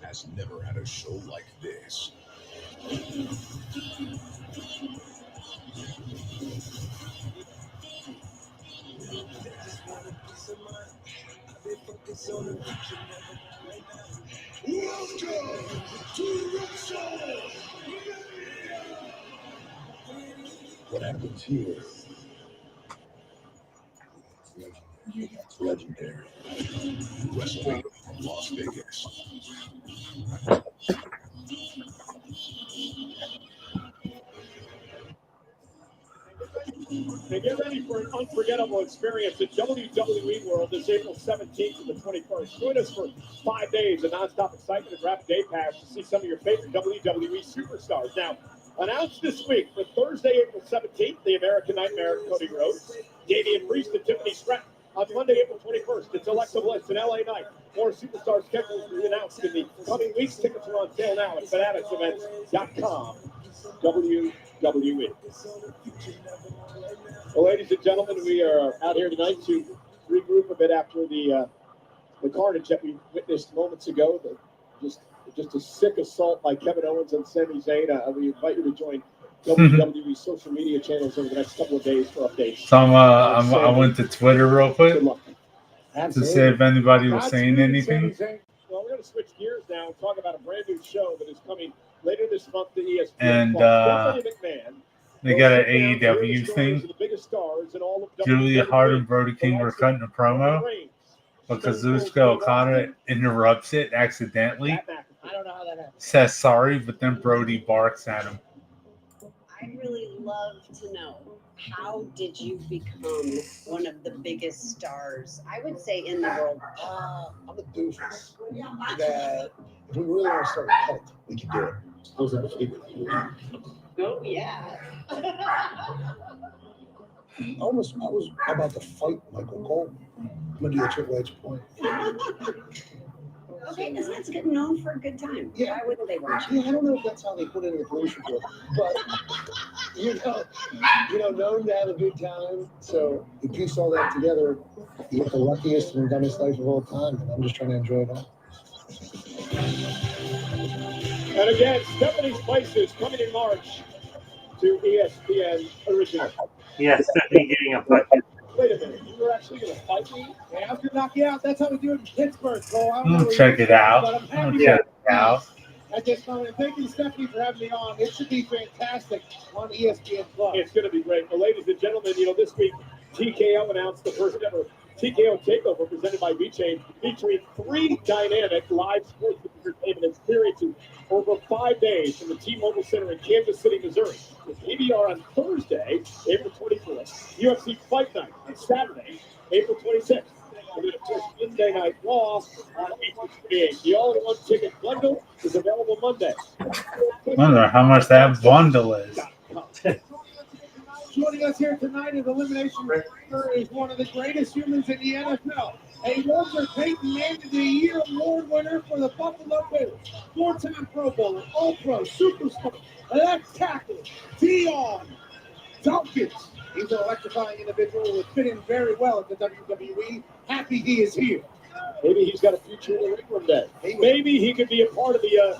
Has never had a show like this. Welcome to Wrestle. What happens here? It's legendary. WrestleMania, Las Vegas. And get ready for an unforgettable experience at WWE World this April 17th to the 21st. Join us for 5 days of nonstop excitement and rapid day pass to see some of your favorite WWE superstars. Now, announced this week for Thursday, April 17th, the American Nightmare, Cody Rhodes, Damian Priest, and Tiffany Stratton. On Monday, April 21st, it's Alexa Bliss and LA Knight. More superstar schedules will be announced in the coming weeks. Tickets are on sale now at fanaticsevents.com. WWE. Well, ladies and gentlemen, we are out here tonight to regroup a bit after the carnage that we witnessed moments ago. Just a sick assault by Kevin Owens and Sami Zayn. We invite you to join WWE social media channels over the next couple of days for updates. So I went to Twitter real quick Good luck. to see if anybody was saying anything. Well, we're going to switch gears now and talk about a brand new show that is coming later this month to ESPN. And they got an AEW thing. Julia Hart and Brody King were cutting a promo, but Kazuchika Okada interrupts it accidentally. I don't know how that happened. Says sorry, but then Brody barks at him. I'd really love to know, how did you become one of the biggest stars, I would say, in the world? I'm a doofus. That if we really want to start a cult, we can do it. I was Oh, yeah. I was about to fight Michael Cole. I'm gonna do a Triple H point. Okay, this man's getting known for a good time. Yeah. Why wouldn't they want you? Yeah, I don't know if that's how they put it in the police report, but known to have a good time. So you piece all that together, you get the luckiest and dumbest life of all time, and I'm just trying to enjoy it all. And again, Stephanie's Places coming in March to ESPN original. Yeah, Stephanie getting a fight. Wait a minute, you were actually going to fight me? Yeah, I was gonna knock you out. That's how we do it in Pittsburgh, Cole. I don't know I'll where check you're it out. from, but I'm I'll happy check it out. at this moment. Thank you, Stephanie, for having me on. It should be fantastic on ESPN Plus. It's going to be great. Well, ladies and gentlemen, this week TKO announced the first ever TKO takeover presented by V-Chain, featuring 3 dynamic live sports entertainment experiences over 5 days from the T-Mobile Center in Kansas City, Missouri. With PBR on Thursday, April 24th, UFC Fight Night on Saturday, April 26th. And then, of course, Monday Night Raw on April 28th. The all-in-one ticket bundle is available Monday. I wonder how much that bundle is. Joining us here tonight is Elimination Chamber is one of the greatest humans in the NFL. A Walter Payton Man of the Year award winner for the Buffalo Bills. 4-time Pro Bowler, All-Pro, Superstar, left tackle, Dion Dawkins. He's an electrifying individual who would fit in very well at the WWE. Happy he is here. Maybe he's got a future in the ring one day. Maybe he could be a part of the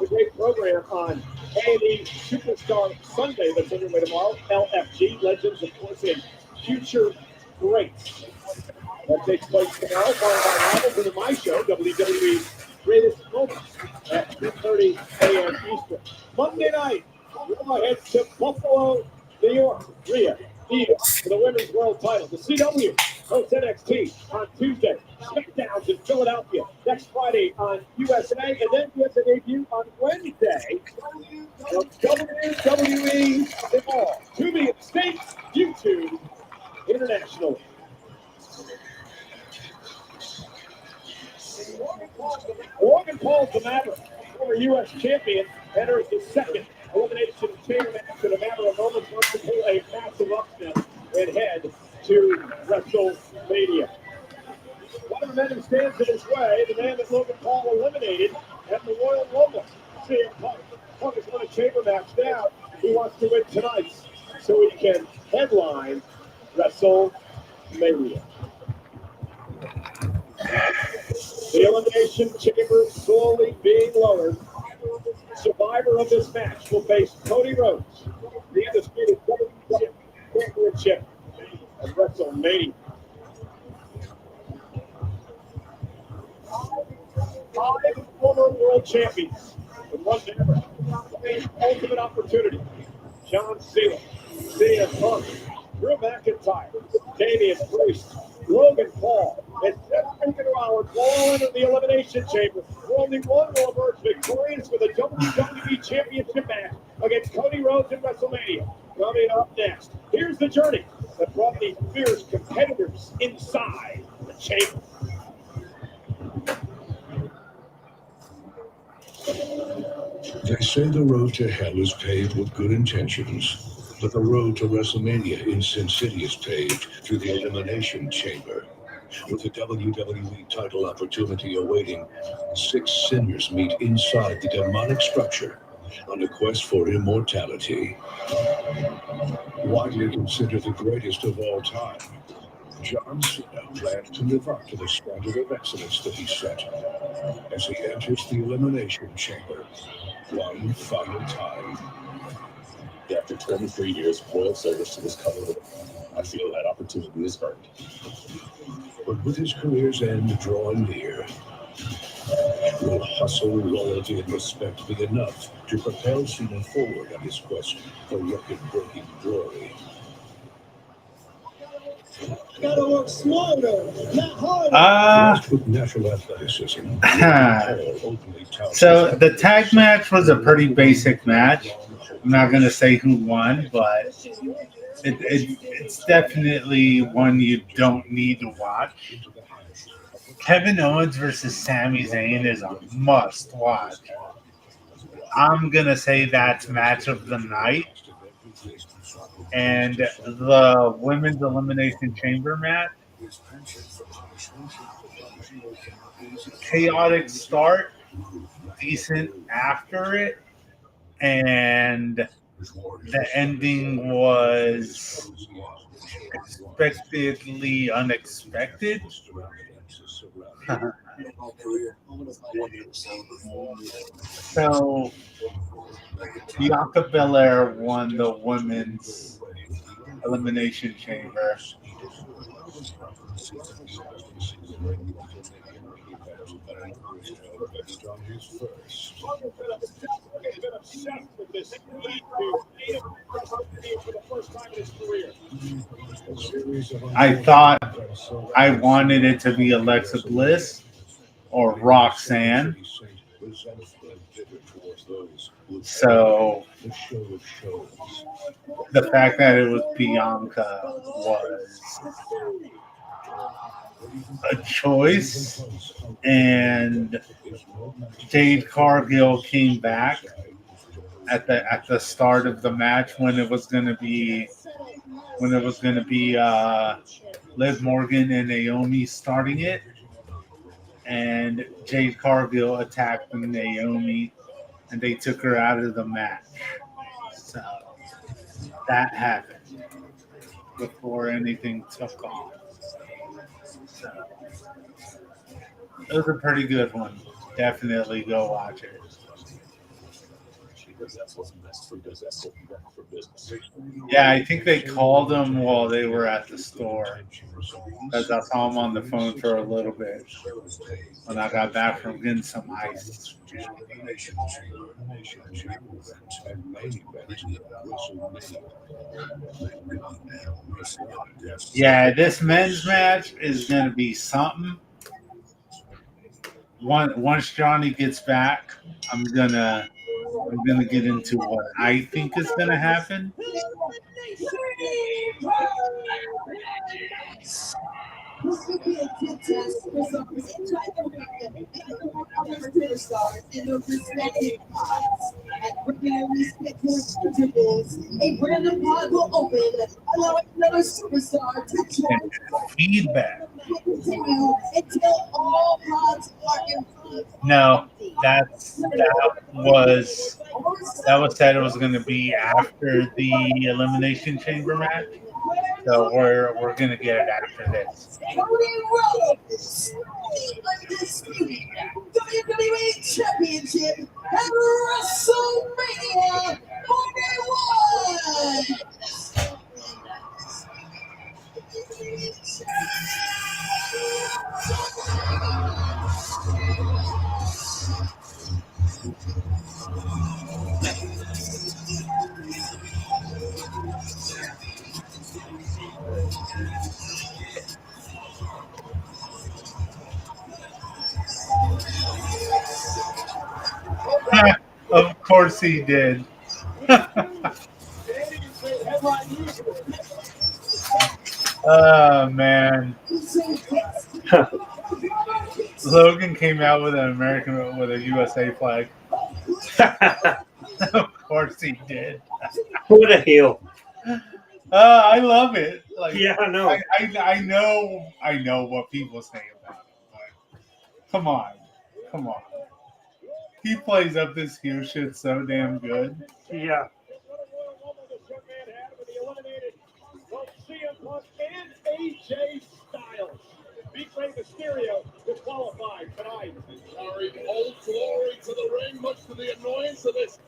great program on A&E Superstar Sunday that's underway tomorrow. LFG, Legends, of course, and Future Greats. That takes place tomorrow, followed by Rivals and my show, WWE Greatest Moments at 2:30 a.m. Eastern. Monday night, we'll head to Buffalo, New York. Rhea for the Women's World Title. The CW hosts NXT on Tuesday. SmackDown's in Philadelphia next Friday on USA, and then gets a debut on Wednesday of WWE Evolve. To be in States, YouTube International. Logan Paul's the Maverick, former U.S. champion, enters the second Elimination Chamber match in a matter of moments once to pull a massive upset and head to WrestleMania. One of the men who stands in his way, the man that Logan Paul eliminated at the Royal Rumble, CM Punk. Punk has won a chamber match now. He wants to win tonight so he can headline WrestleMania. The Elimination Chamber slowly being lowered. Survivor of this match will face Cody Rhodes, the undisputed WWE Championship at WrestleMania. 5 former world champions with one never. Ultimate opportunity. John Cena, CM Punk, Drew McIntyre, Damian Priest, Logan Paul and Seth Rollins will all enter the Elimination Chamber. Only one will emerge victorious for the WWE Championship match against Cody Rhodes in WrestleMania. Coming up next, here's the journey that brought these fierce competitors inside the chamber. They say the road to hell is paved with good intentions, but the road to WrestleMania in Sin City is paved through the Elimination Chamber. With the WWE title opportunity awaiting, 6 sinners meet inside the demonic structure on a quest for immortality. Widely considered the greatest of all time, John Cena plans to live up to the standard of excellence that he set as he enters the Elimination Chamber one final time. After 23 years of loyal service to this company, I feel that opportunity is earned. But with his career's end drawing near, will hustle, loyalty, and respect be enough to propel Cena forward on his quest for record-breaking glory? Gotta work smarter, not harder. Blessed with natural athleticism, So the tag match was a pretty basic match. I'm not going to say who won, but it's definitely one you don't need to watch. Kevin Owens versus Sami Zayn is a must watch. I'm going to say that's match of the night. And the women's elimination chamber match, chaotic start, decent after it, and the ending was expectedly unexpected. So Bianca Belair won the women's elimination chamber. I thought I wanted it to be Alexa Bliss or Roxanne. So the fact that it was Bianca was a choice, and Jade Cargill came back at the start of the match when it was going to be Liv Morgan and Naomi starting it, and Jade Cargill attacked Naomi, and they took her out of the match. So that happened before anything took off. So it was a pretty good one. Definitely go watch it. Because that's what's best for business. For business. Yeah, I think they called him while they were at the store, because I saw him on the phone for a little bit when I got back from getting some ice. Yeah, this men's match is going to be something. Once Johnny gets back, I'm gonna get into what I think is gonna happen. Feedback. No, that was said it was going to be after the Elimination Chamber match. So we're going to get it after this. WWE Championship at WrestleMania 41. Of course he did. Oh man. Logan came out with an American with a USA flag. Of course he did. What a heel. I love it. Like Yeah, I know. I know what people say about it, but come on. He plays up this huge shit so damn good. Yeah. AJ Styles. Beat Rey Mysterio to qualify tonight. Carried Old Glory to the ring, much to the annoyance of this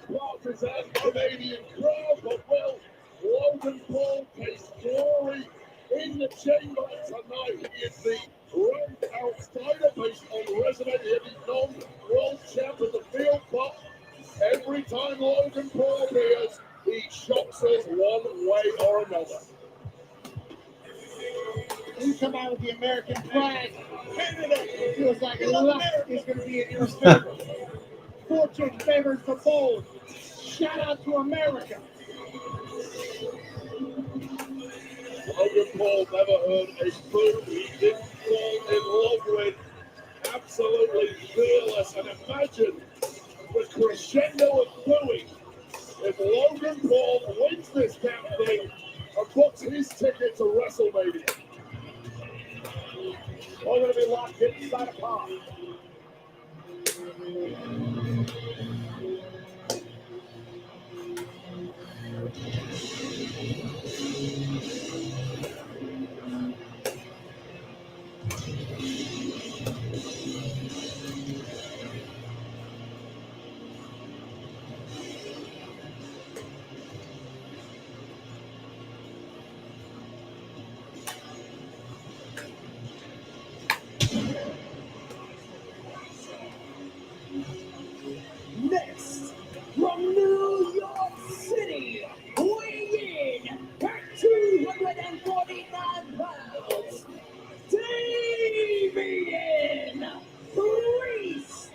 partisan Canadian crowd. But will Logan Paul taste glory in the chamber tonight? He is the ranked outsider based on resume. He is non-world champ of the field, but every time Logan Paul appears, he shocks us one way or another. You come out with the American flag. Canada, it feels like luck is going to be in your favor. Fortune favors the bold. Shout out to America. Logan Paul never heard a boo he didn't fall in love with. Absolutely fearless. And imagine the crescendo of booing if Logan Paul wins this damn thing and books his ticket to WrestleMania. All going to be locked inside a pod. Next, from New York City, weighing in at 249 pounds, Damian Priest.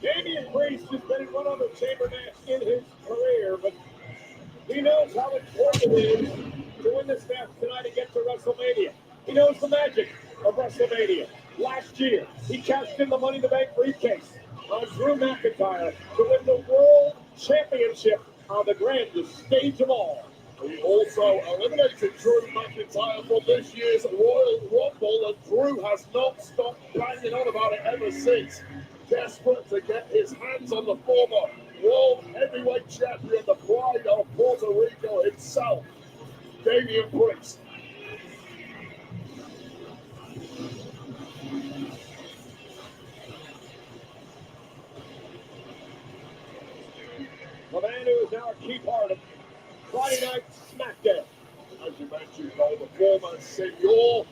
Damian Priest has been in one other chamber match in his career, but he knows how important it is to win this match tonight and get to WrestleMania. He knows the magic of WrestleMania. Last year, he cashed in the Money in the Bank briefcase on Drew McIntyre to win the World Championship on the grandest stage of all. He also eliminated Drew McIntyre from this year's Royal Rumble, and Drew has not stopped banging on about it ever since. Desperate to get his hands on the former World Heavyweight Champion, the pride of Puerto Rico himself, Damian Priest. The man who is now a key part of Friday Night SmackDown. As you mentioned, the former Senor,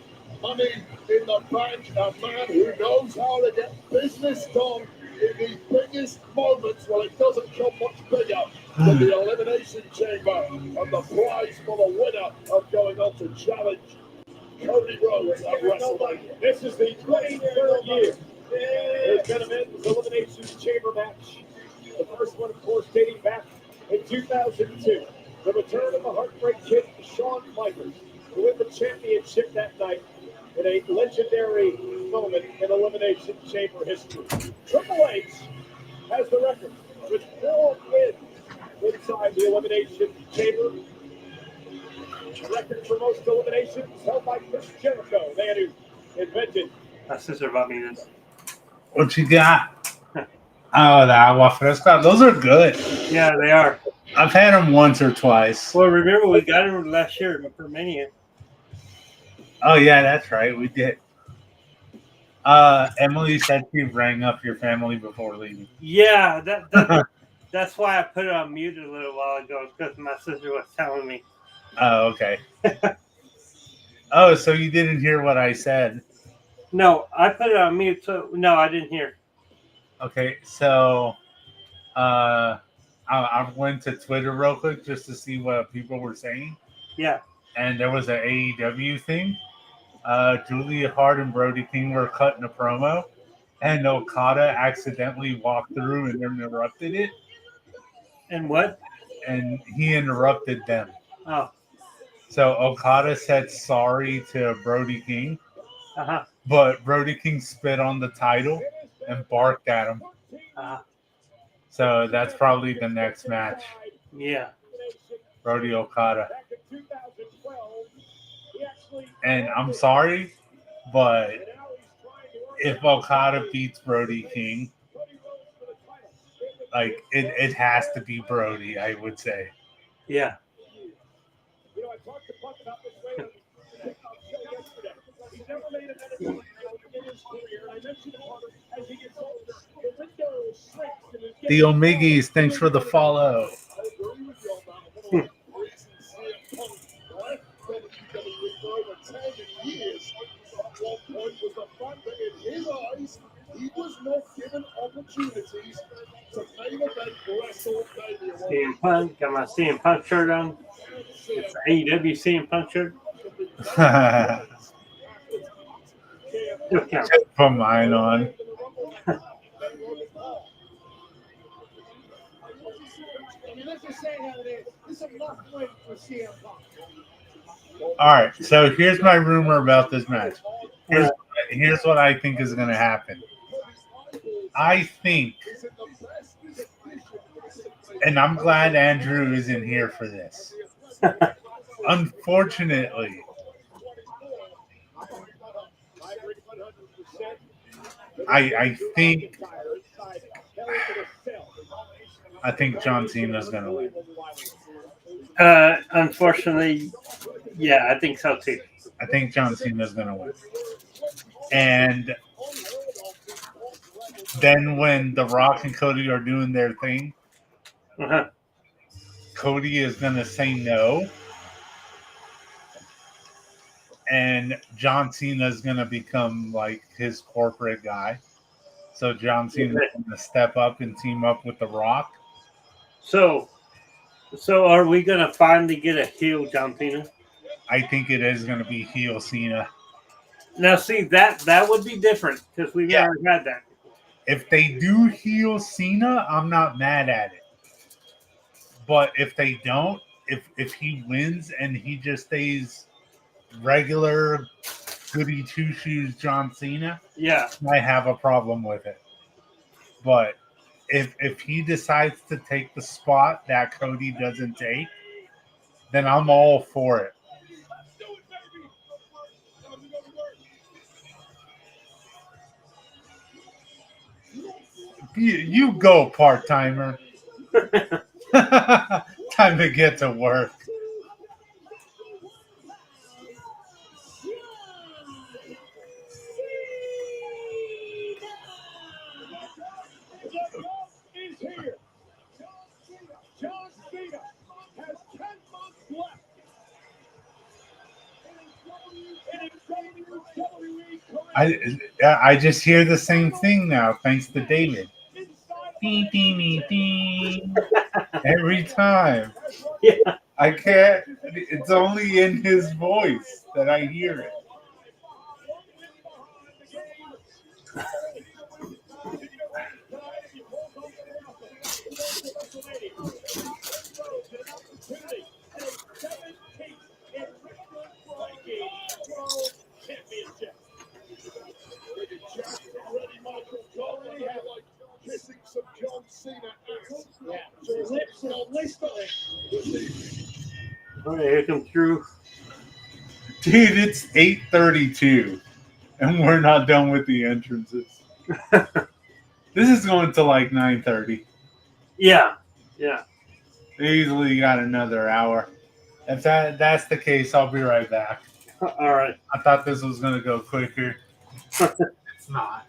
money in the bank, a man who knows how to get business done in the biggest moments. Well, it doesn't come much bigger than the Elimination Chamber and the prize for the winner of going on to challenge Cody Rhodes at WrestleMania. This is the 23rd year. There's been a men's Elimination Chamber match. The first one, of course, dating back in 2002. The return of the Heartbreak Kid, Shawn Michaels, to win the championship that night in a legendary moment in Elimination Chamber history. Triple H has the record with 4 wins inside the Elimination Chamber. The record for most eliminations held by Chris Jericho, the man who invented. My sister bought me this. What you got? Oh, the agua fresca. Those are good. Yeah, they are. I've had them once or twice. Well, remember we got them last year for Mania. Oh yeah, that's right. We did. Emily said she rang up your family before leaving. Yeah, that's why I put it on mute a little while ago, because my sister was telling me. Oh, okay. Oh, so you didn't hear what I said? No, I put it on mute, so no, I didn't hear. Okay, so I went to Twitter real quick just to see what people were saying. Yeah. And there was an AEW thing. Julia Hart and Brody King were cutting a promo. and Okada accidentally walked through and interrupted it, And what? and he interrupted them. Oh, So Okada said sorry to Brody King, uh-huh. but Brody King spit on the title and barked at him. Uh-huh. So that's probably the next match. Yeah. Brody Okada. And I'm sorry, but if Okada beats Brody King, like it has to be Brody, I would say. Yeah. You know, I talked to Buck about this way on the show yesterday. He never made an NFL title in his career, and I mentioned to Buck as he gets older, the window shrinks and his The Omigis, thanks for the follow. I agree with you on that. One of the reasons CM Punk left WWE for over 10 years at one point was the fact that in his eyes, he was not given opportunities to main event WrestleMania. CM Punk. Got my CM Punk shirt on. It's AEW CM Punk shirt. Put mine on. I mean, let's just say how it is. This is enough win for CM Punk. All right, so here's my rumor about this match. Here's what I think is going to happen. I think, and I'm glad Andrew isn't here for this. Unfortunately, I think John Cena's going to win. Unfortunately, yeah, I think so too. I think John Cena's going to win. And then when The Rock and Cody are doing their thing, Cody is going to say no. And John Cena is going to become like his corporate guy. So John Cena is going to step up and team up with The Rock. So are we going to finally get a heel John Cena? I think it is going to be heel Cena. Now, see, that would be different because we've never had that. If they do heel Cena, I'm not mad at it. But if they don't, if he wins and he just stays regular goody two shoes John Cena, yeah, I have a problem with it. But if he decides to take the spot that Cody doesn't take, then I'm all for it. You go, part-timer. Time to get to work. Is here. John Cena has 10 months left. I just hear the same thing now, thanks to David. Ding, ding, ding, ding. Every time. Yeah. I can't. It's only in his voice that I hear it. Kissing some John Cena ass. Yeah. So lips and lips. All right, here comes Drew. Dude, it's 8:32, and we're not done with the entrances. This is going to like 9:30. Yeah. They easily got another hour. If that's the case, I'll be right back. All right. I thought this was going to go quicker. It's not.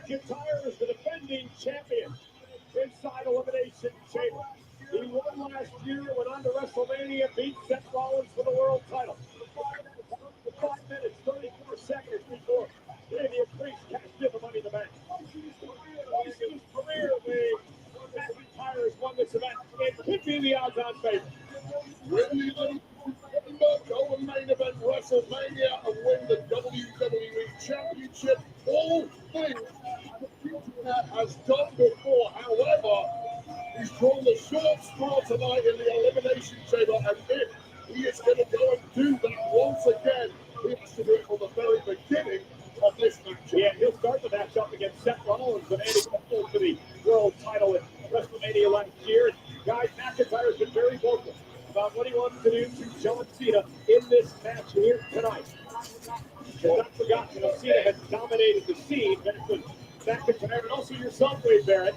McIntyre is the defending champion inside Elimination Chamber. He won last year, went on to WrestleMania, beat Seth Rollins for the world title. 5 minutes, 34 seconds before Damian Priest cashed in the Money in the Bank. Most of his career, McIntyre has won this event. It could be the odds-on favorite. Really, go and main event WrestleMania and win the WWE Championship. All things has done before. However, he's drawn the short straw tonight in the Elimination Chamber, and if he is going to go and do that once again, he has to do it from the very beginning of this match. Yeah, he'll start the match up against Seth Rollins, but Andy Cole for the world title at WrestleMania last year. Guys, McIntyre has been very vocal about what he wants to do to John Cena in this match here tonight. Has not forgotten that Cena has dominated the scene, but it was McIntyre and also yourself, Wade Barrett,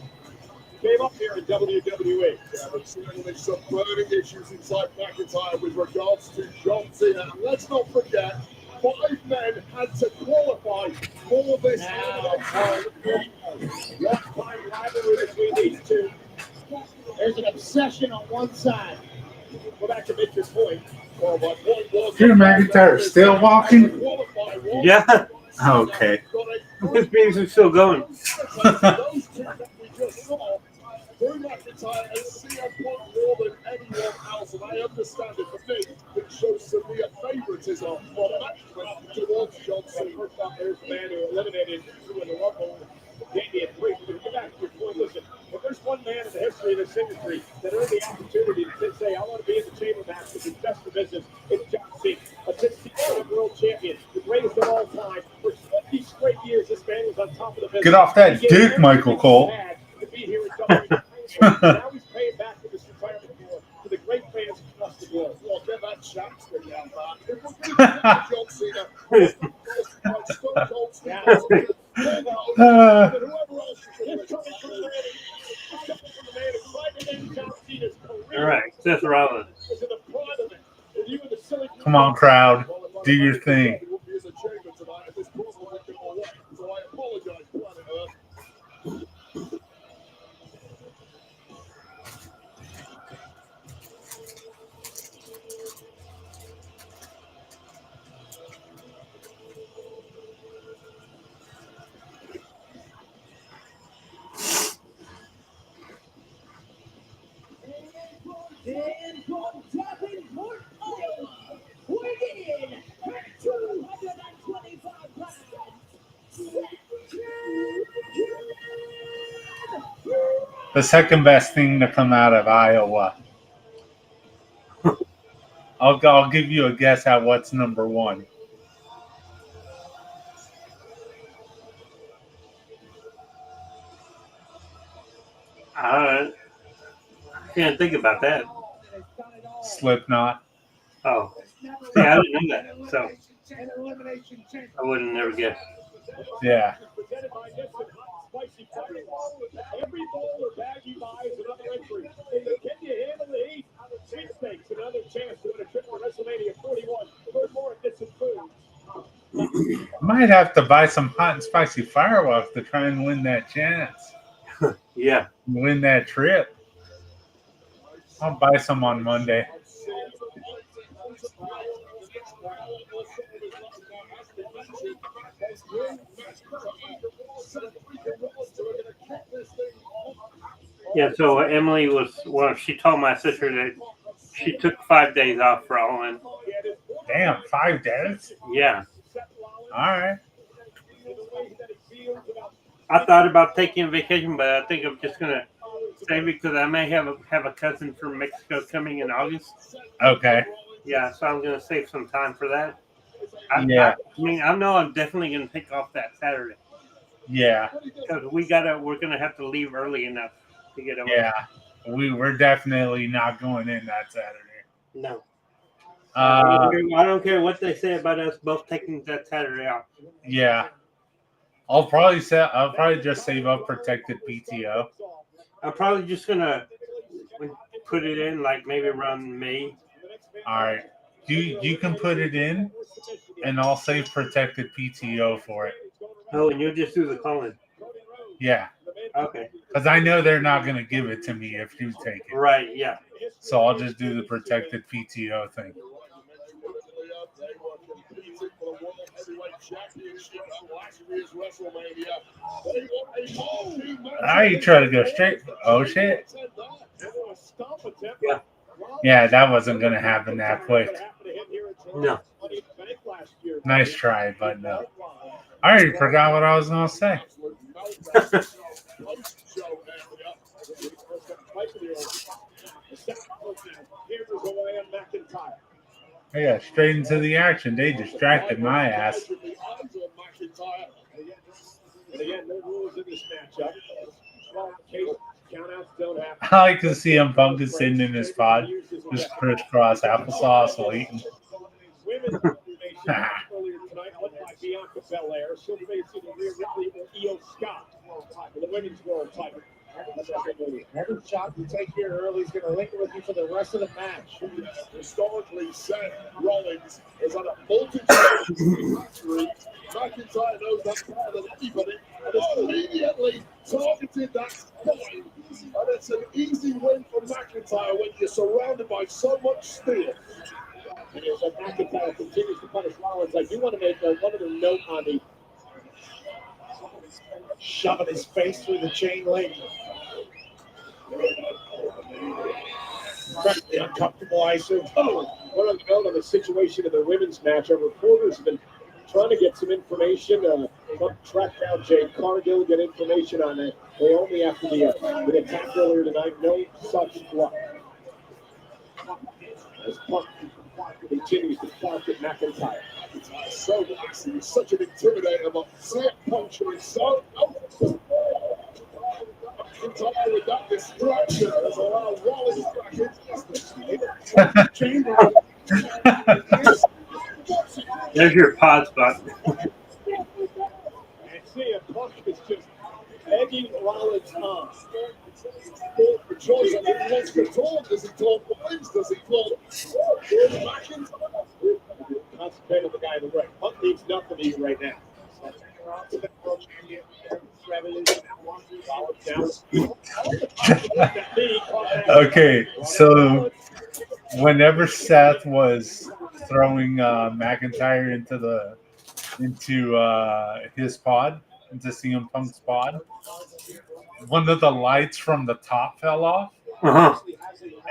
came up here in WWE. Yeah, but certainly some burning issues inside McIntyre with regards to John Cena. And let's not forget, 5 men had to qualify for this. Long-time rivalry between these two. There's an obsession on one side. Go back to make your point. Well, my point was, Drew McIntyre still walking? Yeah, Okay. his music's still going. Those two that we just saw, Drew McIntyre and CM Punk more than anyone else, and I understand it. For me, it shows severe favoritism for management towards John Cena. First off, there's the man who eliminated Drew in the Rumble. Damian Priest. But go back to your point. Listen, if there's one man in the history of this industry that earned the opportunity to say, I want to be in the chamber match with the best of business, it's John Cena. A 16-time world champion, the greatest of all time. For 20 straight years, this man was on top of the business. Get off that dick, Michael Cole. To be here at WWE. Now he's paying back with this retirement tour to the great fans across the globe. Well, get that champs thing out back. If we're going to John Cena, Stone Cold Steve Austin, whoever else is coming from the man who tried to end John Cena's career. All right, Seth Rollins. Was in the prime of it. And you and the silly Come on, crowd. Do your thing. It will be as a chamber tonight if this cause will make it all right. So I apologize, Planet Earth. And from Davenport, Iowa, weighing in at 225 pounds, The second best thing to come out of Iowa. I'll give you a guess at what's number one. I can't think about that. Slipknot. Oh, yeah, I didn't know that, so I wouldn't never guess. Yeah. Presented by Nixon Hot Spicy Fire. Every bowl or bag you buy is another entry. Can you handle the heat? Sweepstakes, another chance to win a trip to WrestleMania 41. Learn more at Nixon Foods. Might have to buy some hot and spicy fireworks to try and win that chance. Yeah. Win that trip. I'll buy some on Monday. Yeah, so Emily she told my sister that she took 5 days off for All In. Damn, 5 days? Yeah. All right. I thought about taking a vacation, but I think I'm just going to save it because I may have a cousin from Mexico coming in August. Okay. Yeah, so I'm going to save some time for that. I mean, I know I'm definitely going to take off that Saturday. Yeah. Because we're going to have to leave early enough to get away. Yeah. We're definitely not going in that Saturday. No. Uh, I don't care what they say about us both taking that Saturday off. Yeah. I'll probably just save up protected PTO. I'm probably just going to put it in like maybe around May. All right. You can put it in, and I'll save protected PTO for it. Oh, and you'll just do the calling. Yeah. Okay. Because I know they're not going to give it to me if you take it. Right. Yeah. So I'll just do the protected PTO thing. They were competing for the World Heavyweight Championship at last year's WrestleMania. They were a marquee match. I try to go straight. Oh, shit. Yeah. Yeah, that wasn't going to happen that quick. No. Nice try, but no. I already forgot what I was going to say. Yeah, straight into the action. They distracted my ass. Again, no rules in this matchup. Countouts don't happen. I like to see him Punk is sitting in his pod, just crisscross applesauce while eating. Women's earlier tonight, led by Bianca Belair. She'll be facing Rhea Ripley or Io Scott for the women's world title. Every shot you take here early is going to linger with you for the rest of the match. Historically, Seth Rollins is on a multitude of victories. McIntyre knows that better than anybody and has immediately targeted that point. And it's an easy win for McIntyre when you're surrounded by so much steel. And as McIntyre continues to punish Rollins, I do want to make one other note on the Shoving his face through the chain link. Incredibly uncomfortable, I assume. One other note on the situation in the women's match. Our reporters have been trying to get some information. Track down Jade Cargill, get information on it. Naomi after the attack earlier tonight. No such luck. As Punk continues to bark at McIntyre. So classy, he's such an intimidator, but Seth puncturing so McIntyre with that distraction has allowed Rollins back into the chamber. There's your pod spot. And see, Punk is just egging Rollins on. For choice, I think he wants to talk. Does he talk Rollins? Does he talk McIntyre? Concentrate on the guy in the ring. Punk needs nothing to eat right now. Okay, so whenever Seth was throwing McIntyre into his pod, into CM Punk's pod, one of the lights from the top fell off,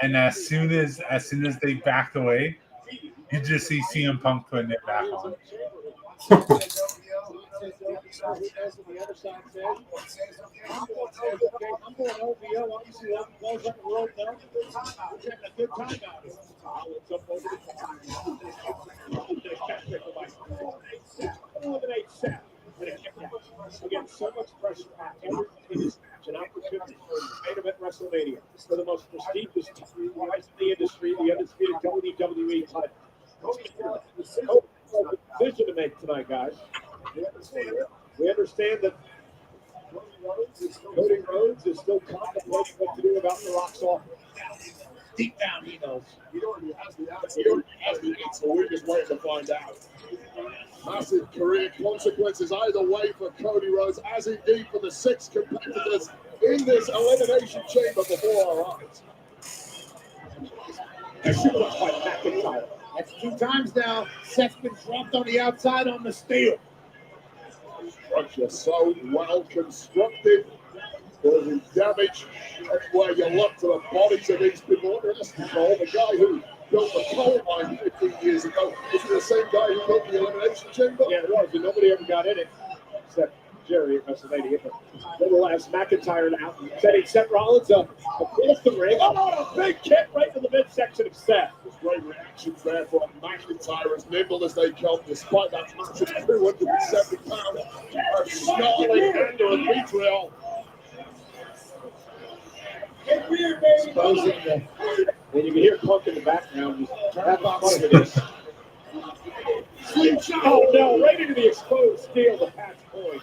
and as soon as they backed away, you just see CM Punk putting it back on. Again, so much pressure on everything in this match. An opportunity for main event WrestleMania for the most prestigious prize in the industry, the undisputed WWE title. Decision to make tonight, guys. We understand that Cody Rhodes is still contemplating what to do about The Rock's offer. Deep down, he knows. He already has the answer, so we're just waiting to find out. Massive career consequences either way for Cody Rhodes, as indeed for the 6 competitors in this elimination chamber before our eyes. And she looks like McIntyre. That's 2 times now. Seth's been dropped on the outside on the steel. Structure so well constructed, causing damage everywhere you look to the bodies of these people. Let's control the guy who built the coal mine 15 years ago. Is it the same guy who built the elimination chamber? Yeah, it was, and nobody ever got in it except Jerry at WrestleMania. But nonetheless, McIntyre now setting Seth Rollins up across the ring. Oh, a big kick right to the midsection of Seth. There's great reactions there from McIntyre, as nimble as they come, despite that massive 270-pound snarling anger and vitriol. Exposing the, and you can hear Punk in the background. That's not part of it is. Oh no, right into the exposed steel to Pat's point.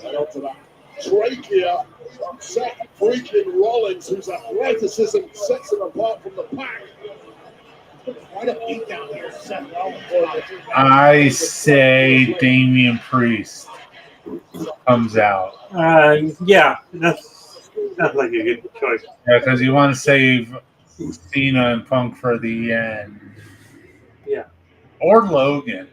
Right onto that trachea from Seth freaking Rollins, whose athleticism sets him apart from the pack. Quite a beat down here, Seth Rollins. I say Damian Priest. comes out. Yeah, that's like a good choice. Yeah, because you want to save Cena and Punk for the end. Yeah. Or Logan.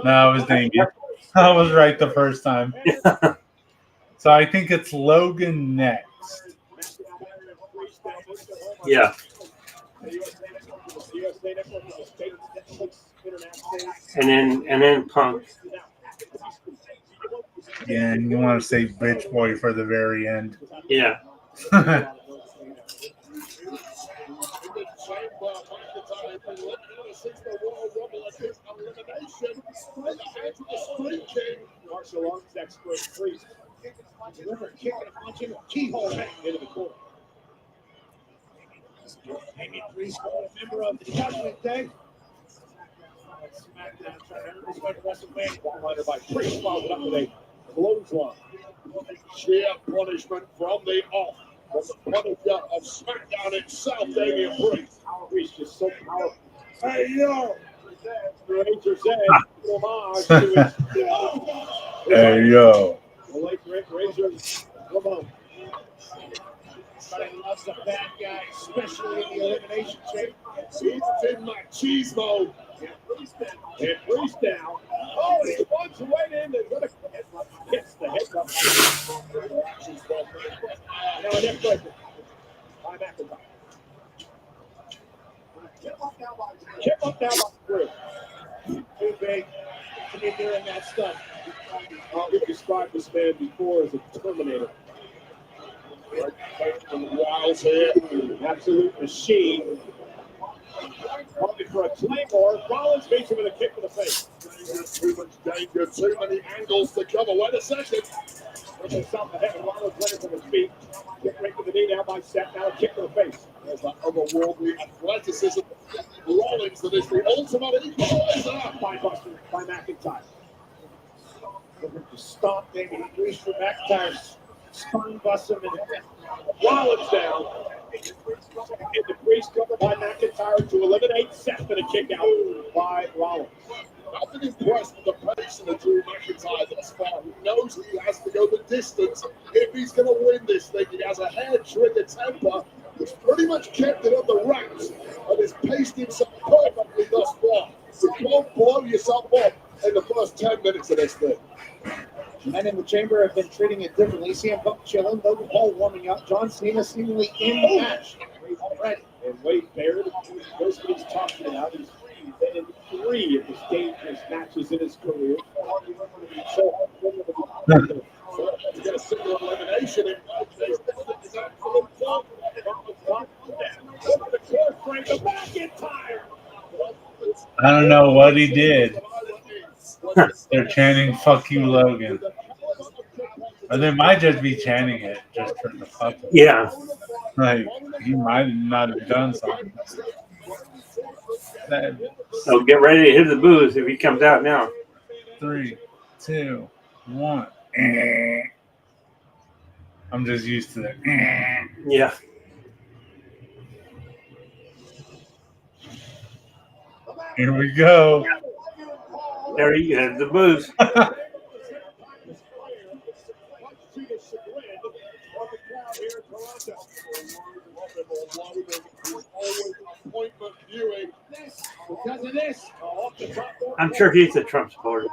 No, I was Damien. I was right the first time. So I think it's Logan next. Yeah. And then Punk. Yeah, and you want to save Bitch Boy for the very end. Yeah. Martial arts expert Priest. Deliver a kick and a punch into a keyhole right into the corner. Damien Priest, a member of the Judgment Day. SmackDown trying to earn his way to WrestleMania. One-liner by Priest followed up with a clothesline. Sheer punishment from the off. From the Punisher of SmackDown itself, Damien Priest. Priest just so powerful. Hey, yo! Razor's Edge, homage to his. Hey, yo. The late great Razor Ramon. Everybody loves a bad guy, especially in the Elimination Chamber. He's in machismo. And Priest down. Oh, he punches right in. They're going to hits the head up. Now, a neck breaker by McIntyre. Kick up down by three. Too big to be doing that stuff. We've described this man before as a Terminator. Wild here. Absolute machine. Probably for a Claymore. Rollins beats him with a kick to the face. Too much danger, too many angles to cover. Wait a second. Puts himself ahead and Rollins landing from his feet. Kick right to the knee now by Seth. Now a kick to the face. There's that otherworldly athleticism. Rollins that is the ultimate equalizer. Spinebuster by McIntyre. Looking to stomp Damien Priest for McIntyre's spinebuster and Rollins down. And the Priest covered by McIntyre to eliminate Seth and a kick out by Rollins. I've been impressed with the pace of the Drew McIntyre thus far. He knows he has to go the distance if he's going to win this thing. He has a hair-trigger temper, which pretty much kept it on the racks and has paced himself perfectly thus far. So don't blow yourself up in the first 10 minutes of this thing. Men in the chamber have been treating it differently. CM Punk chilling, Logan Paul warming up, John Cena seemingly in the match already. And Wade Barrett, most of he's talking about, he's been in 3 of his dangerous matches in his career. So, to get a single elimination in I don't know what he did. They're chanting "Fuck you, Logan," or they might just be chanting it just for the fuck. Yeah. Like he might not have done something. So get ready to hit the booze if he comes out now. 3, 2, 1. I'm just used to that. Yeah. Here we go. There you have the booze. Because of this, I'm sure he's a Trump supporter.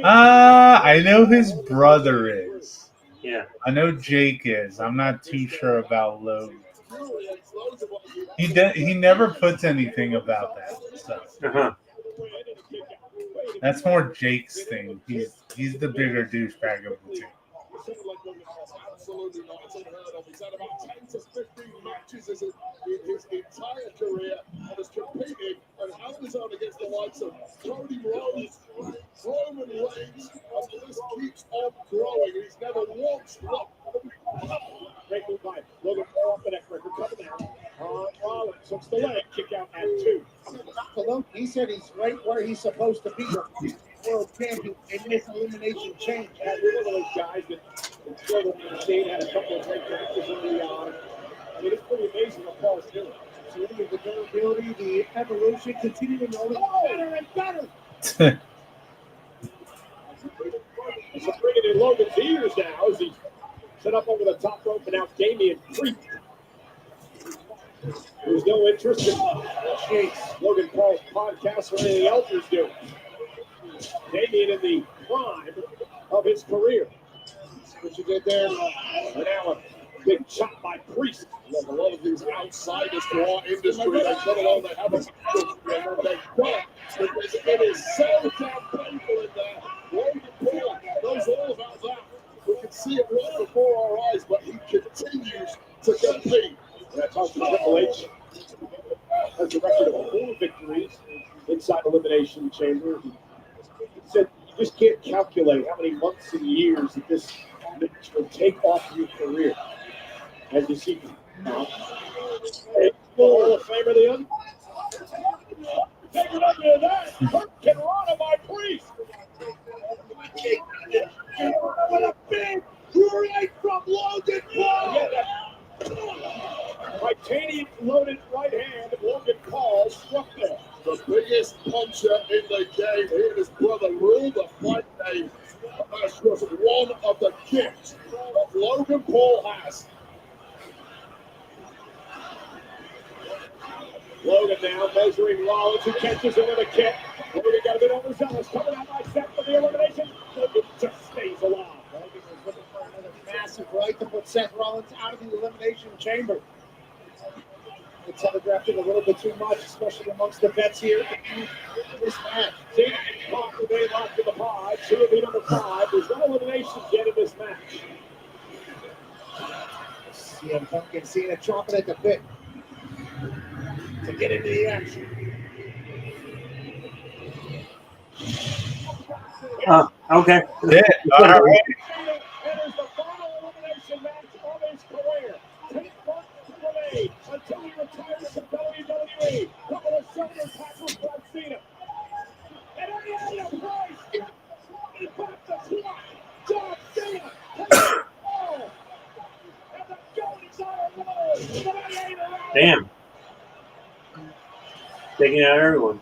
I know his brother is. Yeah. I know Jake is. I'm not too sure about Logan. He never puts anything about that stuff. Uh-huh. That's more Jake's thing. He's the bigger douchebag of the two. Absolutely not. It's unheard of. He's had about 10 to 15 matches in his entire career and has competed and held his own against the likes of Cody Rhodes, Roman Reigns, and the list keeps on growing. He's never once lost. Great move by Logan Paul off the neck breaker, coming out. Rollins hooks the leg, kick out at 2. He said he's right where he's supposed to be. World champion in this elimination change. Had one of those guys that sort of stayed, had a couple of great matches early on. I mean, it's pretty amazing what Paul's doing. Absolutely, the durability, the evolution, continuing to get better and better. So bringing in Logan's ears now as he set up over the top rope, and now Damian Priest. There's no interest in Logan Paul's podcast or anything else he's doing. Damian in the prime of his career. What you did there. And now a big chop by Priest. Look, a lot of these outsiders to our industry, they come along, they have a they don't, because it is so damn painful in there. Logan Paul knows all about that. We can see it right before our eyes, but he continues to compete. And I talked to Triple H. Has a record of 4 victories inside Elimination Chamber. He said you just can't calculate how many months and years that this match will take off your career. As you see now, the Hall of Famer, the other. Take it up to that. Hurricane Rana by Priest. What a big right from Logan Paul. Titanium loaded right hand of Logan Paul struck there. The biggest puncher in the game. He and his brother rule the fight game. That's just one of the gifts that Logan Paul has. Logan now measuring Rollins, who catches him with a kick. Logan got a bit overzealous, coming out by Seth for the elimination. Logan just stays alive. Logan was looking for another massive right to put Seth Rollins out of the Elimination Chamber. They telegraphed it a little bit too much, especially amongst the vets here in this match. Cena and Punk remain locked in the pod. Cena be number 5. There's no eliminations yet in this match. CM Punk and Cena chomping at the bit to get into the action. Okay. Yeah, all right. Cena enters the final elimination match of his career. Take Punk away until he retires from WWE. Couple of shoulder tackles from Cena. And at the end of Price, he popped the swat. John Cena takes the ball. And the goat is on a roll. But I ain't around. Damn. Taking out everyone.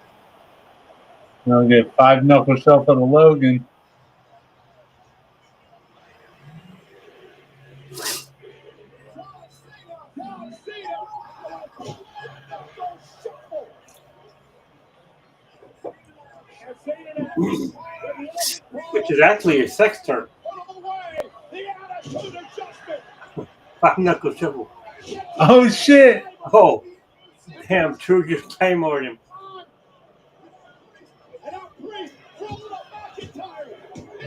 I'll get 5 knuckle shell for the Logan. Which is actually a sex term. 5 knuckle shuffle. Oh shit! Oh, damn! True just claymore him.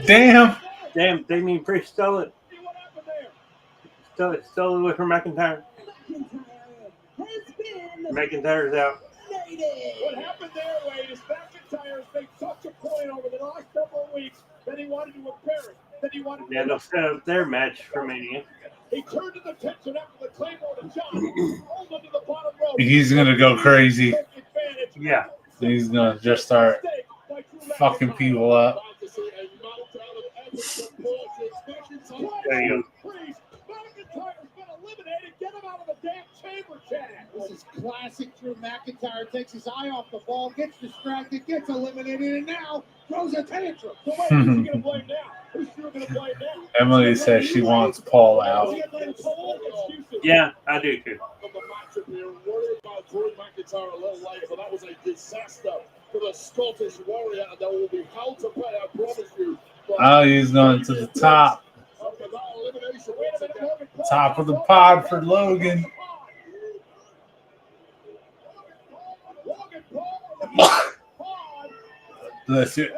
Damn! Damn! Damian Priest stole it. Stole it away from McIntyre. McIntyre's out. What happened there, Wade, is McIntyre has made such a point over the last couple of weeks that he wanted to impair it. That he wanted Yeah, they'll set up their match for Mania. He turned his attention after the Claymore to John. Rolled into the bottom rope. He's gonna go crazy. Yeah. He's gonna just start fucking people up. There you go. McIntyre's been eliminated. Get him out of the damn chamber, Chad. This is classic Drew McIntyre. Takes his eye off the ball, gets distracted, gets eliminated, and now throws a tantrum. So wait, who's he gonna blame now? Who's Drew gonna blame now? Emily says she wants Paul out. Yeah, I do too. Worried about Drew McIntyre a little later, but that was a disaster for the Scottish Warrior, and there will be hell to pay, I promise you. Oh, he's going to the top. Top of the pod for Logan. Bless you.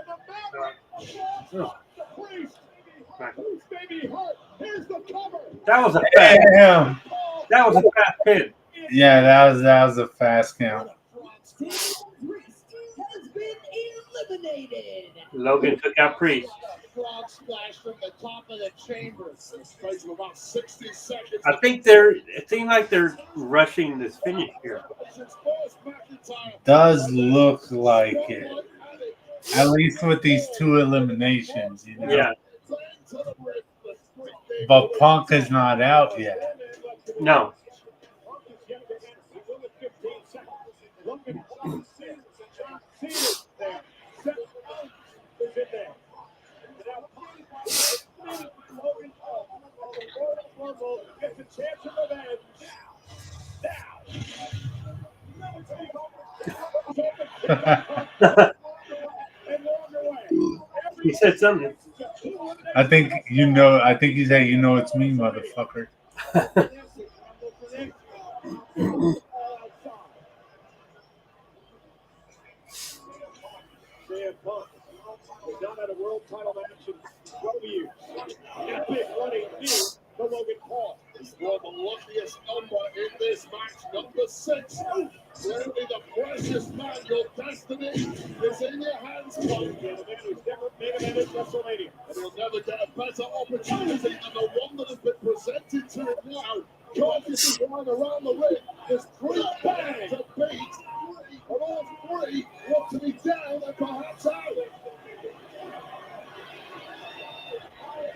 That was a fast. Damn. That was a fast pin. Yeah, that was a fast count. Has been eliminated. Logan took out Priest. Frog splash from the top of the chamber. Space of about 60 seconds. I think it seems like they're rushing this finish here. Does look like it. At least with these 2 eliminations, you know. Yeah. But Punk is not out yet. No. Cena is there. Seth Rollins is in there. And now Logan Paul of the Royal Rumble gets a chance of revenge. He said something. I think he said, it's me, motherfucker. CM Punk has not had a world title match in 12 years. Epic running new to Logan Paul. Well, the luckiest number in this match, number 6. Clearly the precious man, your destiny is in your hands, Punk. Yeah, the man who's never made a man at WrestleMania. And he'll never get a better opportunity than the one that has been presented to him now. Carcass is lying around the ring. There's 3 men to beat. And all 3 want to be down and perhaps out.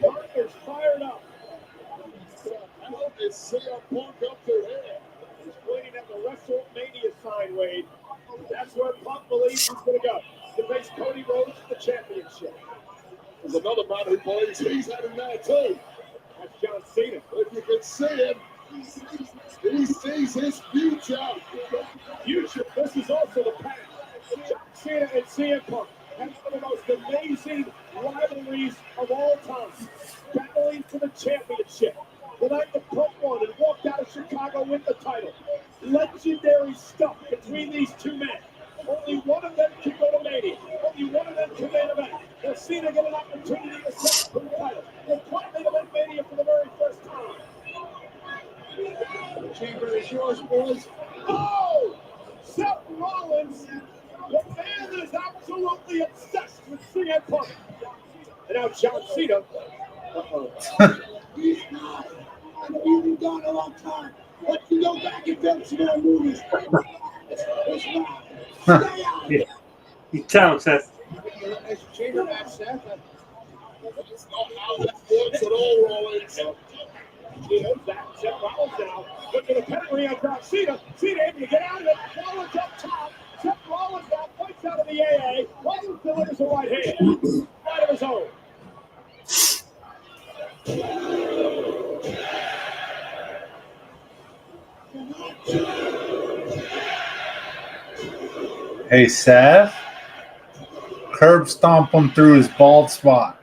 Punk is fired up. How is CM Punk up to here? He's waiting at the WrestleMania sign, Wade. That's where Punk believes he's going to go. To face Cody Rhodes for the championship. There's another man who believes he's heading there too. That's John Cena. If you can see him, he sees his future. Future. This is also the past. John Cena and CM Punk have one of the most amazing rivalries of all time. Battling for the championship. The night that Punk won and walked out of Chicago with the title. Legendary stuff between these two men. Only one of them can go to Mania. Only one of them can main event. Will Cena get an opportunity to set the title? Will Punk main event Mania for the very first time? The chamber is yours, boys. Oh! Seth Rollins, the man that is absolutely obsessed with CM Punk. And now John Cena. He's not. I know you've been gone a long time, but you go back and film some more movies. It's not. Stay out. Yeah. You tell him, Seth. Elimination Chamber match, Seth. It's not how this works at all, Rollins. He knows that. Seth Rollins now. Look at the pedigree on John Cena. Cena able to get out of it. Rollins up top. Seth Rollins now fights out of the AA. Rollins delivers a right hand. Right of his own. Hey, Seth. Curb stomp him through his bald spot.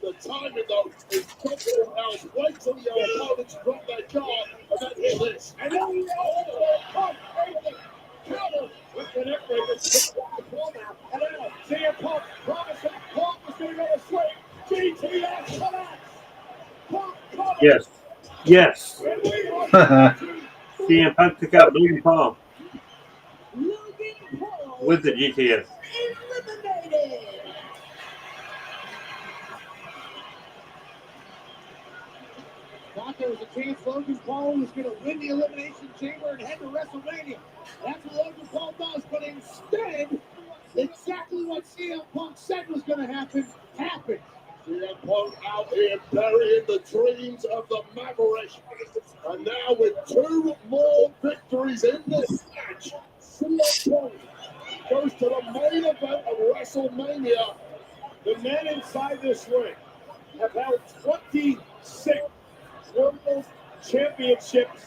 The timing though is something else. Wait till your opponents drop their guard and then hit this. And then we Punk able to counter with the neck breaker. And now CM Punk promising Punk is going to go to sleep. GTS collapse. Punk cover. Yes. Yes. CM Punk took out Logan Paul with the GTS. Eliminated. Thought there was a chance Logan Paul was going to win the Elimination Chamber and head to WrestleMania. That's what Logan Paul does, but instead, exactly what CM Punk said was going to happen, happened. CM Punk out here burying the dreams of the Maverick. And now with 2 more victories in this match, CM Punk goes to the main event of WrestleMania. The men inside this ring have held 26 World Championships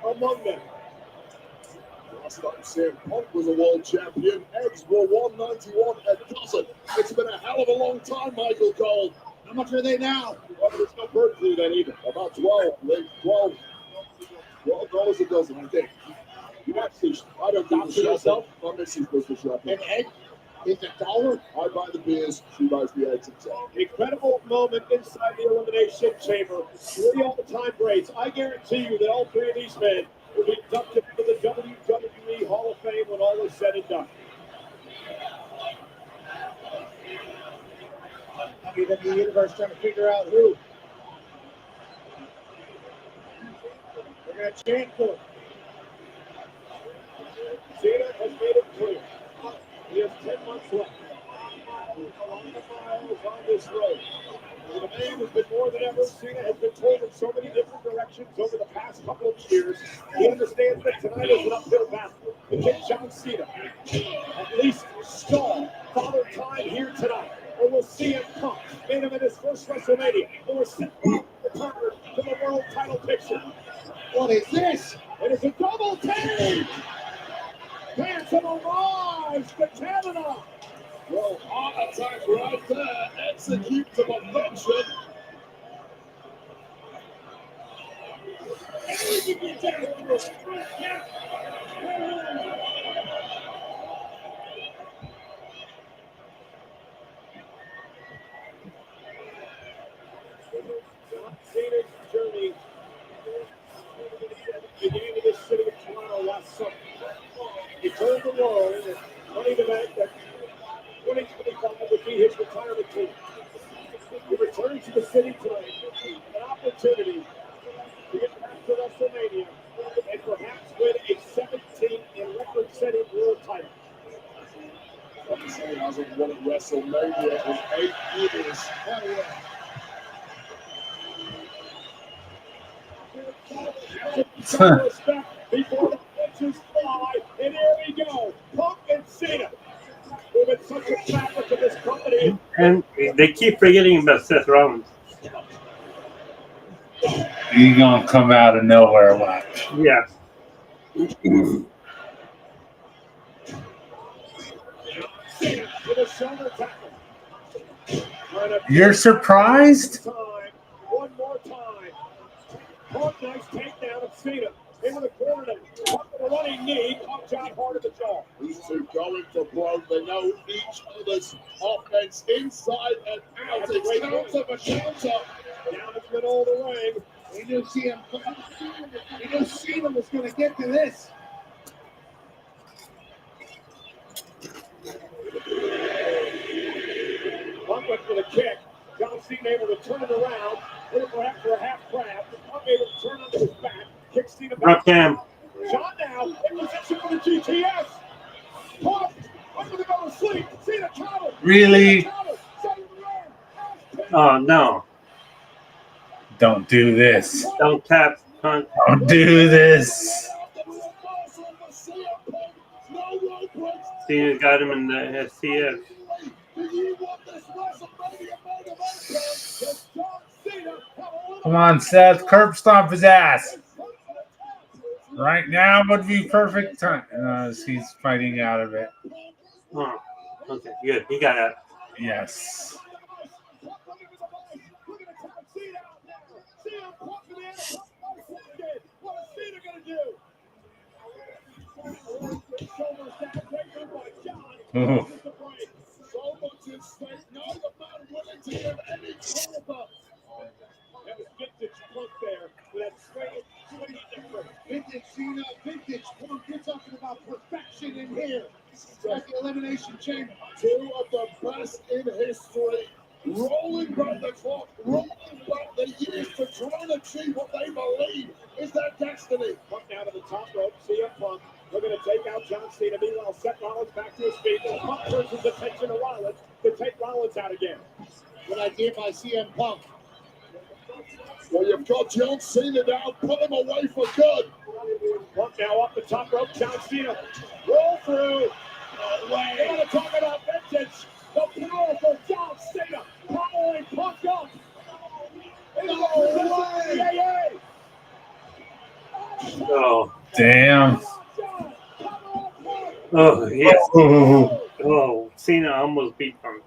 among them. Last time CM Punk was a world champion, Edge were 191 a dozen. It's been a hell of a long time, Michael Cole. How much are they now? Well, there's no bird flu then either. About 12. $12 a dozen, I think. You actually, I don't do the yourself. My missus goes to shopping. An egg is $1. I buy the beers, she buys the eggs and stuff. Incredible moment inside the Elimination Chamber. 3 all-time greats. I guarantee you that all 3 of these men will be inducted into the WWE Hall of Fame when all is said and done. WWE Universe trying to figure out who. They're going to chant for him. made it clear. He has 10 months left. A lot of miles on this road. The demand has been more than ever. Cena has been told in so many different directions over the past couple of years. He understands that tonight is an uphill battle. To get John Cena at least stall Father Time here tonight. Or we'll see him Punk made him in his first WrestleMania. Or Seth Rollins return to the world title picture. What is this? It is a double team! Handsome arrives to Canada! Well, heart attack right there. Execute to perfection. Cena's journey began in the city of Toronto last summer. He told the world that Money in the Bank that 2025 would be his retirement team. He returned to the city tonight, an opportunity to get back to WrestleMania and perhaps win a 17th and record-setting world title. Cena hasn't won at WrestleMania in 8 years. Hell yeah. Before the pitches fly, and here we go. Punk and Cena. We've been such a fabric of this company. And they keep forgetting about Seth Rollins. He's gonna come out of nowhere, watch. Yeah. Cena with a shoulder tackle. You're surprised? One more time. Punk, nice takedown of Cena. Into the corner. Punk with a running knee. Punk John hard at the jaw. These two going for broke. They know each other's offense inside and out. It's counter for counter. Down in the middle of the ring. He knew Cena was going to get to this. Punk went for the kick. John Cena able to turn it around. Hit it perhaps for a half crab. Punk able to turn onto his back. Kick Cena back. Rock him. John now in position for the GTS. Punk under the go to sleep. Cena counter. Really? Oh, no. Don't do this. Don't tap Punk. Don't do this. Cena got him in the STF. Come on, Seth. Curb stomp his ass. Right now would be perfect time. He's fighting out of it. Oh, okay, good. He got out. Yes. Ooh. So much at stake. No, the man willing to give any cover. That was vintage Punk there. With that straight, swinging different. Vintage Cena, vintage Punk. You're talking about perfection in here. At the Elimination Chamber. Two of the best in history. Rolling back the clock, rolling back the years to try and achieve what they believe is their destiny. Punk now to the top rope. CM Punk looking to take out John Cena. Meanwhile, Seth Rollins back to his feet. And Punk turns his attention to Rollins to take Rollins out again. Good idea by CM Punk. Well, you've got John Cena now. Put him away for good. Punk now off the top rope. John Cena roll through. They want to talk about vintage. The powerful John Cena powering Punk up. Oh, damn. Oh, yes. Oh, Cena almost beat Punk.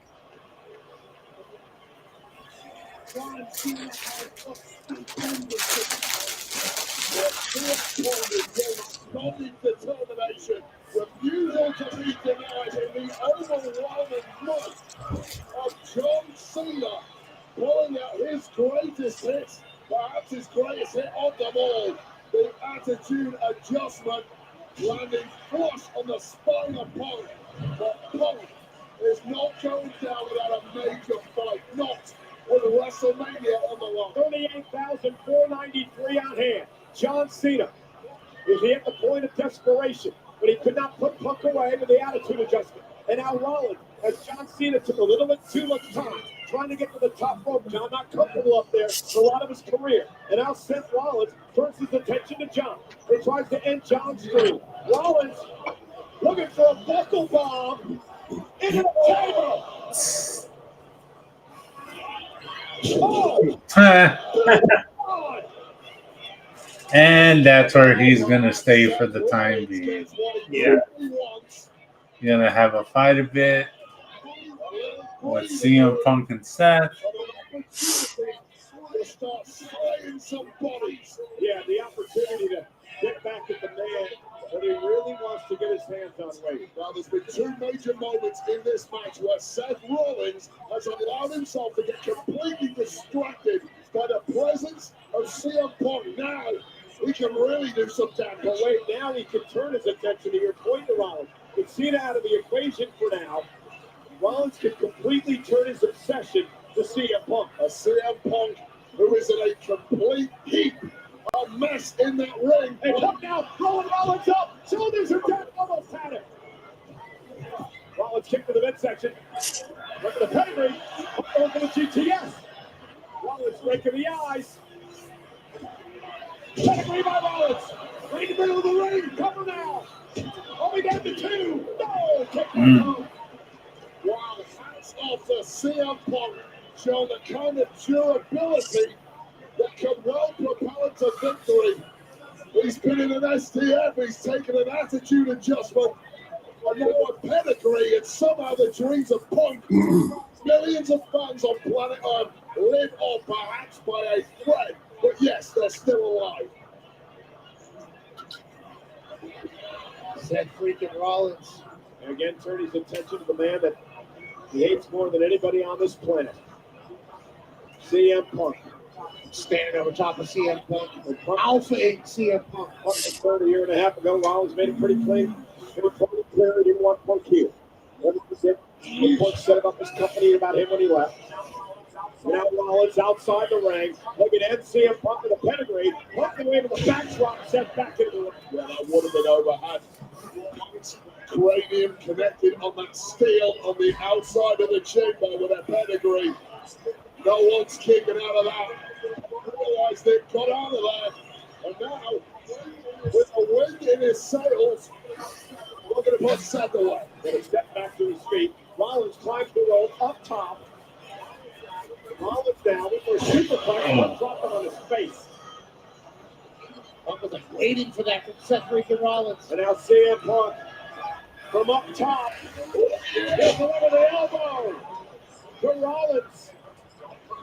Solid determination, refusal to be denied in the overwhelming might of John Cena, pulling out his greatest hit, perhaps his greatest hit of them all, the attitude adjustment, landing flush on the spine of Punk. But Punk is not going down without a major fight, not with WrestleMania on the line. 38,493 on hand. John Cena. Is he at the point of desperation? but he could not put Punk away with the attitude adjustment. And now Rollins, as John Cena took a little bit too much time trying to get to the top rope. John not comfortable up there for a lot of his career. And now Seth Rollins turns his attention to John. He tries to end John's streak. Rollins looking for a buckle bomb into the table. Oh! And that's where he's going to stay for the time being. Yeah. You're going to have a fight a bit with CM Punk and Seth. Yeah, the opportunity to get back at the man that he really wants to get his hands on Wade. Now, there's been two major moments in this match where Seth Rollins has allowed himself to get completely distracted by the presence of CM Punk. Now, he can really do some damage. But wait, now he can turn his attention to your point to Rollins. With Cena out of the equation for now, Rollins can completely turn his obsession to CM Punk. A CM Punk who is in a complete heap, a mess in that ring. Hey, look now, rolling Rollins up, shoulders are down, almost had it. Rollins kicked to the midsection, look at the pedigree, over the GTS. Rollins breaking the eyes. Pedigree by Rollins, right in the middle of the ring, cover now. Only down to 2, no, kick down. Wow, hats off to CM Punk, showing the kind of durability that can well propel him to victory. He's been in an STF, he's taken an attitude adjustment, and now a pedigree, and somehow the dreams of Punk, millions of fans on planet Earth live on perhaps by a thread, but yes, they're still alive. Seth freaking Rollins. And again, turn his attention to the man that he hates more than anybody on this planet. CM Punk. Standing over top of CM Punk. Alpha-ing CM Punk. Punk was third a year and a half ago. Rollins made it pretty clean. It was totally clear he didn't want Punk here. Punk set up his company about him when he left. Now Rollins outside the ring. Looking at CM Punk with a pedigree. Punk away with a backdrop set back into the ring. Yeah, that would have been overhand. Cranium connected on that steel on the outside of the chamber with a pedigree. No one's kicking out of that. Realized they've got out of there. And now, with a wind in his sails, we're going to put Seth away. Going to step back to his feet. Rollins climbs the rope up top. Rollins down for a superplex, dropping on his face. Punk was waiting for that from Seth freaking Rollins. And now CM Punk from up top. Gets over the elbow to Rollins.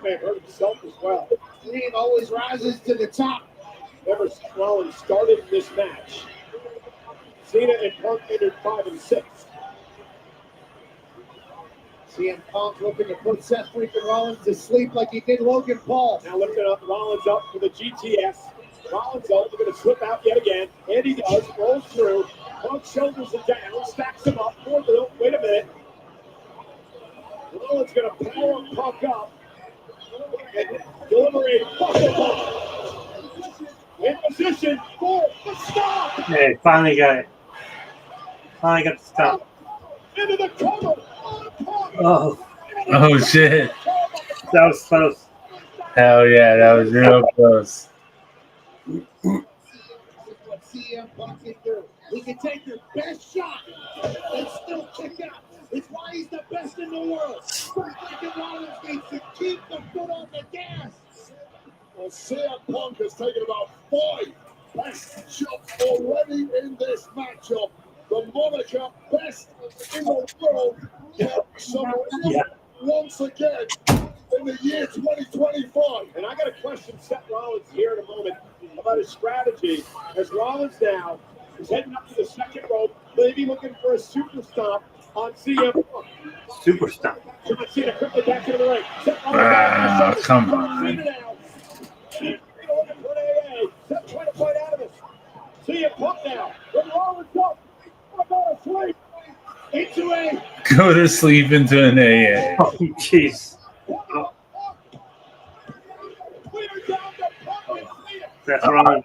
May have hurt himself as well. Team always rises to the top. Never Rollins started in this match. Cena and Punk entered 5 and 6. CM Punk looking to put Seth freaking Rollins to sleep like he did Logan Paul. Now lifting up Rollins up for the GTS. Rollins up, going to slip out yet again. And he does, rolls through. Punk shoulders it down, stacks him up. Wait a minute. Rollins going to power Punk up. And deliver a buckle bomb. In position for the stop. Hey, finally got it. Finally got the stop. Into the cover. Oh, Oh, shit. that was close. Hell yeah, that was real close. This is what CM Punk can do. He can take your best shot and still kick out. It's why he's the best in the world. Freaking Rollins needs to keep the foot on the gas. Well, CM Punk has taken about 5 best shots already in this matchup. The moniker best in the world once again in the year 2025. And I got to question Seth Rollins here in a moment about his strategy. As Rollins now is heading up to the second rope, maybe looking for a super stomp on CM Punk. Super stomp. John Cena quickly back into the ring. Seth Rollins come on. Cena now. Cena looking for an AA. Seth trying to fight out of this. CM Punk now. With Rollins up. Go to sleep. Into a. Go to sleep into an AA. Oh, jeez. Clear down the Punk and Cena. That's wrong.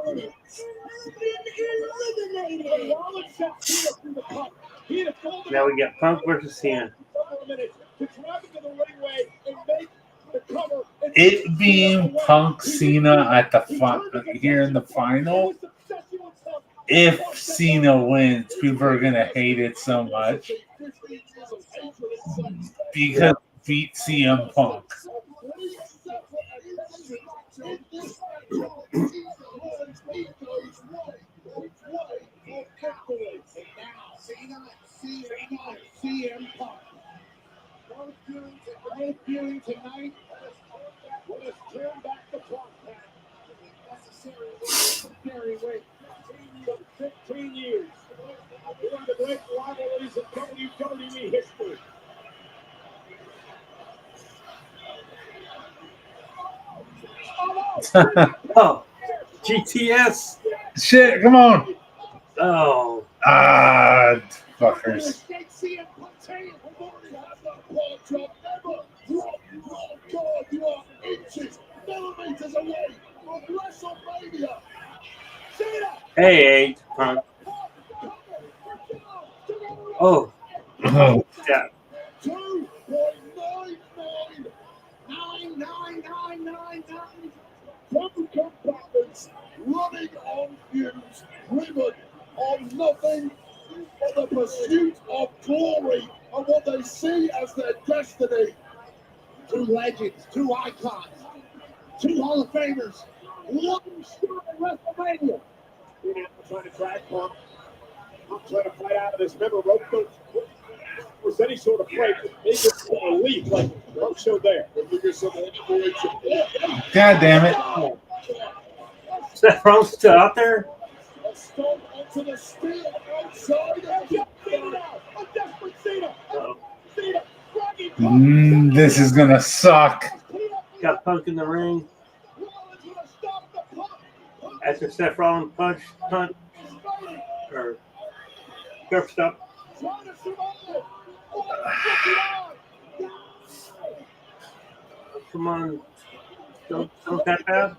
opponents been eliminated. Rollins sent Cena through the pump. He had a golden Now we got Punk versus Cena. couple of minutes to drive into the ringway and make the cover. And It being Punk Cena at the here in the final. If Cena wins, people are gonna hate it so much because he beat CM Punk. CM Punk. Both viewing tonight. Let us turn back the clock, Pat. Necessary wait. 15 years. One of the great rivalries of WWE history. Oh, GTS. Shit, come on. Oh. Fuckers. Hey, Punk. Oh. Oh. Yeah. 2.99999 Bubblegum Brothers running on fumes, driven on nothing but the pursuit of glory and what they see as their destiny. Two legends, two icons, two Hall of Famers, one star at WrestleMania. We're now trying to drag Punk. I'm trying to fight out of this. Remember, rope was any sort of break. They just a leap like Punk showed there. God damn it. Is that Rollins still out there? Onto the steel outside of the This is gonna suck. Got Punk in the ring. After Seth Rollins punt, or curb stop. Come on, don't tap out.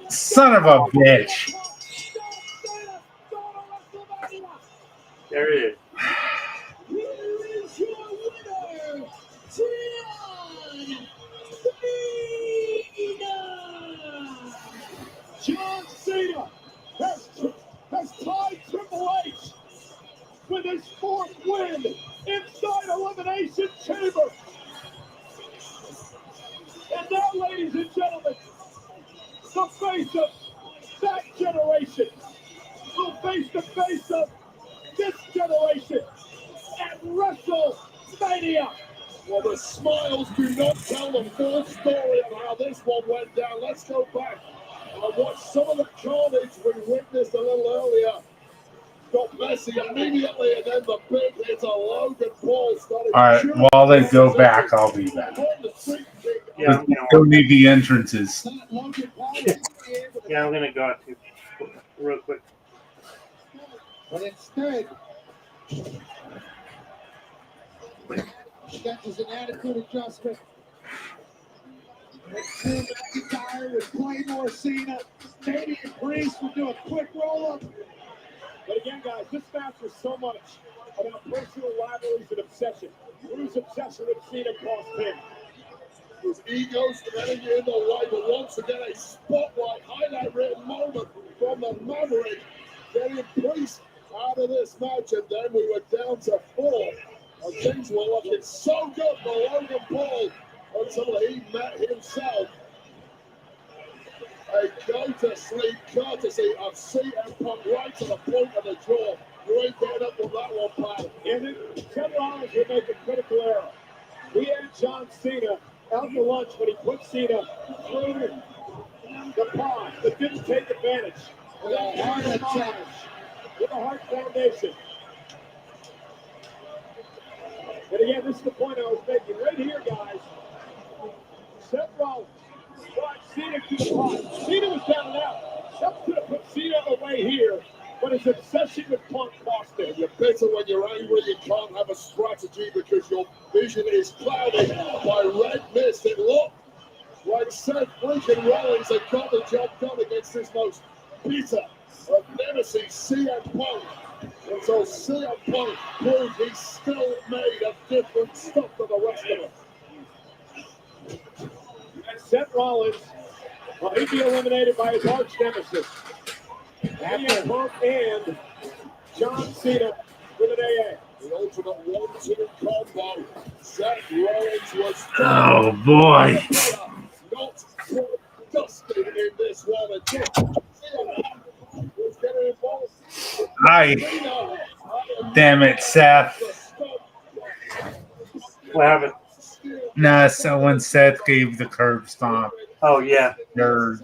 Son of a bitch. There it is. John Cena has tied Triple H with his fourth win inside Elimination Chamber. And now, ladies and gentlemen, the face of that generation will face the face of this generation at WrestleMania. Well, the smiles do not tell the full story of how this one went down. Let's go back and watch some of the carnage we witnessed a little earlier. Got messy immediately, and then the big hit of Logan Paul started. All right, while they go back, I'll be back. Yeah, Don't need the entrances. Yeah, I'm gonna go out to real quick. But instead, that was an attitude adjustment. Drew McIntyre with Claymore Cena. Damian Priest would do a quick roll-up. But again, guys, this match was so much about personal rivalries and obsession. Drew's obsession with Cena cost him. His ego's getting in the way, but once again, a spotlight, highlight-written moment from the Maverick. Getting Priest out of this match, and then we were down to 4. And things were looking so good for Logan Paul until he met himself. A go-to-sleep courtesy of CM Punk right to the point of the jaw. You ain't getting up with that one, pal. And then Ted Rollins would make a critical error. He had John Cena out to lunch when he put Cena through the pond, but didn't take advantage of that hard challenge with a heart foundation. And again, this is the point I was making right here, guys. Seth Rollins brought Cena to the pot. Cena was down and out. Seth could have put Cena away here, but his obsession with Punk cost him. You're bitter when you're angry. You can't have a strategy because you're vision is clouded by red mist. It looked like Seth freaking Rollins had got the job done against his most bitter of nemesis, CM Punk. Until CM Punk proved he's still made of different stuff to the rest of us. And Seth Rollins, well, he'd be eliminated by his arch nemesis. CM Punk and John Cena with an AA. The ultimate 1-2 combo. Seth Rollins was Oh boy. not dusted in this one until was getting involved. Damn it, Seth. What happened? Nah, so when Seth gave the curb stomp. Oh yeah. They're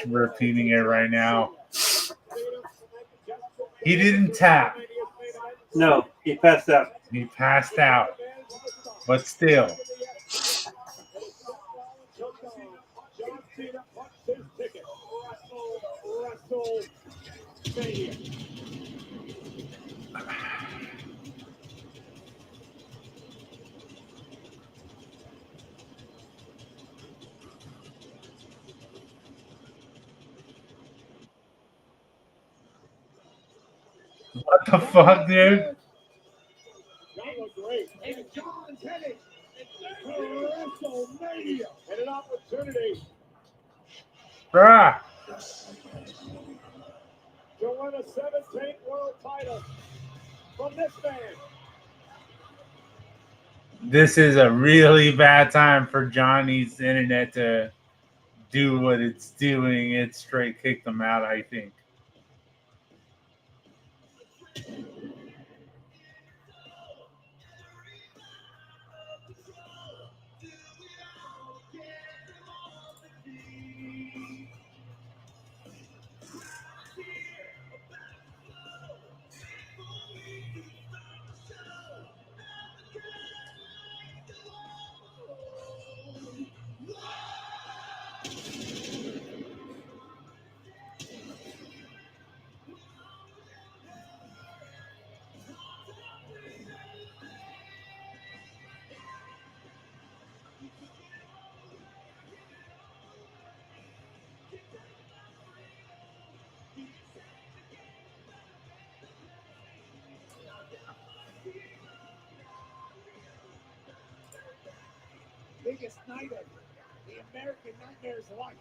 repeating it right now. He didn't tap. No, he passed out. He passed out. But still. John Cena punched his ticket. WrestleMania. What the fuck, dude? That was great. And John's headed to WrestleMania. And an opportunity Bruh. to win a 17th world title from this man. This is a really bad time for Johnny's internet to do what it's doing. It straight kicked them out, I think. Biggest night of the American Nightmare's life.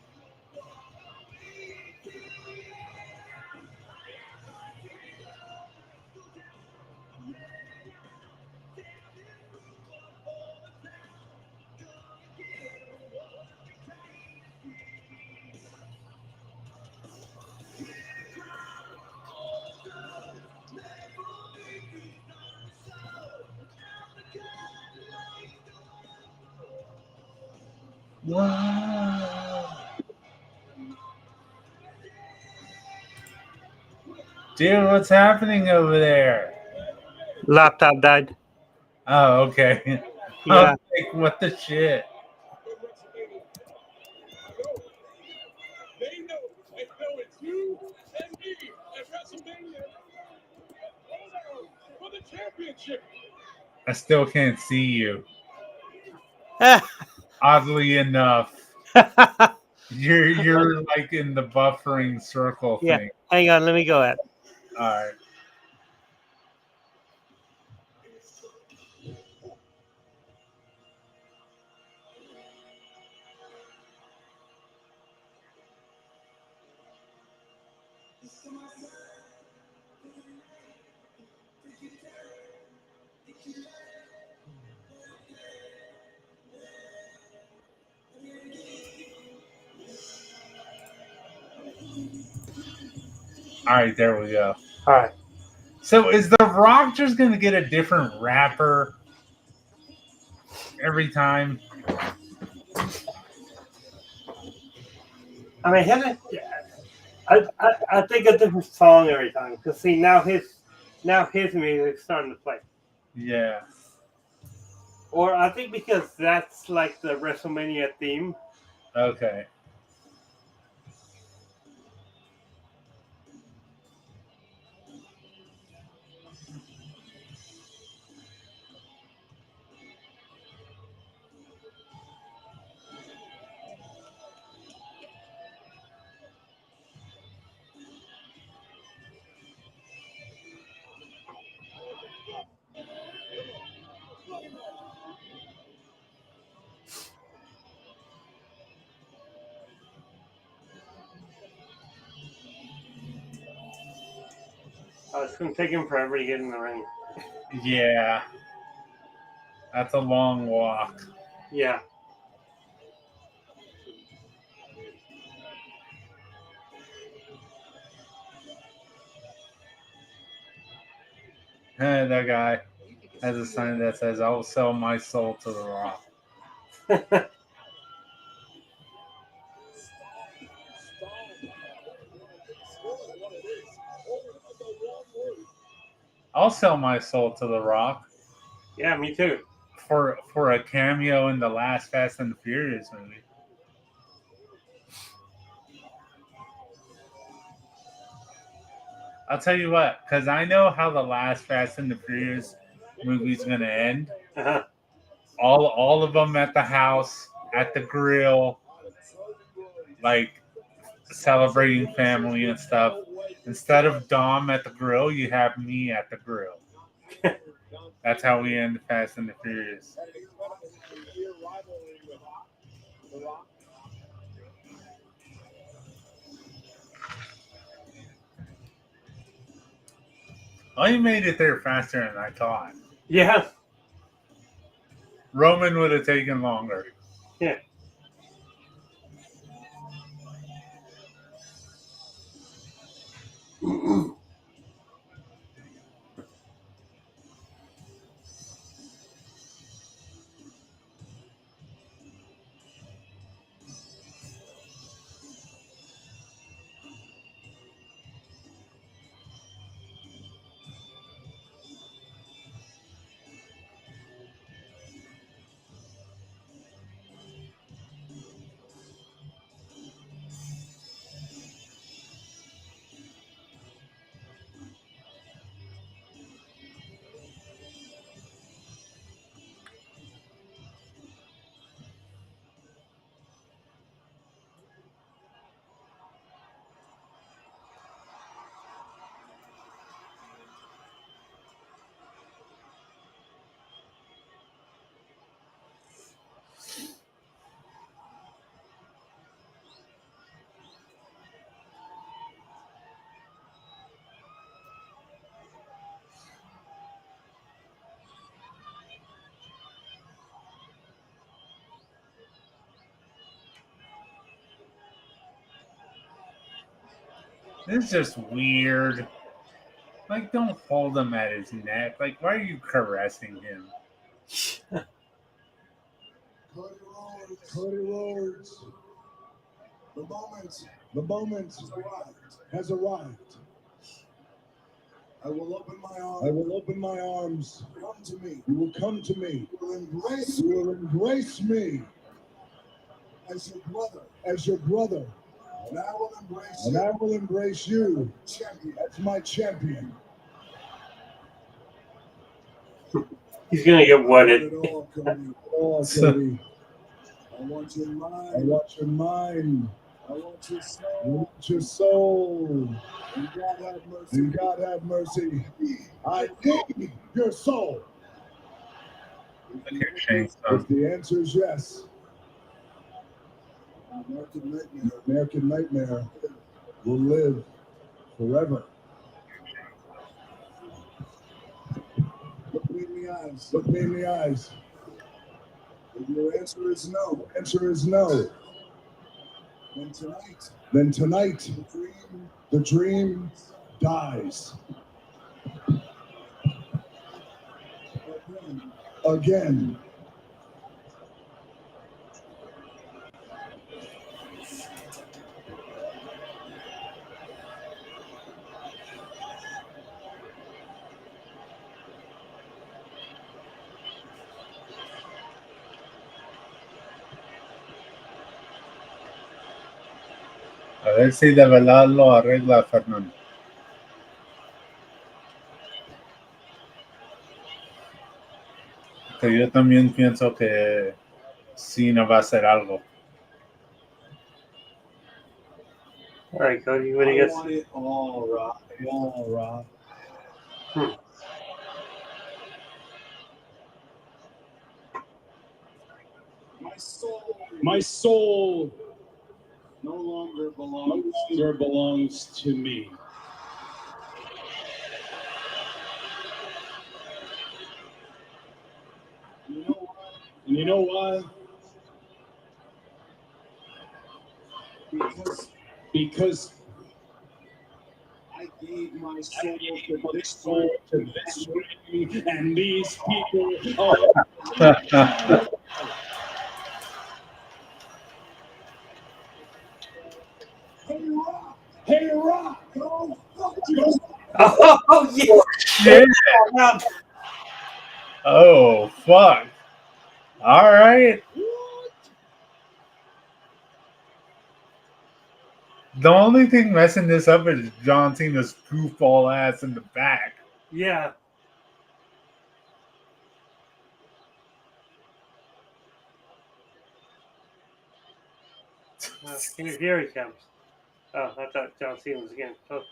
Wow. Dude, what's happening over there? Laptop died. Oh, okay. Yeah. Like, what the shit? They know it's you and me at WrestleMania for the championship. I still can't see you. Oddly enough. You're like in the buffering circle Yeah. thing. Hang on, let me go at. All right. All right, there we go. All right. So is The Rock just going to get a different rapper every time? I mean, I think a different song every time. Because see, now his music's starting to play. Yeah. Or I think because that's like the WrestleMania theme. Okay. It's going to take him forever to get in the ring. Yeah. That's a long walk. Yeah. That guy has a sign that says, "I will sell my soul to the Rock." I'll sell my soul to the Rock. Yeah, me too. For a cameo in the last Fast and the Furious movie. I'll tell you what, because I know how the last Fast and the Furious movie's going to end. Uh-huh. All of them at the house, at the grill, like celebrating family and stuff. Instead of Dom at the grill, you have me at the grill. That's how we end Fast and the Furious. Oh, you made it there faster than I thought. Yeah. Roman would have taken longer. Yeah. This is just weird. Like, don't hold him at his neck. Like, why are you caressing him? Cody Rhodes. The moment has arrived. I will open my arms. I will open my arms. Come to me. You will come to me. You will embrace You me will embrace me as your brother. as your brother. And I will embrace And you. I will embrace you Champion. as my champion. He's going to get It wetted. all, Cody. Oh, Cody. I want your I mind. want your mind. I want your I soul. want your soul. And God have mercy. And God have mercy. I need your soul. If the answer is yes, American Nightmare will live forever. Look me in the eyes. Look me in the eyes. If your answer is no, Answer is no. then tonight, Then tonight, the dream dies. Again. A ver si de verdad lo arregla Fernando. Que yo también pienso que Cena va a hacer algo. All right, Cody, what do you I guess? want it all, Rock. All right. My soul no longer belongs to me. And you know why? Because I gave my soul to this ring, and these people are. Hey, Rock! Oh, yeah. Shit. Oh, fuck. All right. The only thing messing this up is John Cena's goofball ass in the back. Yeah. Here he comes. Oh, I thought John Cena was again. Oh.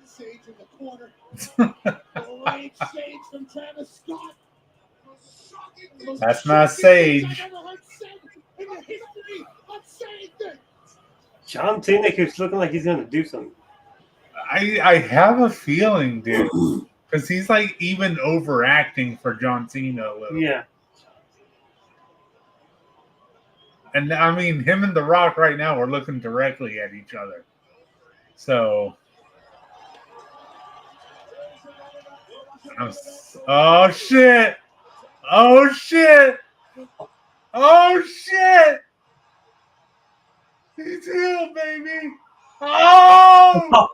Sage in the corner. Great Sage from Travis Scott. That's not Sage. In the history of Sage. John Cena keeps looking like he's going to do something. I have a feeling, dude. Because he's like even overacting for John Cena a little. Yeah. And I mean, him and The Rock right now are looking directly at each other. So. Oh, shit. Oh, shit. Oh, shit. He's healed, baby. Oh!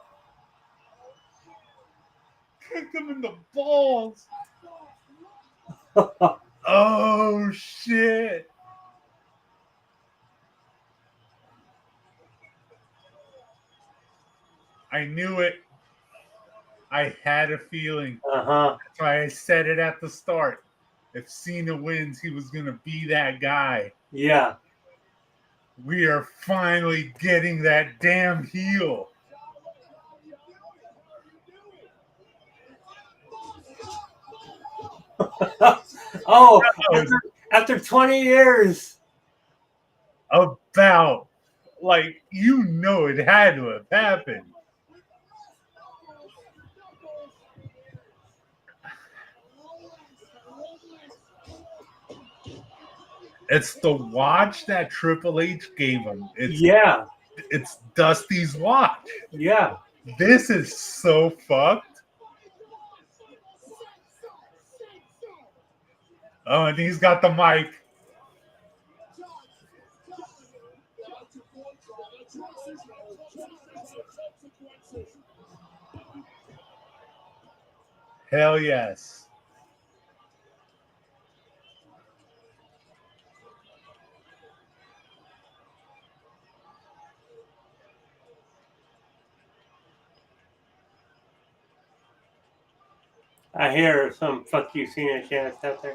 Kicked him in the balls. Oh, shit. I knew it. I had a feeling. Uh-huh. That's why I said it at the start. If Cena wins, he was going to be that guy. Yeah. We are finally getting that damn heel. Oh, after 20 years. About, like, you know it had to have happened. It's the watch that Triple H gave him. It's Dusty's watch. Yeah. This is so fucked. Oh, and he's got the mic. Hell yes. I hear some fuck you Cena chants out there.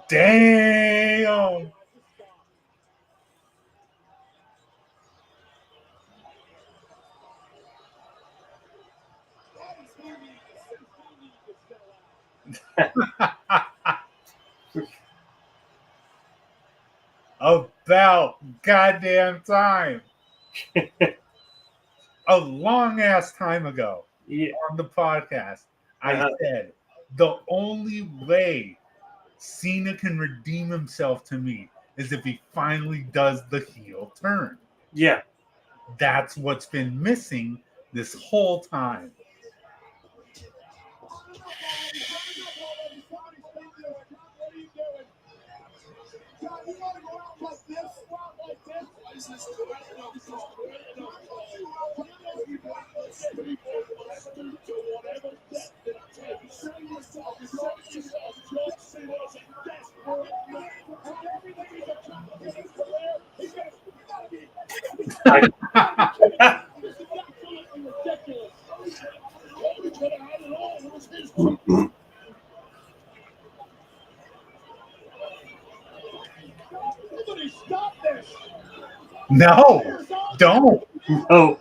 Damn. About goddamn time. A long ass time ago on the podcast, I said the only way Cena can redeem himself to me is if he finally does the heel turn. Yeah. That's what's been missing this whole time. No, don't. No.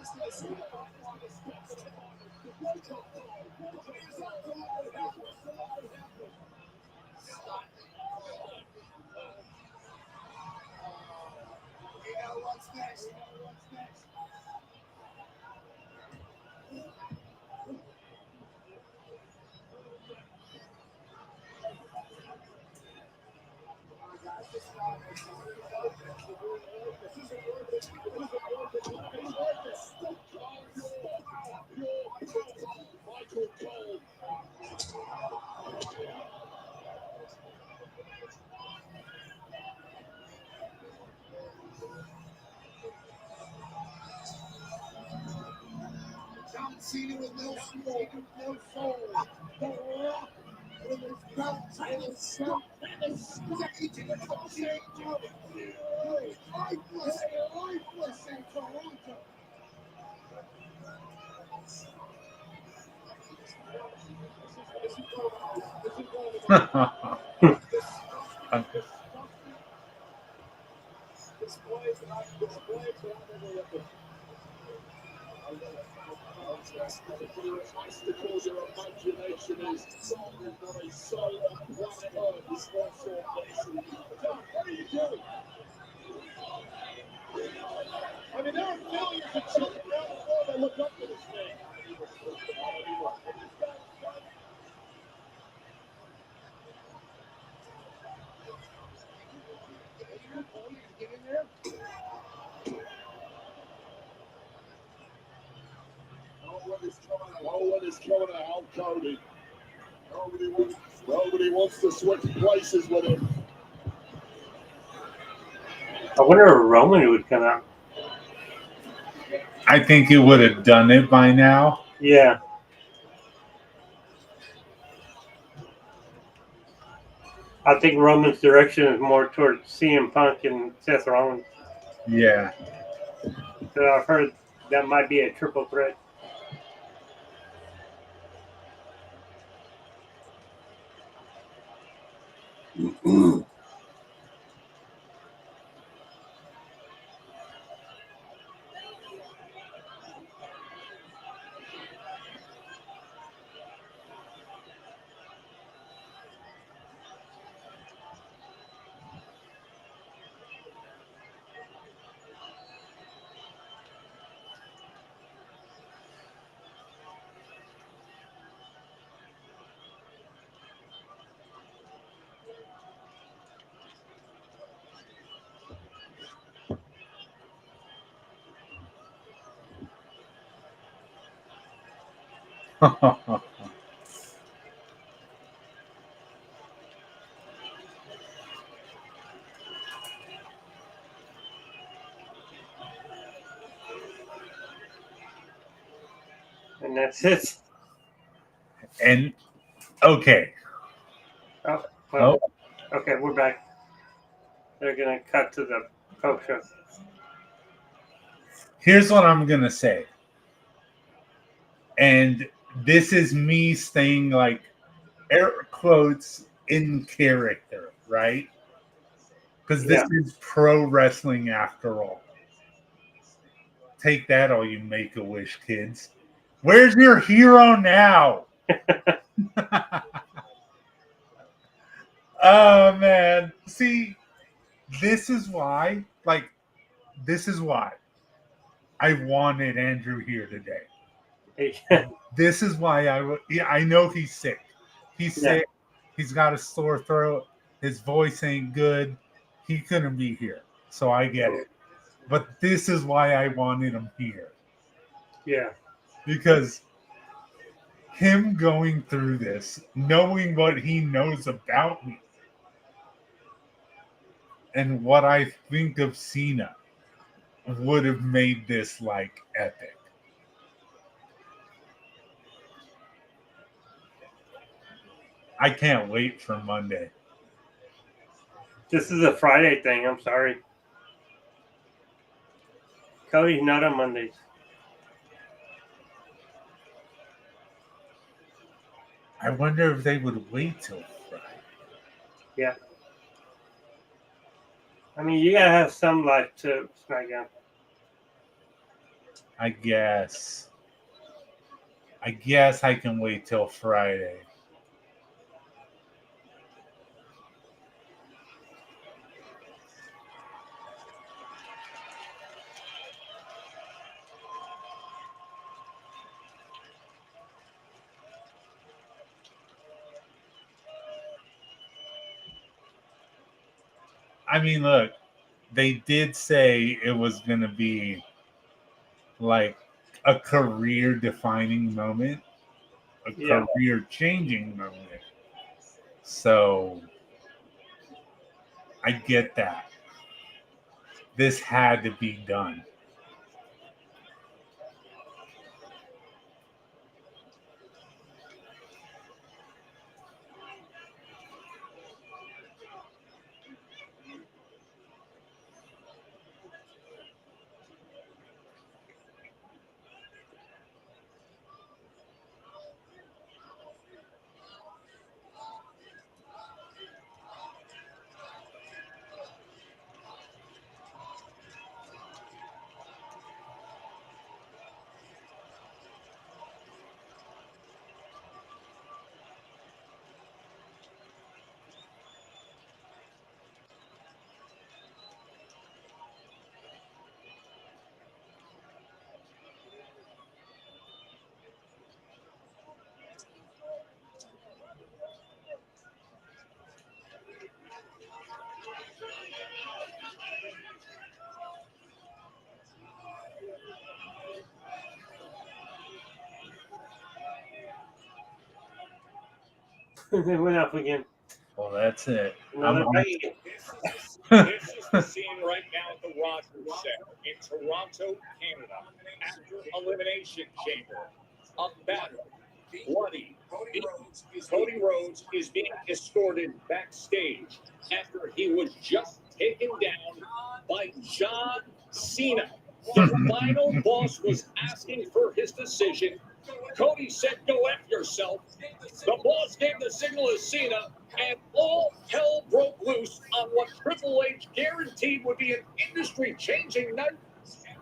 John Cena with no soul, no soul. The Rock with his belt title stuff and his stage in the stage of lifeless in Toronto. Testicles, your imagination is not a soul on planet Earth is what sort of this. John, what are you doing? I mean, there are millions of children around the world that look up to this man. Get in there. Owen is coming to help Cody. Nobody wants to switch places with him. I wonder if Roman would come out. I think he would have done it by now. Yeah. I think Roman's direction is more towards CM Punk and Seth Rollins. Yeah. So I've heard that might be a triple threat. And that's it. And okay. Oh, well, okay, we're back. They're going to cut to the post show. Here's what I'm gonna say. And this is me staying like air quotes in character, right? Because this is pro wrestling after all. Take that, all you Make-A-Wish kids. Where's your hero now? Oh, man. See, this is why I wanted Andrew here today. This is why I know he's sick. He's sick. He's got a sore throat. His voice ain't good. He couldn't be here. So I get it. But this is why I wanted him here. Yeah. Because him going through this, knowing what he knows about me, and what I think of Cena would have made this like epic. I can't wait for Monday. This is a Friday thing. I'm sorry. Cody's not on Mondays. I wonder if they would wait till Friday. Yeah. I mean, you gotta have some life to SmackDown. I guess I can wait till Friday. I mean, look, they did say it was going to be like a career defining moment, a Yeah. career changing moment. So I get that. This had to be done. They went up again. Well, that's it. Another I'm- bang. This is the scene right now at the Rogers Center in Toronto, Canada. After Elimination Chamber, a battle, bloody. Cody Rhodes is being escorted backstage after he was just taken down by John Cena. The final boss was asking for his decision. Cody said, "Go F yourself." The boss gave the signal to Cena, and all hell broke loose on what Triple H guaranteed would be an industry-changing night.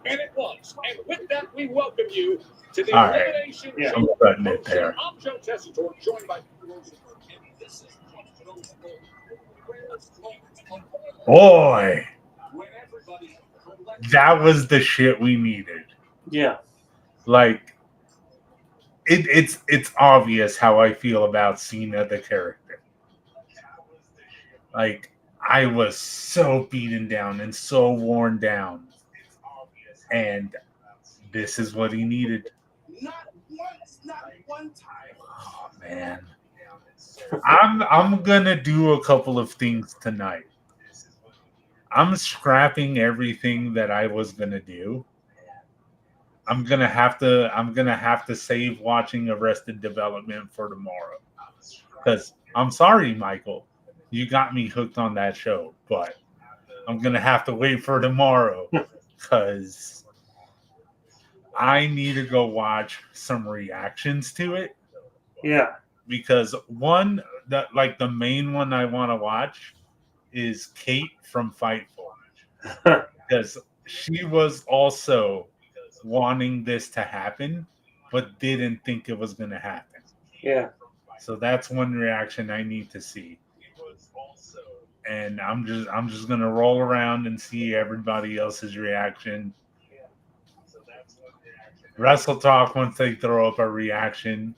And it was. And with that, we welcome you to the All right. Elimination Yeah. I'm Chamber. cutting it there. I'm Joe Tessitore, joined by Boy, that was the shit we needed. Yeah. Like, it's obvious how I feel about Cena the character. Like, I was so beaten down and so worn down, and this is what he needed. Not once, not one time. Oh man, I'm gonna do a couple of things tonight. I'm scrapping everything that I was gonna do. I'm gonna have to save watching Arrested Development for tomorrow. Because I'm sorry, Michael, you got me hooked on that show, but I'm gonna have to wait for tomorrow because I need to go watch some reactions to it. Yeah. Because one that like the main one I want to watch is Kate from Fightful because she was also wanting this to happen, but didn't think it was going to happen. Yeah. So that's one reaction I need to see. And I'm just going to roll around and see everybody else's reaction. Wrestle Talk, once they throw up a reaction,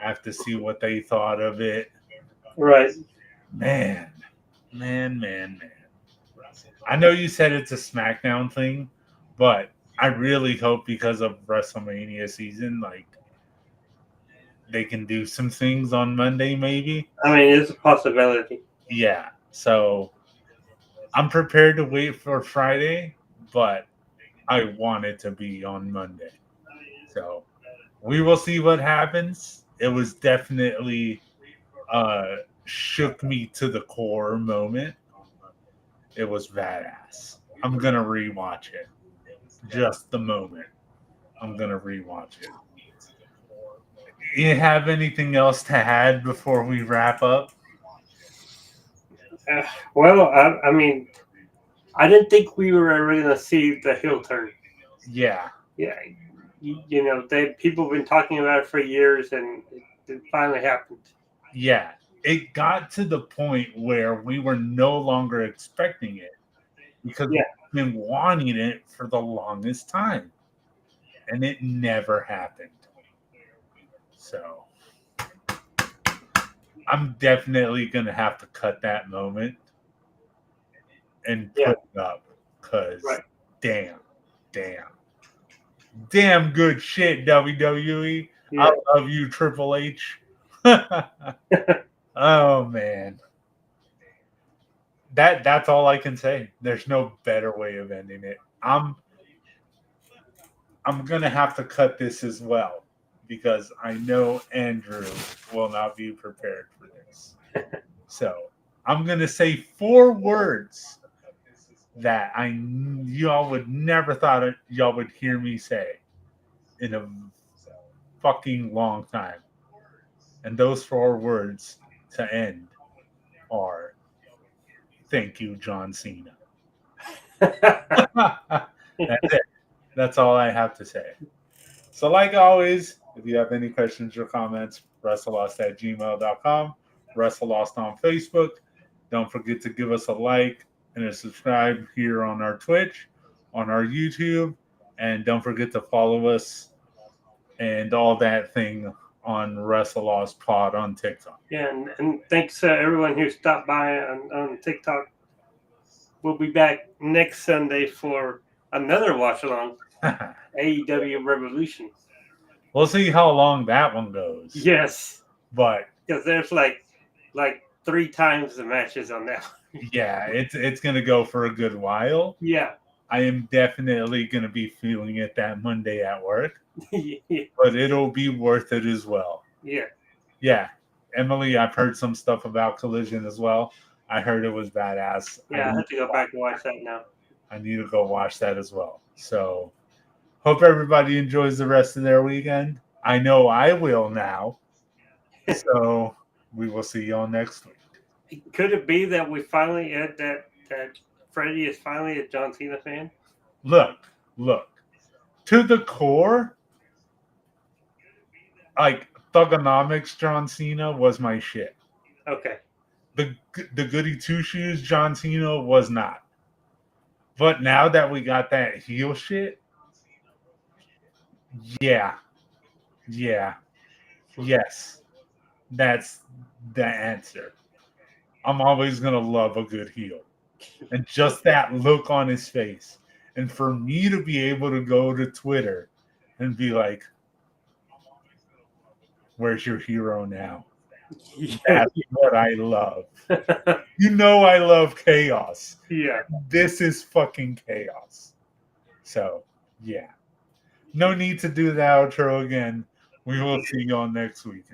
I have to see what they thought of it. Right. Man. I know you said it's a SmackDown thing, but I really hope because of WrestleMania season, like they can do some things on Monday, maybe. I mean, it's a possibility. Yeah. So I'm prepared to wait for Friday, but I want it to be on Monday. So we will see what happens. It was definitely shook me to the core moment. It was badass. I'm gonna rewatch it. Just the moment. I'm gonna rewatch it. You have anything else to add before we wrap up? Well, I mean, I didn't think we were ever going to see the heel turn. Yeah. Yeah. You know, people have been talking about it for years, and it finally happened. Yeah. It got to the point where we were no longer expecting it because we've been wanting it for the longest time. And it never happened. So I'm definitely going to have to cut that moment and Yeah. put it up. Because Right. damn good shit, WWE. Yeah. I love you, Triple H. Oh man. That's all I can say. There's no better way of ending it. I'm gonna have to cut this as well because I know Andrew will not be prepared for this. So I'm gonna say 4 words that y'all would never thought y'all would hear me say in a fucking long time. And those 4 words to end are thank you, John Cena. That's it. That's all I have to say. So like always, if you have any questions or comments, wrestlelost@gmail.com, WrestleLost on Facebook. Don't forget to give us a like and a subscribe here on our Twitch, on our YouTube, and don't forget to follow us and all that thing on WrestleLost Pod on TikTok. Yeah, and thanks everyone who stopped by on TikTok. We'll be back next Sunday for another watch along, AEW Revolution. We'll see how long that one goes. Yes, but because there's like 3 times the matches on that. Yeah, it's gonna go for a good while. Yeah, I am definitely gonna be feeling it that Monday at work. Yeah. But it'll be worth it as well. Yeah. Yeah. Emily, I've heard some stuff about Collision as well. I heard it was badass. Yeah, I have to go back and watch that now. I need to go watch that as well. So hope everybody enjoys the rest of their weekend. I know I will now. So we will see y'all next week. Could it be that we finally that Freddie is finally a John Cena fan? Look. To the core, like Thugonomics John Cena was my shit. Okay. The Goody Two Shoes John Cena was not. But now that we got that heel shit, yeah. Yes. That's the answer. I'm always going to love a good heel. And just that look on his face. And for me to be able to go to Twitter and be like, where's your hero now? That's what I love. You know I love chaos. Yeah. This is fucking chaos. So, yeah. No need to do the outro again. We will see y'all next week.